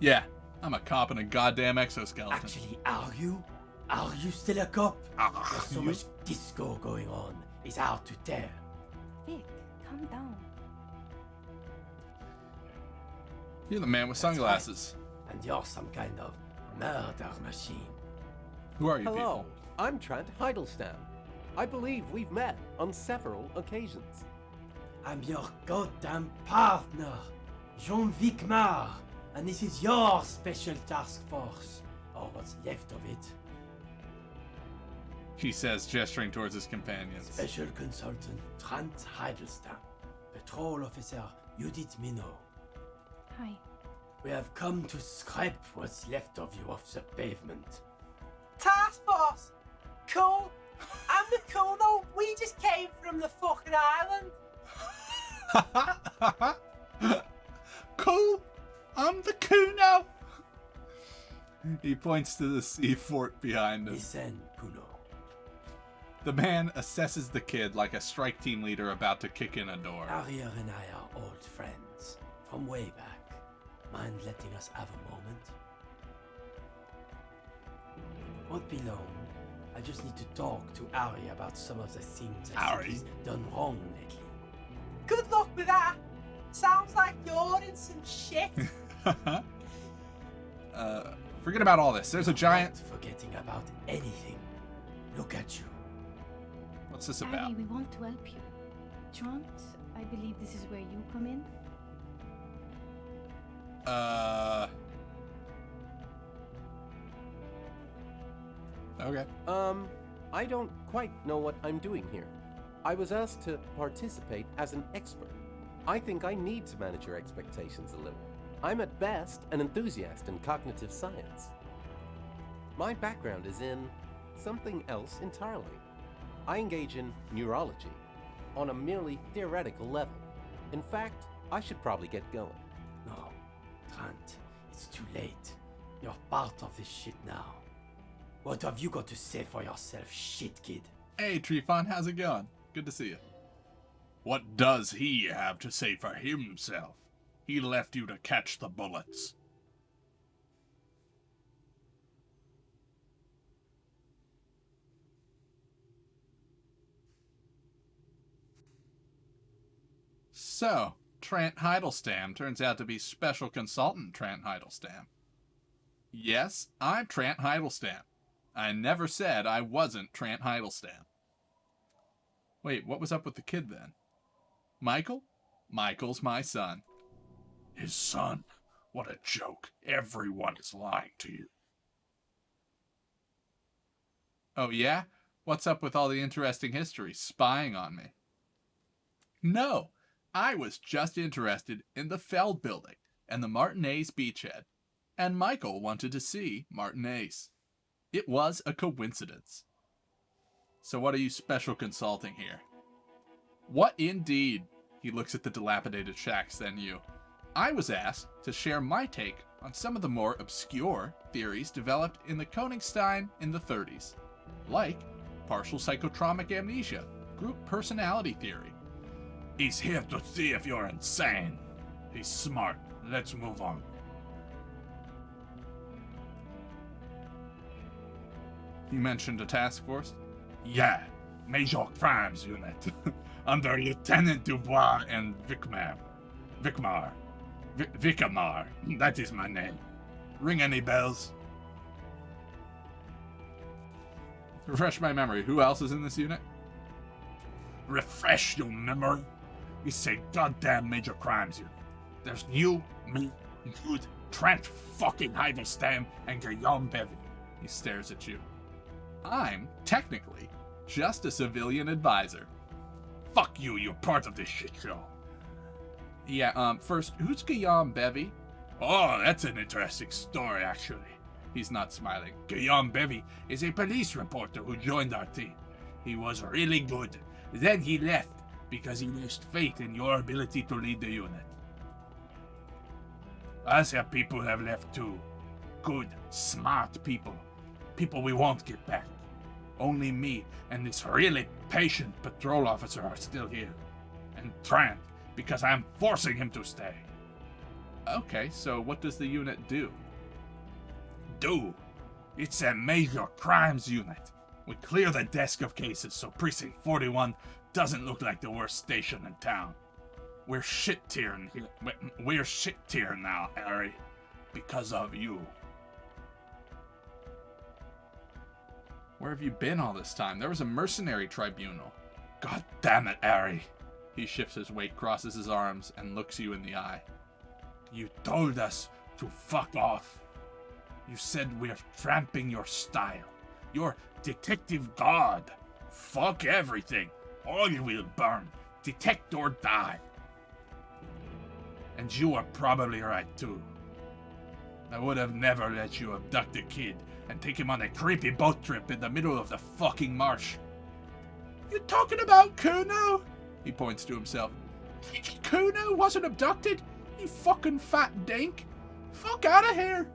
Yeah, I'm a cop in a goddamn exoskeleton. Actually, are you? Are you still a cop? There's so much disco going on. It's hard to tell. Vic, calm down. You're the man with sunglasses. Right. And you're some kind of murder machine. Who are you Hello, people? I'm Trent Heidelstein. I believe we've met on several occasions. I'm your goddamn partner, Jean-Vic Mar, and this is your special task force, or what's left of it. He says, gesturing towards his companions. Special Consultant Trent Heidelstein, Patrol Officer Judith Minot. Hi. We have come to scrape what's left of you off the pavement. Task force. Cool. I'm the Cuno. We just came from the fucking island. Cool. I'm the Cuno. He points to the sea fort behind him. Listen, Cuno. The man assesses the kid like a strike team leader about to kick in a door. Aria and I are old friends from way back. Mind letting us have a moment? Won't be long. I just need to talk to Ari about some of the things I Ari. think he's done wrong lately. Good luck with that. Sounds like you're in some shit. Forget about all this. There's a giant. Not forgetting about anything. Look at you. What's this about? Abby, we want to help you. Trant, I believe this is where you come in. Okay. I don't quite know what I'm doing here. I was asked to participate as an expert. I think I need to manage your expectations a little. I'm at best an enthusiast in cognitive science. My background is in something else entirely. I engage in neurology on a merely theoretical level. In fact, I should probably get going. No, Trant, it's too late. You're part of this shit now. What have you got to say for yourself, shit kid? Hey, Trifon, how's it going? Good to see you. What does he have to say for himself? He left you to catch the bullets. So, Trant Heidelstamm turns out to be Special Consultant Trant Heidelstamm. Yes, I'm Trant Heidelstamm. I never said I wasn't Trant Heidelstamm. Wait, what was up with the kid then? Michael? Michael's my son. His son? What a joke. Everyone is lying to you. Oh yeah? What's up with all the interesting history spying on me? No, I was just interested in the Feld building and the Martinaise beachhead, and Michael wanted to see Martinaise. It was a coincidence. So what are you special consulting here? What indeed? He looks at the dilapidated shacks, then you. I was asked to share my take on some of the more obscure theories developed in the Koenigstein in the 30s, like partial psychotraumatic amnesia, group personality theory. He's here to see if you're insane. He's smart. Let's move on. You mentioned a task force? Yeah, Major Crimes Unit. Under Lieutenant Dubois and Vicmar. Vicamar. That is my name. Ring any bells? Refresh my memory. Who else is in this unit? Refresh your memory? It's a goddamn Major Crimes Unit. There's you, me, Good, Trent fucking Heidelstamm, and Guillaume Bevy. He stares at you. I'm, technically, just a civilian advisor. Fuck you, you're part of this shit show. Yeah, first, who's Guillaume Bevy? Oh, that's an interesting story, actually. He's not smiling. Guillaume Bevy is a police reporter who joined our team. He was really good. Then he left because he lost faith in your ability to lead the unit. Other people have left too. Good, smart people. People we won't get back. Only me and this really patient patrol officer are still here. And Trent, because I'm forcing him to stay. Okay, so what does the unit do? It's a major crimes unit. We clear the desk of cases so Precinct 41 doesn't look like the worst station in town. We're shit tier now, Harry. Because of you. Where have you been all this time? There was a mercenary tribunal. God damn it, Harry. He shifts his weight, crosses his arms, and looks you in the eye. You told us to fuck off. You said we're tramping your style. You're detective god. Fuck everything. All you will burn. Detect or die. And you are probably right, too. I would have never let you abduct a kid and take him on a creepy boat trip in the middle of the fucking marsh. You talking about Cuno? He points to himself. Cuno wasn't abducted? You fucking fat dink. Fuck out of here.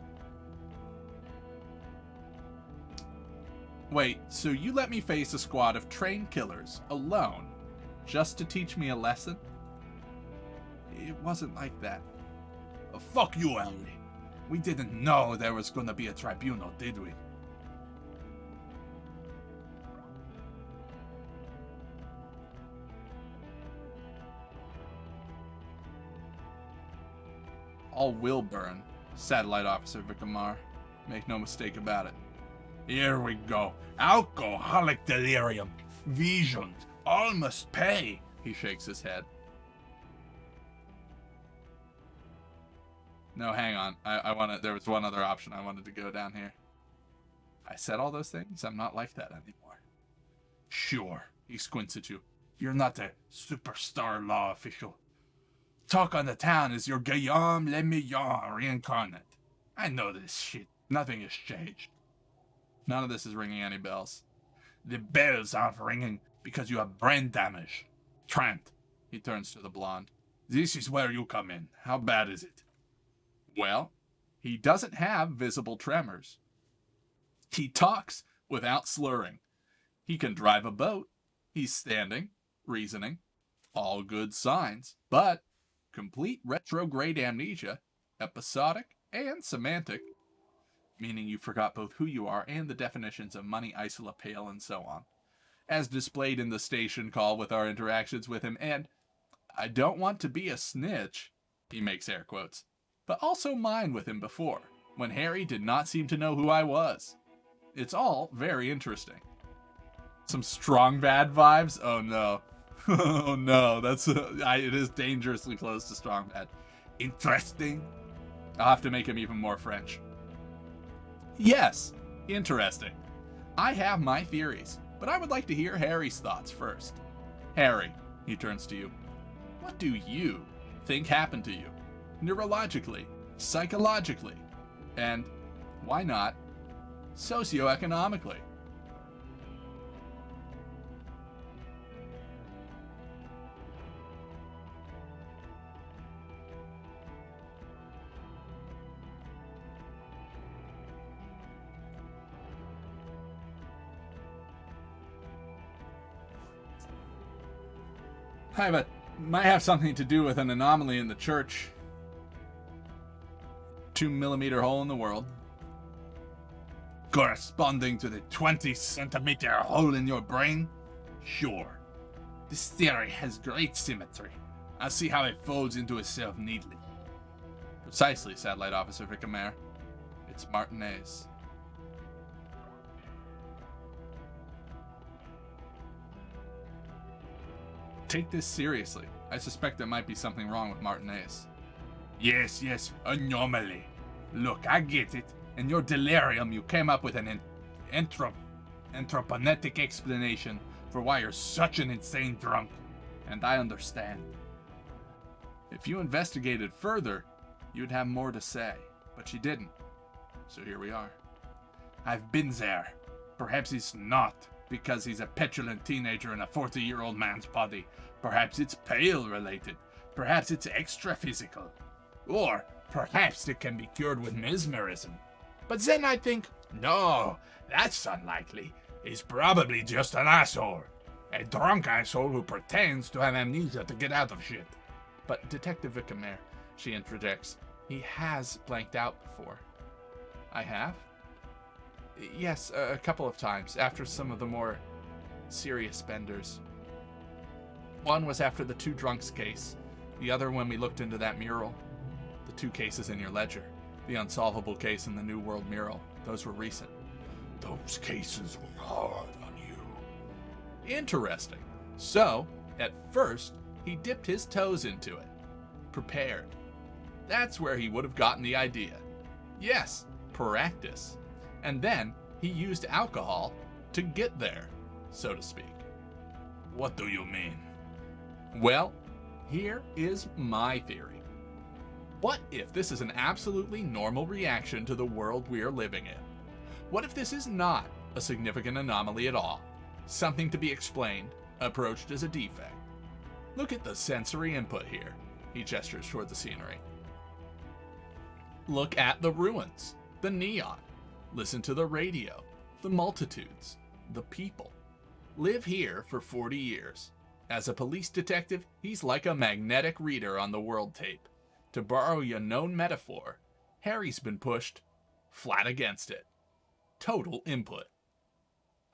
Wait, so you let me face a squad of trained killers, alone, just to teach me a lesson? It wasn't like that. Fuck you, Ellie. We didn't know there was gonna be a tribunal, did we? all will burn, Satellite Officer Vicamar. Make no mistake about it. Here we go. Alcoholic delirium. Visions. All must pay. He shakes his head. No, hang on. There was one other option I wanted to go down here. I said all those things? I'm not like that anymore. Sure. He squints at you. You're not a superstar law official. Talk on the town is your Guillaume Le Millon reincarnate. I know this shit. Nothing has changed. None of this is ringing any bells. The bells aren't ringing because you have brain damage. Trent. He turns to the blonde. This is where you come in. How bad is it? Well, he doesn't have visible tremors. He talks without slurring. He can drive a boat. He's standing, reasoning. All good signs. But complete retrograde amnesia, episodic and semantic, meaning you forgot both who you are and the definitions of money, isola, pale, and so on, as displayed in the station call with our interactions with him, and I don't want to be a snitch, he makes air quotes, but also mine with him before, when Harry did not seem to know who I was. It's all very interesting. Some strong bad vibes? Oh no. Oh no, it is dangerously close to strong bad. Interesting? I'll have to make him even more French. Yes, interesting. I have my theories, but I would like to hear Harry's thoughts first. Harry, he turns to you. What do you think happened to you? Neurologically, psychologically, and, why not, socioeconomically? Might have something to do with an anomaly in the church. 2-millimeter hole in the world. Corresponding to the 20-centimeter hole in your brain? Sure. This theory has great symmetry. I'll see how it folds into itself neatly. Precisely, Satellite Officer Vicamare. It's Martinaise. Take this seriously. I suspect there might be something wrong with Martinaise. Yes, anomaly. Look, I get it. In your delirium, you came up with an anthroponetic explanation for why you're such an insane drunk. And I understand. If you investigated further, you'd have more to say. But you didn't. So here we are. I've been there. Perhaps it's not, because he's a petulant teenager in a 40-year-old man's body. Perhaps it's pale related. Perhaps it's extra physical. Or perhaps it can be cured with mesmerism. But then I think, no, that's unlikely. He's probably just an asshole. A drunk asshole who pretends to have amnesia to get out of shit. But Detective Vicamare, she interjects, he has blanked out before. I have? Yes, a couple of times, after some of the more serious benders. One was after the 2 drunks case, the other when we looked into that mural. The 2 cases in your ledger, the unsolvable case and the New World mural, those were recent. Those cases were hard on you. Interesting. So, at first, he dipped his toes into it. Prepared. That's where he would have gotten the idea. Yes, practice. And then he used alcohol to get there, so to speak. What do you mean? Well, here is my theory. What if this is an absolutely normal reaction to the world we are living in? What if this is not a significant anomaly at all? Something to be explained, approached as a defect. Look at the sensory input here. He gestures toward the scenery. Look at the ruins, the neon. Listen to the radio, the multitudes, the people. Live here for 40 years. As a police detective, he's like a magnetic reader on the world tape. To borrow your known metaphor, Harry's been pushed flat against it. Total input.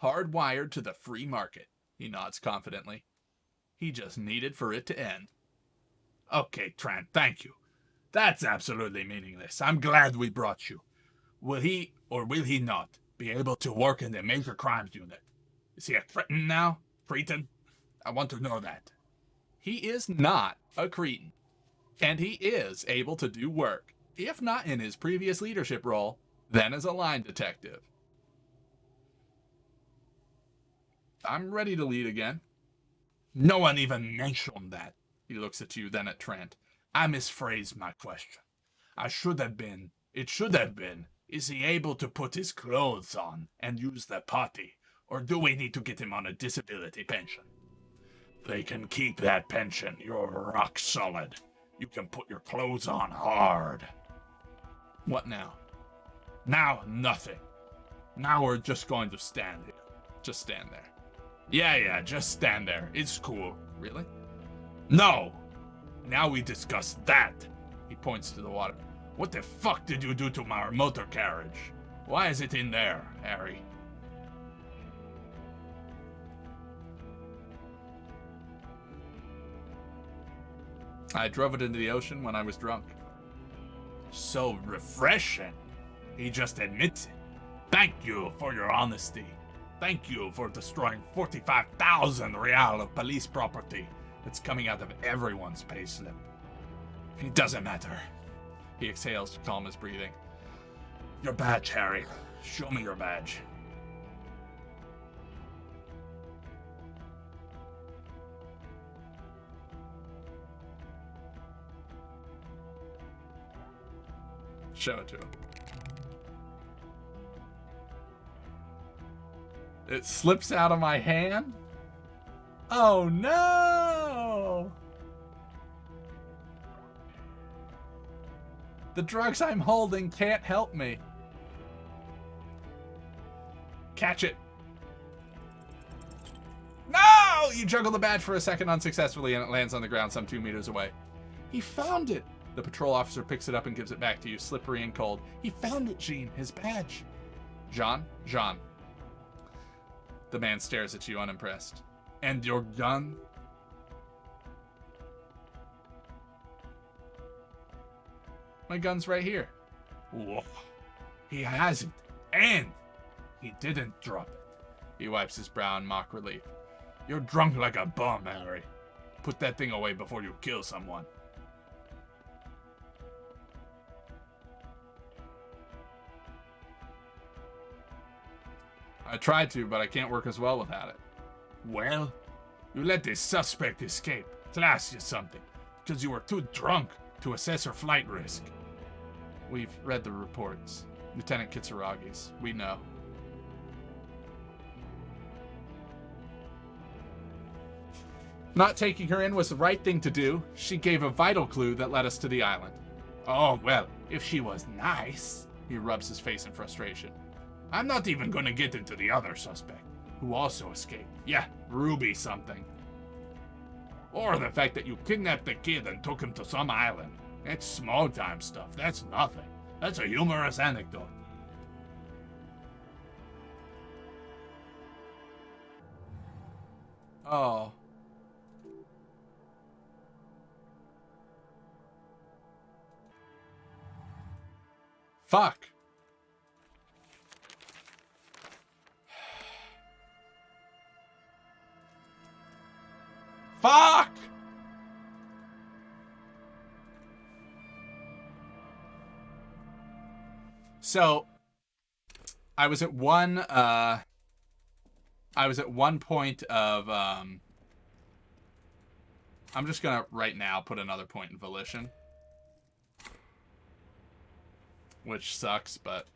Hardwired to the free market, he nods confidently. He just needed for it to end. Okay, Trent, thank you. That's absolutely meaningless. I'm glad we brought you. Will he, or will he not, be able to work in the major crimes unit? Is he a cretin now? Cretin? I want to know that. He is not a cretin, and he is able to do work, if not in his previous leadership role, then as a line detective. I'm ready to lead again. No one even mentioned that. He looks at you, then at Trent. I misphrased my question. It should have been, is he able to put his clothes on and use the potty, or do we need to get him on a disability pension? They can keep that pension. You're rock solid. You can put your clothes on hard. What now? Now, nothing. Now we're just going to stand here. Just stand there. Yeah, just stand there. It's cool. Really? No! Now we discuss that. He points to the water. What the fuck did you do to my motor carriage? Why is it in there, Harry? I drove it into the ocean when I was drunk. So refreshing. He just admits it. Thank you for your honesty. Thank you for destroying 45,000 real of police property that's coming out of everyone's payslip. It doesn't matter. He exhales to calm his breathing. Your badge, Harry. Show me your badge. Show it to him. It slips out of my hand? Oh no! The drugs I'm holding can't help me. Catch it. No! You juggle the badge for a second unsuccessfully and it lands on the ground some 2 meters away. He found it. The patrol officer picks it up and gives it back to you, slippery and cold. He found it, Jean. His badge. Jean? The man stares at you unimpressed. And your gun? My gun's right here. Whoa. He has it. And he didn't drop it. He wipes his brow in mock relief. You're drunk like a bum, Harry. Put that thing away before you kill someone. I tried to, but I can't work as well without it. Well, you let this suspect escape. To ask you something, because you were too drunk to assess her flight risk. We've read the reports. Lieutenant Kitsuragi's. We know. Not taking her in was the right thing to do. She gave a vital clue that led us to the island. Oh, well, if she was nice. He rubs his face in frustration. I'm not even gonna get into the other suspect, who also escaped. Yeah, Ruby something. Or the fact that you kidnapped the kid and took him to some island. It's small-time stuff. That's nothing. That's a humorous anecdote. Oh. Fuck. Fuck! So, I was at one point of, I'm just gonna, right now, put another point in volition. Which sucks, but...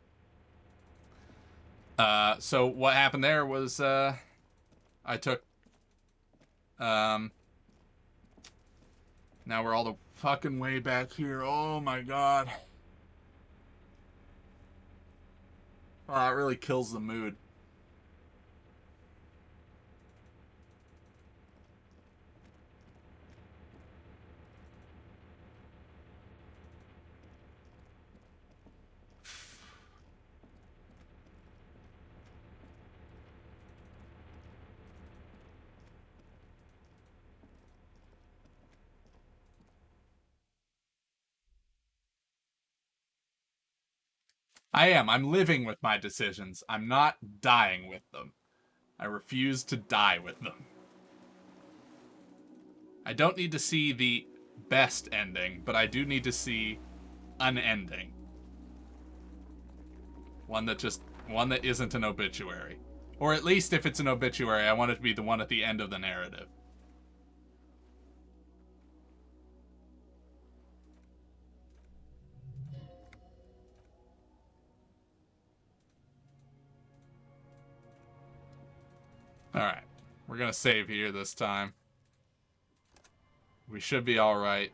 so what happened there was, I took... now we're all the fucking way back here. Oh my god. Oh, it really kills the mood. I am. I'm living with my decisions. I'm not dying with them. I refuse to die with them. I don't need to see the best ending, but I do need to see an ending. One that isn't an obituary. Or at least if it's an obituary, I want it to be the one at the end of the narrative. Alright. We're gonna save here this time. We should be alright.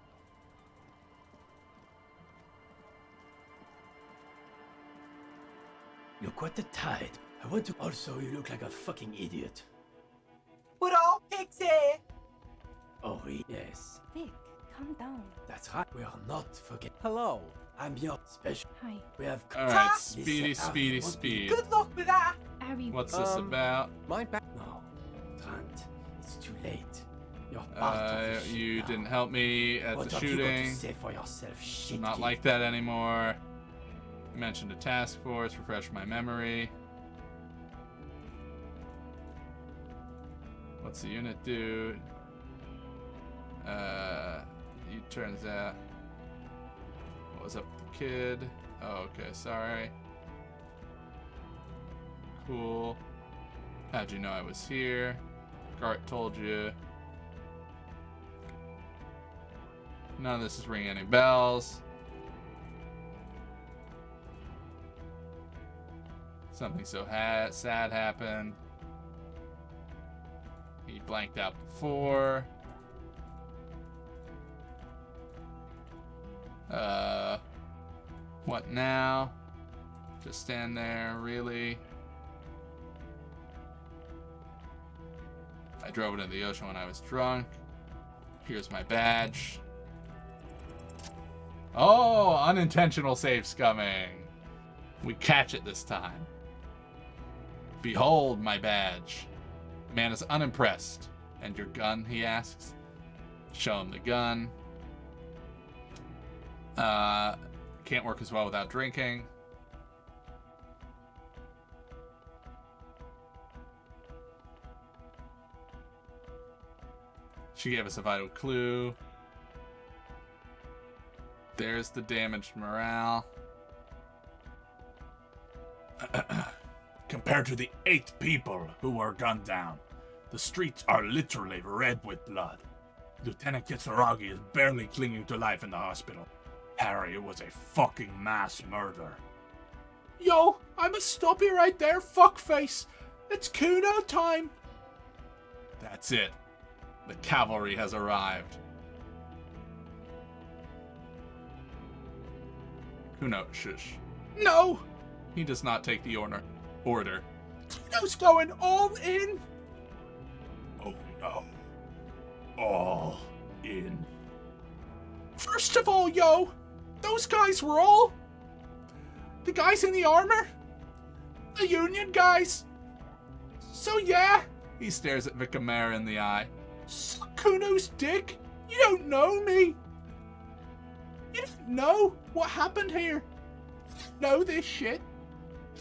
Look what the tide. I want to. Also, you look like a fucking idiot. We're all pigs here. Oh, yes. Vic, calm down. That's right. We are not forget. Hello. I'm your special. Hi. We have. Alright, Listen, speedy, speedy, Ari, speed. Good luck with that. Ari, What's this about? My back. No, Trent. It's too late. You're part of this shit You now. didn't help me at What the have you got to shooting. say for yourself, shit Not kid? like that anymore. You mentioned a task force, refresh my memory. What's the unit do? Turns out. What was up with the kid? Oh, okay, sorry. Cool. How'd you know I was here? Gart told you. None of this is ringing any bells. Something so sad happened. He blanked out before. What now? Just stand there, really? I drove it into the ocean when I was drunk. Here's my badge. Oh, unintentional save scumming. We catch it this time. Behold my badge. Man is unimpressed. And your gun, he asks. Show him the gun. Can't work as well without drinking. She gave us a vital clue. There's the damaged morale. Compared to the 8 people who were gunned down, the streets are literally red with blood. Lieutenant Kitsuragi is barely clinging to life in the hospital. Harry was a fucking mass murder. Yo, I must stop you right there, fuckface. It's Cuno time. That's it. The cavalry has arrived. Cuno, shush. No, He does not take the order. Cuno's going all in. Oh no. All in. First of all, yo, those guys were all the guys in the armor, the Union guys. So yeah, He stares at Vicamera in the eye. suck Cuno's dick. You don't know me. You don't know what happened here. You don't know this shit.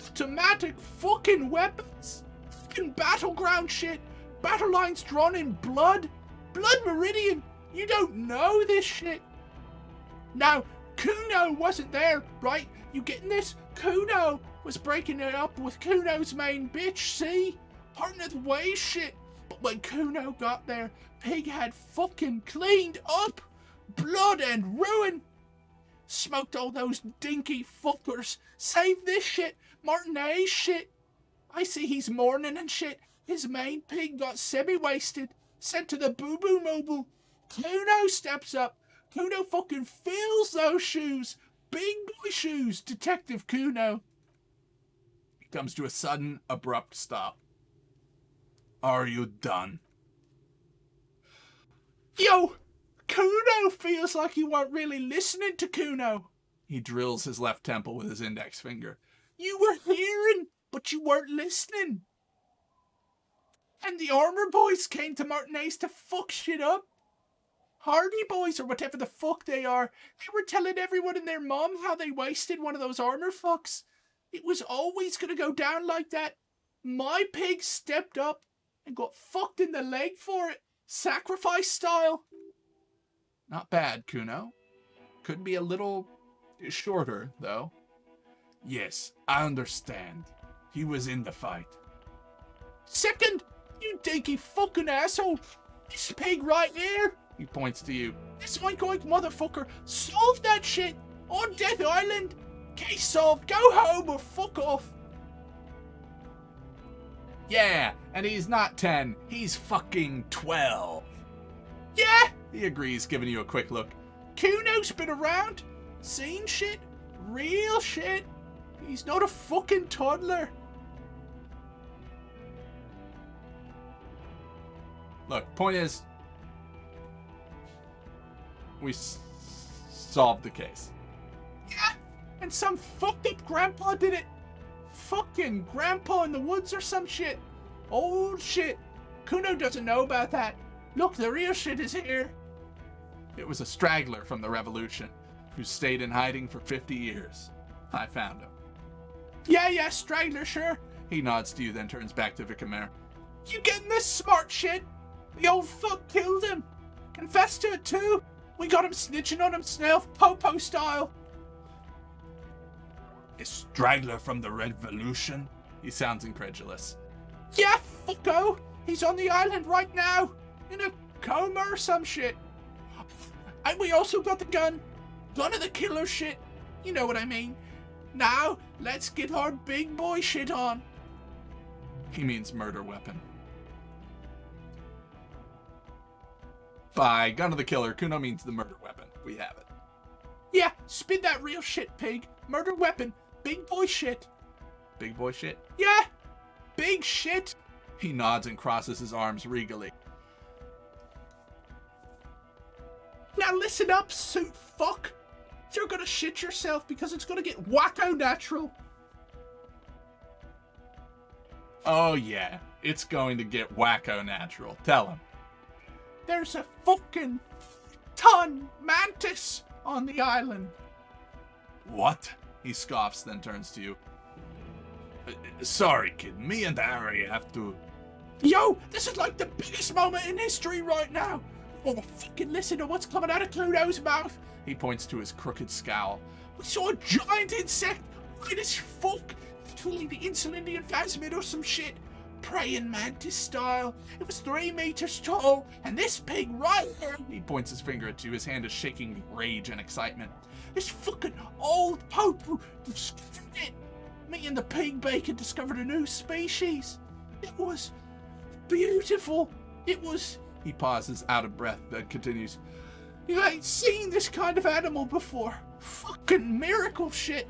Automatic fucking weapons. Fucking battleground shit. Battle lines drawn in blood. Blood Meridian. You don't know this shit. Now, Cuno wasn't there, right? You getting this? Cuno was breaking it up with Cuno's main bitch, see? Partner the way shit. But when Cuno got there, Pig had fucking cleaned up. Blood and ruin. Smoked all those dinky fuckers. Saved this shit. Martinaise shit. I see he's mourning and shit. His main pig got semi-wasted. Sent to the boo-boo mobile. Cuno steps up. Cuno fucking fills those shoes. Big boy shoes, Detective Cuno. He comes to a sudden, abrupt stop. Are you done? Yo, Cuno feels like you weren't really listening to Cuno. He drills his left temple with his index finger. You were hearing, but you weren't listening. And the armor boys came to Martinaise to fuck shit up. Hardy boys, or whatever the fuck they are, they were telling everyone and their mom how they wasted one of those armor fucks. It was always gonna go down like that. My pig stepped up and got fucked in the leg for it. Sacrifice style. Not bad, Cuno. Could be a little shorter, though. Yes, I understand. He was in the fight. Second, you dinky fucking asshole. This pig right here, he points to you. This oink motherfucker solved that shit on Death Island. Case solved. Go home or fuck off. Yeah, and he's not 10, he's fucking 12. Yeah, He agrees, giving you a quick look. Cuno's been around, seen shit, real shit. He's not a fucking toddler. Look, point is, we solved the case. Yeah, and some fucked up grandpa did it. Fucking grandpa in the woods or some shit. Old shit. Cuno doesn't know about that. Look, the real shit is here. It was a straggler from the revolution who stayed in hiding for 50 years. I found him. Yeah, straggler, sure. He nods to you, then turns back to Vicamere. You getting this smart shit? The old fuck killed him. Confessed to it too. We got him snitching on himself, Popo style. A straggler from the Revolution? He sounds incredulous. Yeah, fucko. He's on the island right now. In a coma or some shit. And we also got the gun. Gun of the killer shit. You know what I mean. Now, let's get our big boy shit on. He means murder weapon. By gun of the killer, Cuno means the murder weapon. We have it. Yeah, spin that real shit, pig. Murder weapon. Big boy shit. Big boy shit? Yeah, big shit. He nods and crosses his arms regally. Now listen up, suit fuck. You're gonna shit yourself because it's gonna get wacko natural. Oh yeah, it's going to get wacko natural. Tell him. There's a fucking ton mantis on the island. What? He scoffs, then turns to you. Sorry, kid. Me and Harry have to... Yo, this is like the biggest moment in history right now. Oh, fucking listen to what's coming out of Cuno's mouth. He points to his crooked scowl. We saw a giant insect, white as fuck, literally the Insulindian phasmid or some shit. Praying mantis style. It was 3 meters tall, and this pig right here. He points his finger at you. His hand is shaking with rage and excitement. This fucking old Popo discovered it. Me and the pig bacon discovered a new species. It was beautiful. It was... He pauses, out of breath, then continues. You ain't seen this kind of animal before. Fucking miracle shit.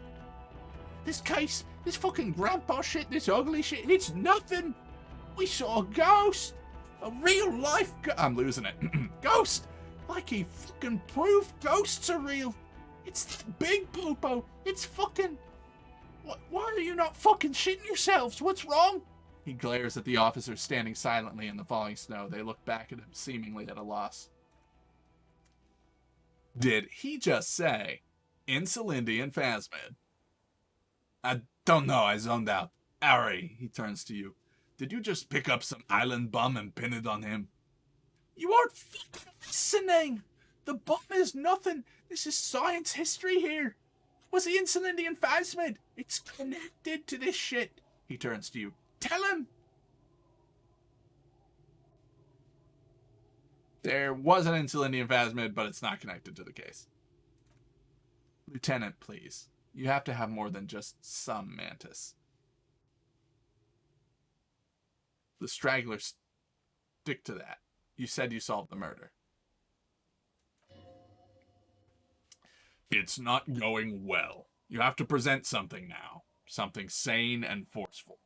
This case, this fucking grandpa shit, this ugly shit, it's nothing. We saw a ghost. A real life I'm losing it. ghost. Like he fucking proved ghosts are real. It's that big Popo. It's fucking... Why are you not fucking shitting yourselves? What's wrong? He glares at the officers standing silently in the falling snow. They look back at him, seemingly at a loss. Did he just say Insulindian phasmid? I don't know, I zoned out. Harry, he turns to you. Did you just pick up some island bum and pin it on him? You aren't fucking listening. The bum is nothing. This is science history here. It was the Insulindian phasmid. It's connected to this shit. He turns to you. Tell him. There was an Insulindian phasmid, but it's not connected to the case. Lieutenant, please. You have to have more than just some mantis. The stragglers stick to that. You said you solved the murder. It's not going well. You have to present something now. Something sane and forceful.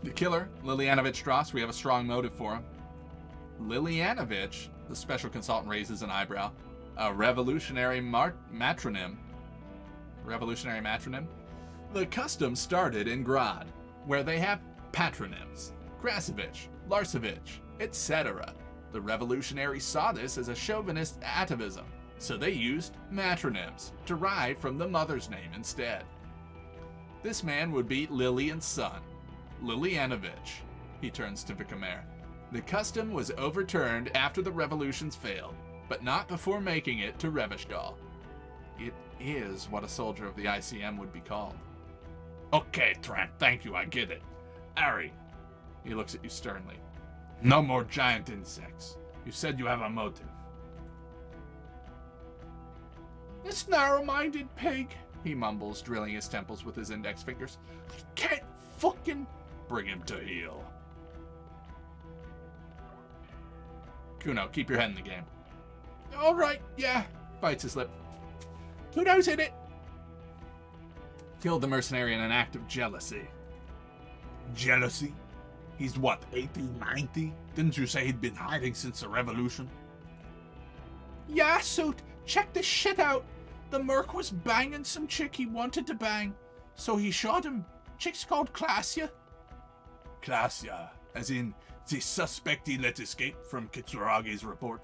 The killer, Lilianovich Strauss, we have a strong motive for him. Lilianovich, the special consultant raises an eyebrow. A revolutionary matronym. revolutionary matronym? The custom started in Grad, where they have patronyms, Krasovich, Larsovich, etc. The revolutionaries saw this as a chauvinist atavism, so they used matronyms, derived from the mother's name instead. This man would be Lillian's son, Lilianovich. He turns to Vicamere. The custom was overturned after the revolutions failed, but not before making it to Revishgal. It is what a soldier of the ICM would be called. Okay, Trent, thank you, I get it. Harry, He looks at you sternly. no more giant insects. You said you have a motive. This narrow-minded pig, he mumbles, drilling his temples with his index fingers. I can't fucking Bring him to heel. Cuno, keep your head in the game. All right, yeah, bites his lip. Cuno's in it. Killed the mercenary in an act of jealousy. Jealousy? He's what, 18, 90? Didn't you say he'd been hiding since the revolution? Yeah, suit, check this shit out. The merc was banging some chick he wanted to bang, so he shot him. Chick's called Klassia. Klassia, as in the suspect he let escape from Kitsurage's report.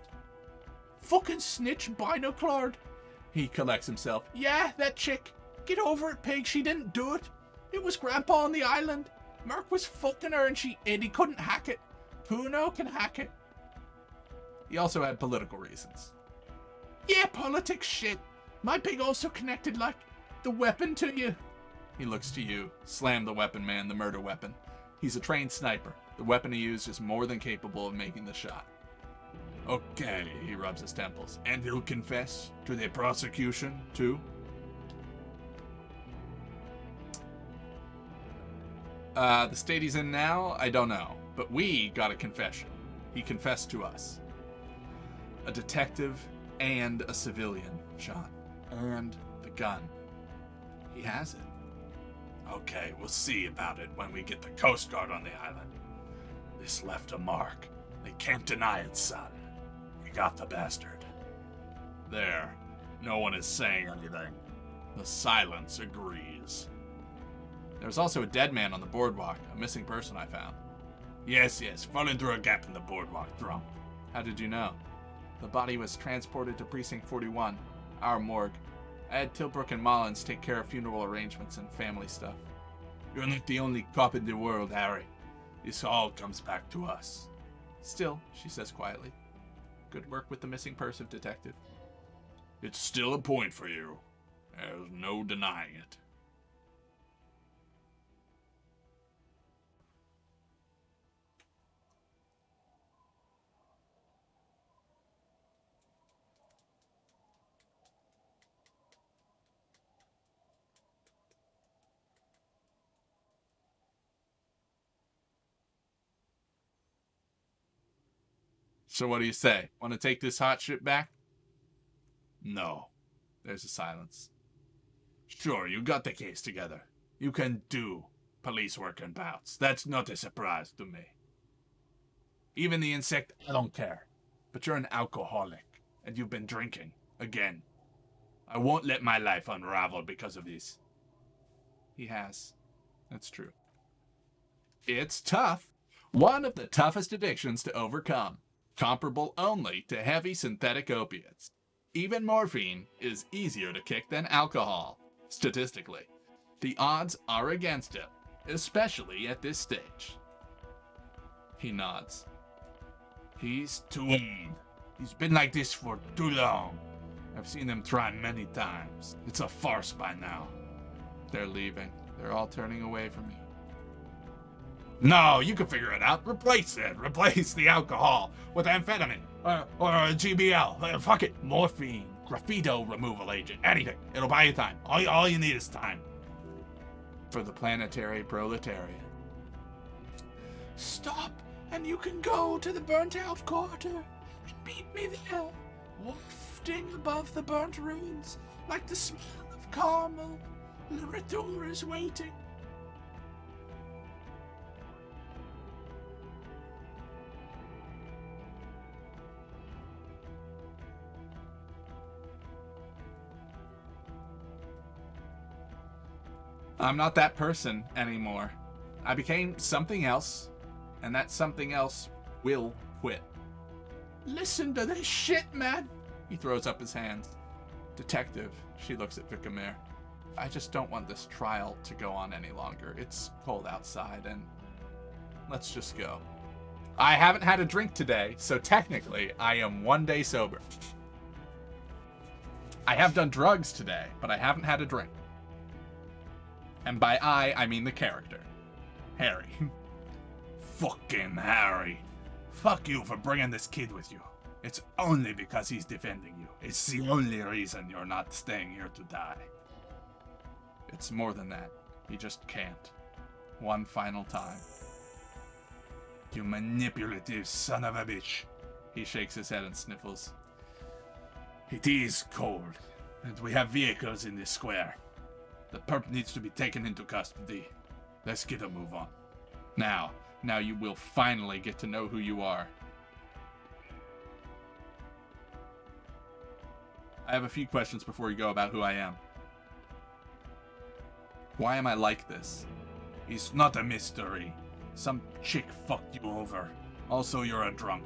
Fucking snitch binoclard. He collects himself. Yeah, that chick. Get over it, pig. She didn't do it. It was Grandpa on the island. Merc was fucking her and he couldn't hack it. Cuno can hack it. He also had political reasons. Yeah, politics shit. My pig also connected like the weapon to you. He looks to you. Slam the weapon, man, the murder weapon. He's a trained sniper. The weapon he used is more than capable of making the shot. Okay, he rubs his temples. And he'll confess to the prosecution, too? The state he's in now, I don't know. But we got a confession. He confessed to us. A detective and a civilian, Sean. And the gun. He has it. Okay, we'll see about it when we get the Coast Guard on the island. This left a mark. They can't deny it, son. We got the bastard. There. No one is saying anything. The silence agrees. There's also a dead man on the boardwalk, a missing person I found. Yes, falling through a gap in the boardwalk, drunk. How did you know? The body was transported to Precinct 41, our morgue. I had Tilbrook and Mullins take care of funeral arrangements and family stuff. You're not the only cop in the world, Harry. This all comes back to us. Still, she says quietly. Good work with the missing person, detective. It's still a point for you. There's no denying it. So what do you say? Want to take this hot shit back? No. There's a silence. Sure, you got the case together. You can do police work in bouts. That's not a surprise to me. Even the insect, I don't care. But you're an alcoholic, and you've been drinking. Again. I won't let my life unravel because of this. He has. That's true. It's tough. One of the toughest addictions to overcome. Comparable only to heavy synthetic opiates. Even morphine is easier to kick than alcohol, statistically. The odds are against him, especially at this stage. He nods. He's too old. He's been like this for too long. I've seen him try many times. It's a farce by now. They're leaving. They're all turning away from you. No, you can figure it out. Replace it. Replace the alcohol with amphetamine or GBL. Fuck it. Morphine. Graffito removal agent. Anything. It'll buy you time. All you need is time. For the planetary proletariat. Stop, and you can go to the burnt-out quarter and meet me there, wafting above the burnt ruins like the smell of caramel. The retour is waiting. I'm not that person anymore. I became something else, and that something else will quit. Listen to this shit, man. He throws up his hands. Detective, she looks at Vicamere. I just don't want this trial to go on any longer. It's cold outside, and let's just go. I haven't had a drink today, so technically I am 1 day sober. I have done drugs today, but I haven't had a drink. And by I mean the character. Harry. Fucking Harry. Fuck you for bringing this kid with you. It's only because he's defending you. It's the only reason you're not staying here to die. It's more than that. He just can't. One final time. You manipulative son of a bitch. He shakes his head and sniffles. It is cold, and we have vehicles in this square. The perp needs to be taken into custody. Let's get a move on. Now you will finally get to know who you are. I have a few questions before you go about who I am. Why am I like this? It's not a mystery. Some chick fucked you over. Also, you're a drunk.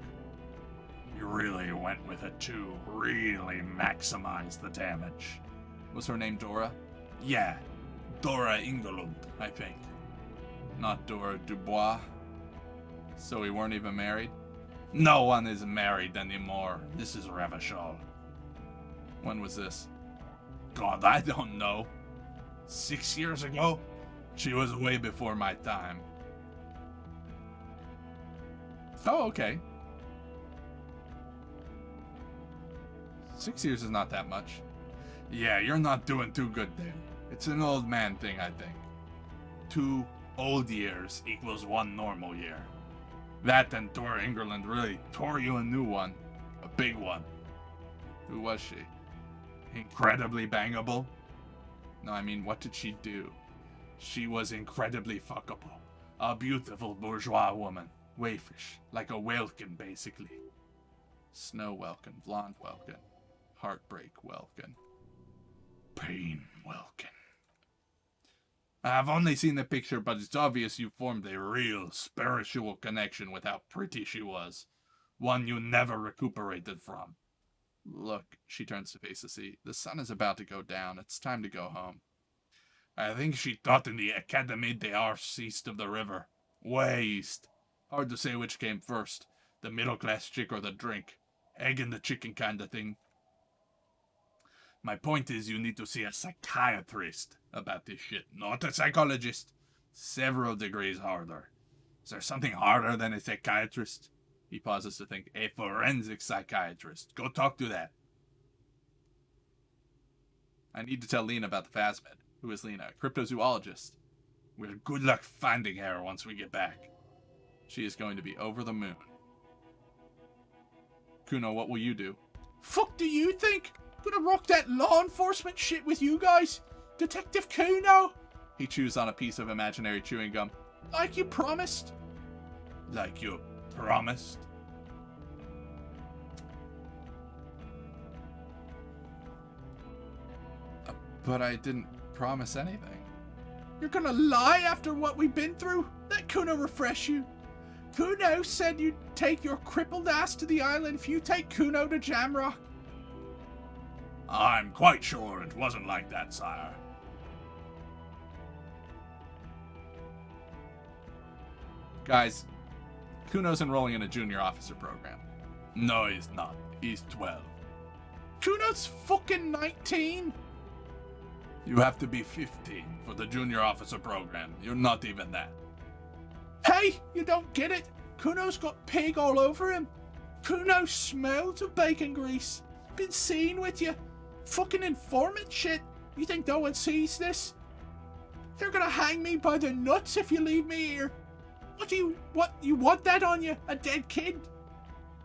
You really went with it to really maximize the damage. Was her name Dora? Yeah, Dora Ingelund, I think. Not Dora Dubois? So we weren't even married? No one is married anymore. This is Ravachol. When was this? God, I don't know. 6 years ago? She was way before my time. Oh, okay. 6 years is not that much. Yeah, you're not doing too good there. It's an old man thing, I think. 2 old years equals 1 normal year. That and Dora Ingerland really tore you a new one. A big one. Who was she? Incredibly bangable? No, I mean, what did she do? She was incredibly fuckable. A beautiful bourgeois woman. Wayfish. Like a Welkin, basically. Snow Welkin, blonde Welkin, heartbreak Welkin. Pain Welkin. I've only seen the picture, but it's obvious you formed a real spiritual connection with how pretty she was. One you never recuperated from. Look, she turns to face the sea. The sun is about to go down. It's time to go home. I think she taught in the Académie des Arts east of the river. Way east. Hard to say which came first. The middle-class chick or the drink. Egg in the chicken kind of thing. My point is you need to see a psychiatrist about this shit, not a psychologist. Several degrees harder. Is there something harder than a psychiatrist? He pauses to think. A forensic psychiatrist. Go talk to that. I need to tell Lena about the phasmid. Who is Lena? A cryptozoologist. Well, good luck finding her once we get back. She is going to be over the moon. Cuno, what will you do? Fuck do you think? Gonna rock that law enforcement shit with you guys? Detective Cuno? He chews on a piece of imaginary chewing gum. Like you promised. Like you promised? But I didn't promise anything. You're gonna lie after what we've been through? Let Cuno refresh you. Cuno said you'd take your crippled ass to the island if you take Cuno to Jamrock. I'm quite sure it wasn't like that, sire. Guys, Cuno's enrolling in a junior officer program. No, he's not. He's 12. Cuno's fucking 19. You have to be 15 for the junior officer program. You're not even that. Hey, you don't get it. Cuno's got pig all over him. Cuno smells of bacon grease. Been seen with you. Fucking informant shit. You think no one sees this? They're gonna hang me by the nuts if you leave me here. You want that on you? A dead kid?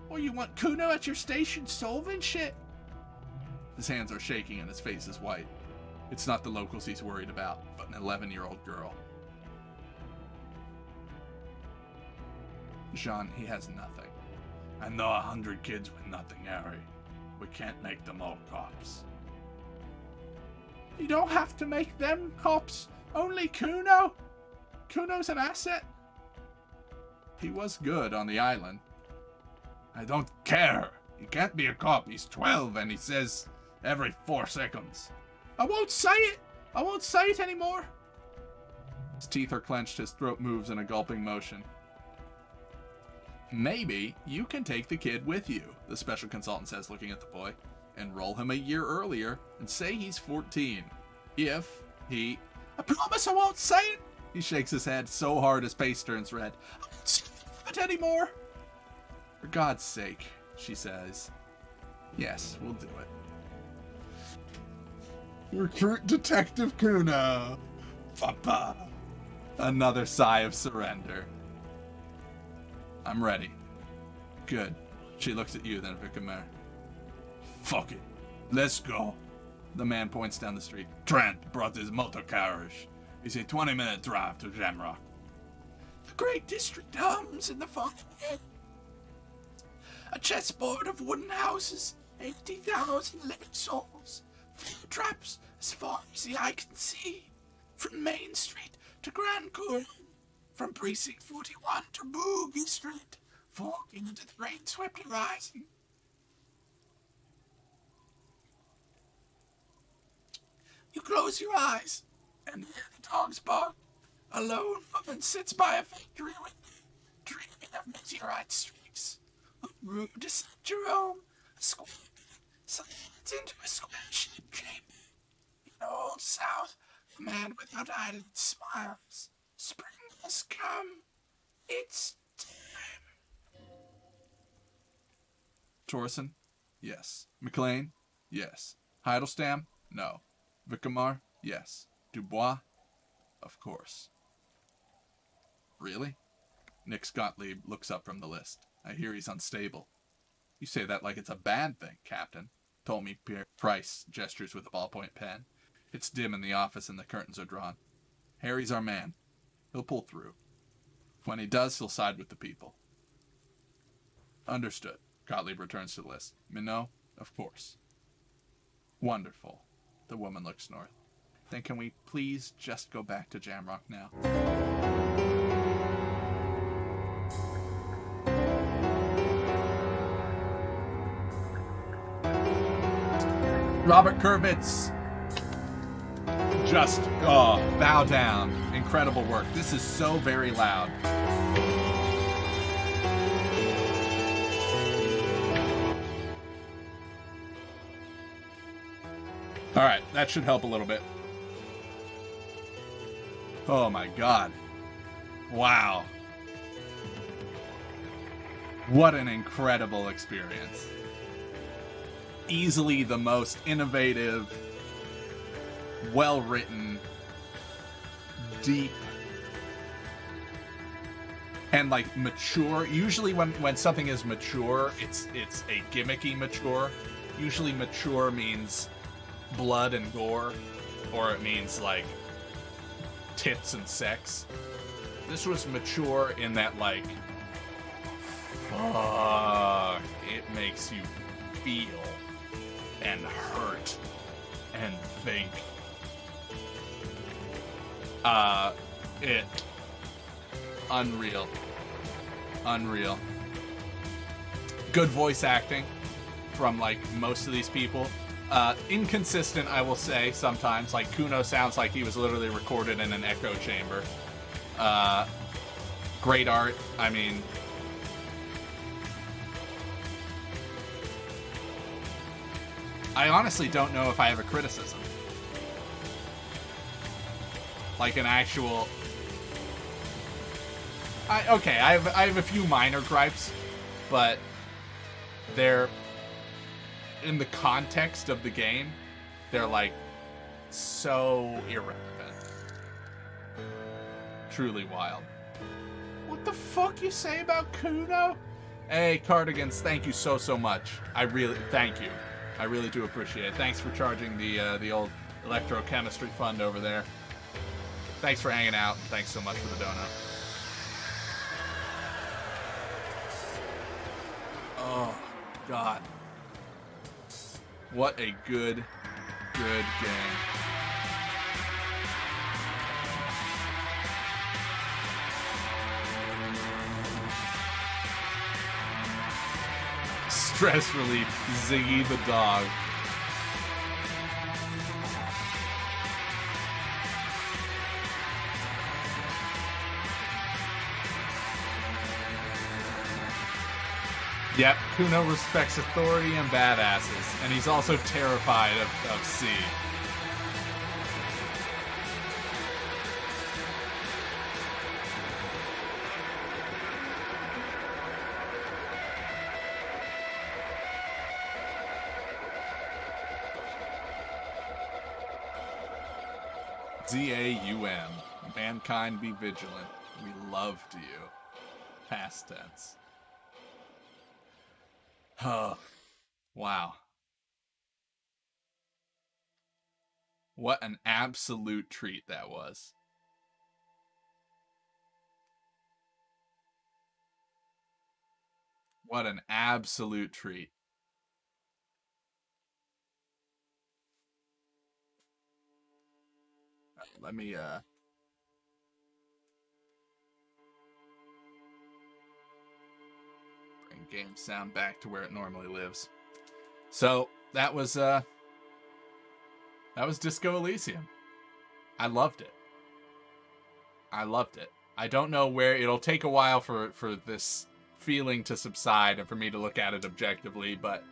Or you want Cuno at your station solving shit? His hands are shaking and his face is white. It's not the locals he's worried about, but an 11-year-old girl. Jean, he has nothing. I know 100 kids with nothing, Harry. We can't make them all cops. You don't have to make them cops. Only Cuno? Cuno's an asset? He was good on the island. I don't care. He can't be a cop. He's 12 and he says every 4 seconds. I won't say it. I won't say it anymore. His teeth are clenched. His throat moves in a gulping motion. Maybe you can take the kid with you, the special consultant says, looking at the boy. Enroll him a year earlier and say he's 14. If he... I promise I won't say it. He shakes his head so hard his face turns red. I won't say it anymore. For God's sake, she says. Yes, we'll do it. Recruit Detective Cuno. Papa. Another sigh of surrender. I'm ready. Good. She looks at you, then at Vicamere. Fuck it. Let's go. The man points down the street. Trent brought his motor carriage. It's a 20-minute drive to Jamrock. The great district hums in the fog ahead. A chessboard of wooden houses, 80,000 living souls. Few traps as far as the eye can see. From Main Street to Grand Cour. From Precinct 41 to Boogie Street. Forking into the rain-swept horizon. You close your eyes and hear the dogs bark. A lone woman sits by a factory window, dreaming of meteorite streaks. A room to St. Jerome, a square slides into a square-shaped chamber. In Old South, a man without eyelids smiles. Spring has come. It's time. Torsen? Yes. McLean? Yes. Heidelstamm? No. Vicamar? Yes. Dubois? Of course. Really? Nick Gottlieb looks up from the list. I hear he's unstable. You say that like it's a bad thing, Captain. Told me Price gestures with a ballpoint pen. It's dim in the office and the curtains are drawn. Harry's our man. He'll pull through. When he does, he'll side with the people. Understood. Gottlieb returns to the list. Minot? Of course. Wonderful. The woman looks north. Then can we please just go back to Jamrock now? Robert Kurvitz. Just, bow down. Incredible work. This is so very loud. Alright, that should help a little bit. Oh my god. Wow. What an incredible experience. Easily the most innovative, well-written, deep, and like mature. Usually when something is mature, it's a gimmicky mature. Usually mature means blood and gore, or it means like tits and sex. This was mature in that, like, fuck, it makes you feel and hurt and think. It unreal. Good voice acting from like most of these people. Inconsistent, I will say, sometimes. Like, Cuno sounds like he was literally recorded in an echo chamber. Great art. I mean, I honestly don't know if I have a criticism. Like an actual... I have a few minor gripes, but they're... in the context of the game, they're like so irrelevant. Truly wild. What the fuck you say about Cuno? Hey, Cardigans, thank you so much. Thank you. I really do appreciate it. Thanks for charging the old electrochemistry fund over there. Thanks for hanging out. Thanks so much for the donut. Oh, God. What a good game. Press release, Ziggy the dog. Yep, Cuno respects authority and badasses, and he's also terrified of C. Z-A-U-M. Mankind be vigilant. We loved you. Past tense. Oh, wow. What an absolute treat that was. What an absolute treat. Let me, bring game sound back to where it normally lives. So, that was Disco Elysium. I loved it. I loved it. I don't know where it'll take a while for this feeling to subside and for me to look at it objectively, but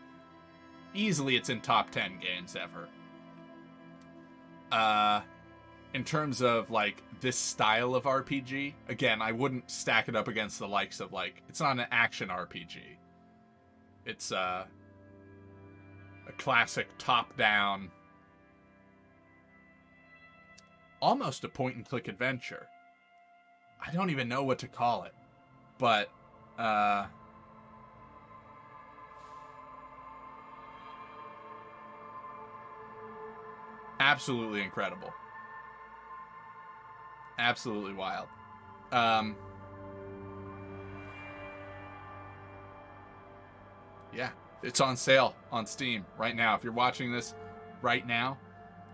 easily it's in top 10 games ever. In terms of, like, this style of RPG, again, I wouldn't stack it up against the likes of, like, it's not an action RPG. It's, a classic top-down, almost a point-and-click adventure. I don't even know what to call it, but, absolutely incredible. Absolutely wild. Yeah, it's on sale on Steam right now. If you're watching this right now,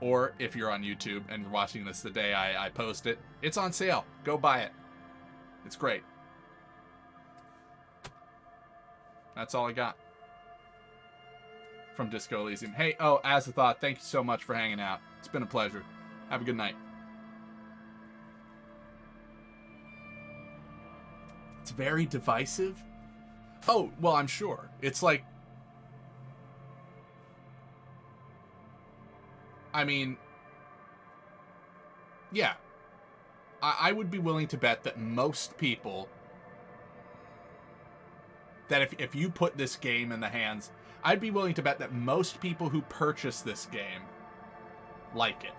or if you're on YouTube and you're watching this the day I post it, it's on sale. Go buy it. It's great. That's all I got from Disco Elysium. Hey, oh, as a thought, thank you so much for hanging out. It's been a pleasure. Have a good night. It's very divisive. Oh, well, I'm sure. It's like, I mean, yeah. I would be willing to bet that most people, that if you put this game in the hands, I'd be willing to bet that most people who purchase this game like it.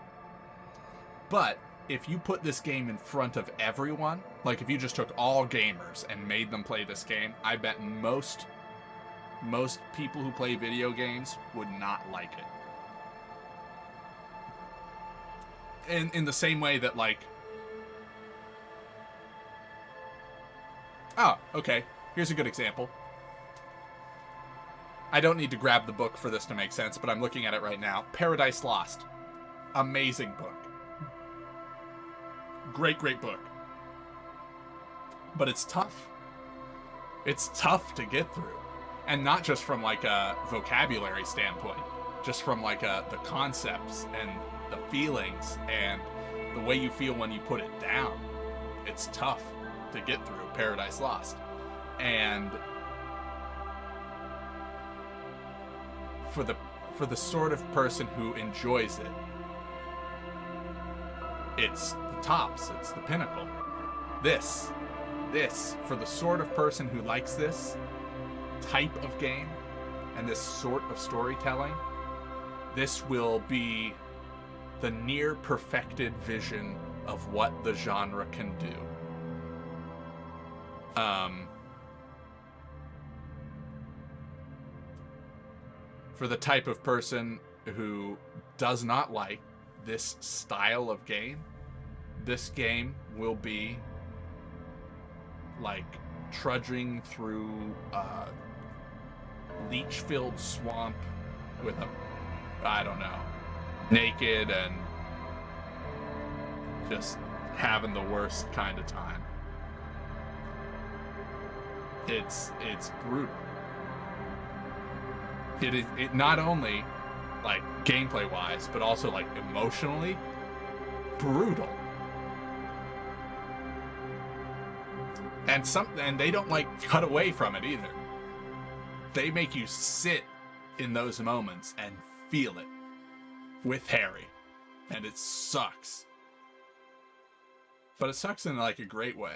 But if you put this game in front of everyone, like if you just took all gamers and made them play this game, I bet most people who play video games would not like it. In the same way that, like, oh, okay, here's a good example. I don't need to grab the book for this to make sense, but I'm looking at it right now. Paradise Lost. Amazing book. Great, great book. But it's tough. It's tough to get through. And not just from, like, a vocabulary standpoint. Just from, like, the concepts and the feelings and the way you feel when you put it down. It's tough to get through Paradise Lost. And for the sort of person who enjoys it, it's the tops, it's the pinnacle. This, for the sort of person who likes this type of game and this sort of storytelling, this will be the near perfected vision of what the genre can do. For the type of person who does not like this style of game, this game will be like trudging through a leech-filled swamp with I don't know, naked and just having the worst kind of time. It's brutal. it not only like gameplay wise, but also like emotionally brutal. And they don't like cut away from it either. They make you sit in those moments and feel it with Harry. And it sucks. But it sucks in like a great way.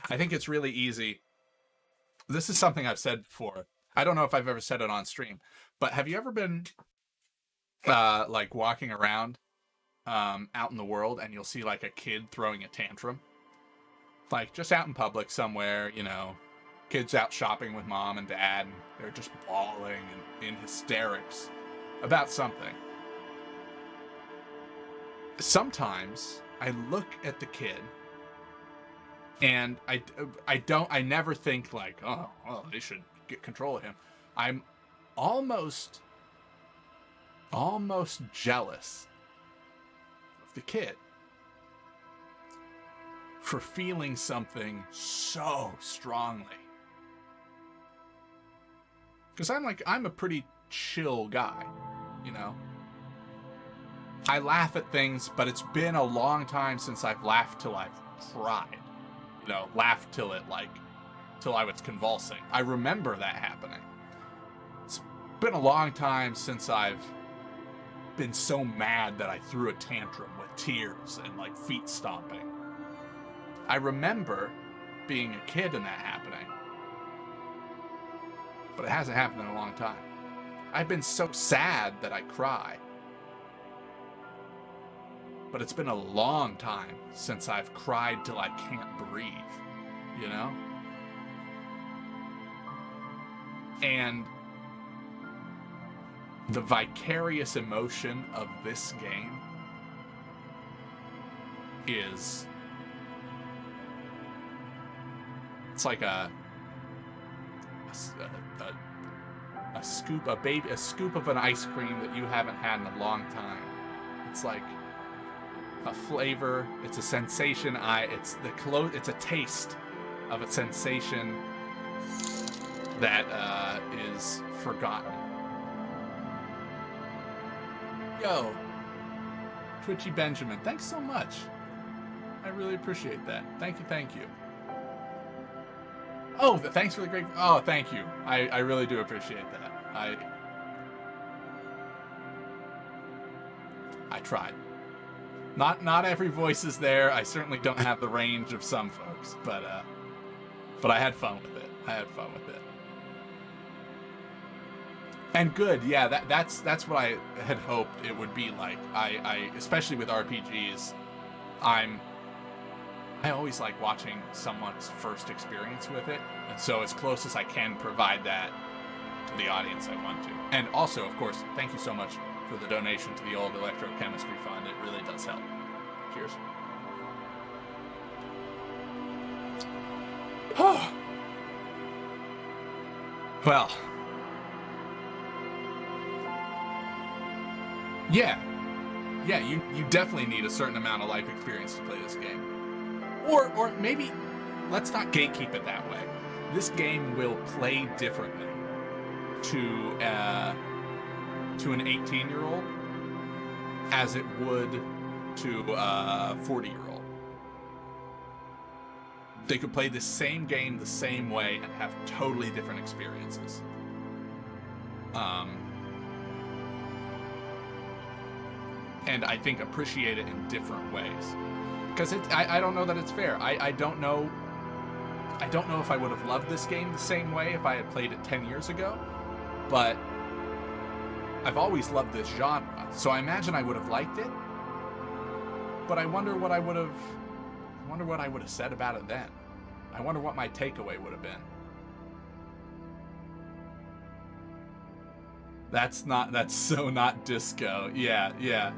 I think it's really easy. This is something I've said before. I don't know if I've ever said it on stream, but have you ever been like walking around out in the world and you'll see like a kid throwing a tantrum? Like just out in public somewhere, you know, kids out shopping with mom and dad, and they're just bawling and in hysterics about something. Sometimes I look at the kid and I never think like, oh, well, they should get control of him. I'm almost jealous of the kid for feeling something so strongly. Because I'm a pretty chill guy, you know? I laugh at things, but it's been a long time since I've laughed till I've cried. You know, laughed till I was convulsing. I remember that happening. It's been a long time since I've been so mad that I threw a tantrum with tears and like feet stomping. I remember being a kid and that happening. But it hasn't happened in a long time. I've been so sad that I cry. But it's been a long time since I've cried till I can't breathe, you know? And the vicarious emotion of this game is... It's like a scoop of an ice cream that you haven't had in a long time. It's like a flavor, it's a sensation, it's a taste of a sensation that is forgotten. Yo, Twitchy Benjamin, thanks so much. I really appreciate that. Thank you. Oh, thanks for the great... Oh, thank you. I really do appreciate that. I tried. Not every voice is there. I certainly don't have the range of some folks, but I had fun with it. And good, yeah. That's what I had hoped it would be like. I especially with RPGs, I always like watching someone's first experience with it, and so as close as I can provide that to the audience I want to. And also, of course, thank you so much for the donation to the old electrochemistry fund. It really does help. Cheers. Well. Yeah, you definitely need a certain amount of life experience to play this game. Or maybe, let's not gatekeep it that way. This game will play differently to an 18-year-old as it would to a 40-year-old. They could play the same game the same way and have totally different experiences. And I think appreciate it in different ways. Because I don't know that it's fair. I don't know if I would have loved this game the same way if I had played it 10 years ago, but I've always loved this genre, so I imagine I would have liked it. But I wonder what I would have said about it then. I wonder what my takeaway would have been. That's so not disco. Yeah.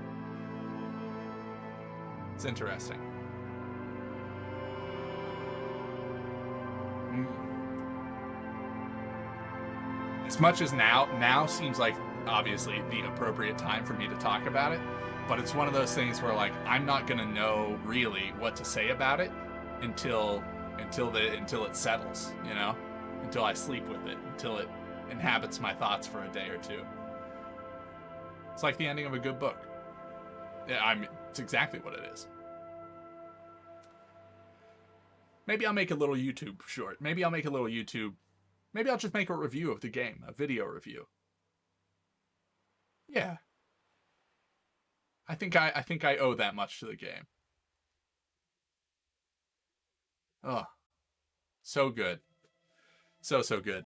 It's interesting. As much as now seems like obviously the appropriate time for me to talk about it, but it's one of those things where like I'm not gonna know really what to say about it until it settles, you know, until I sleep with it, until it inhabits my thoughts for a day or two. It's like the ending of a good book. Yeah, it's exactly what it is. Maybe I'll make a little YouTube short. Maybe I'll make a little YouTube. Maybe I'll just make a review of the game, a video review. Yeah. I think I owe that much to the game. Oh, so good. So good.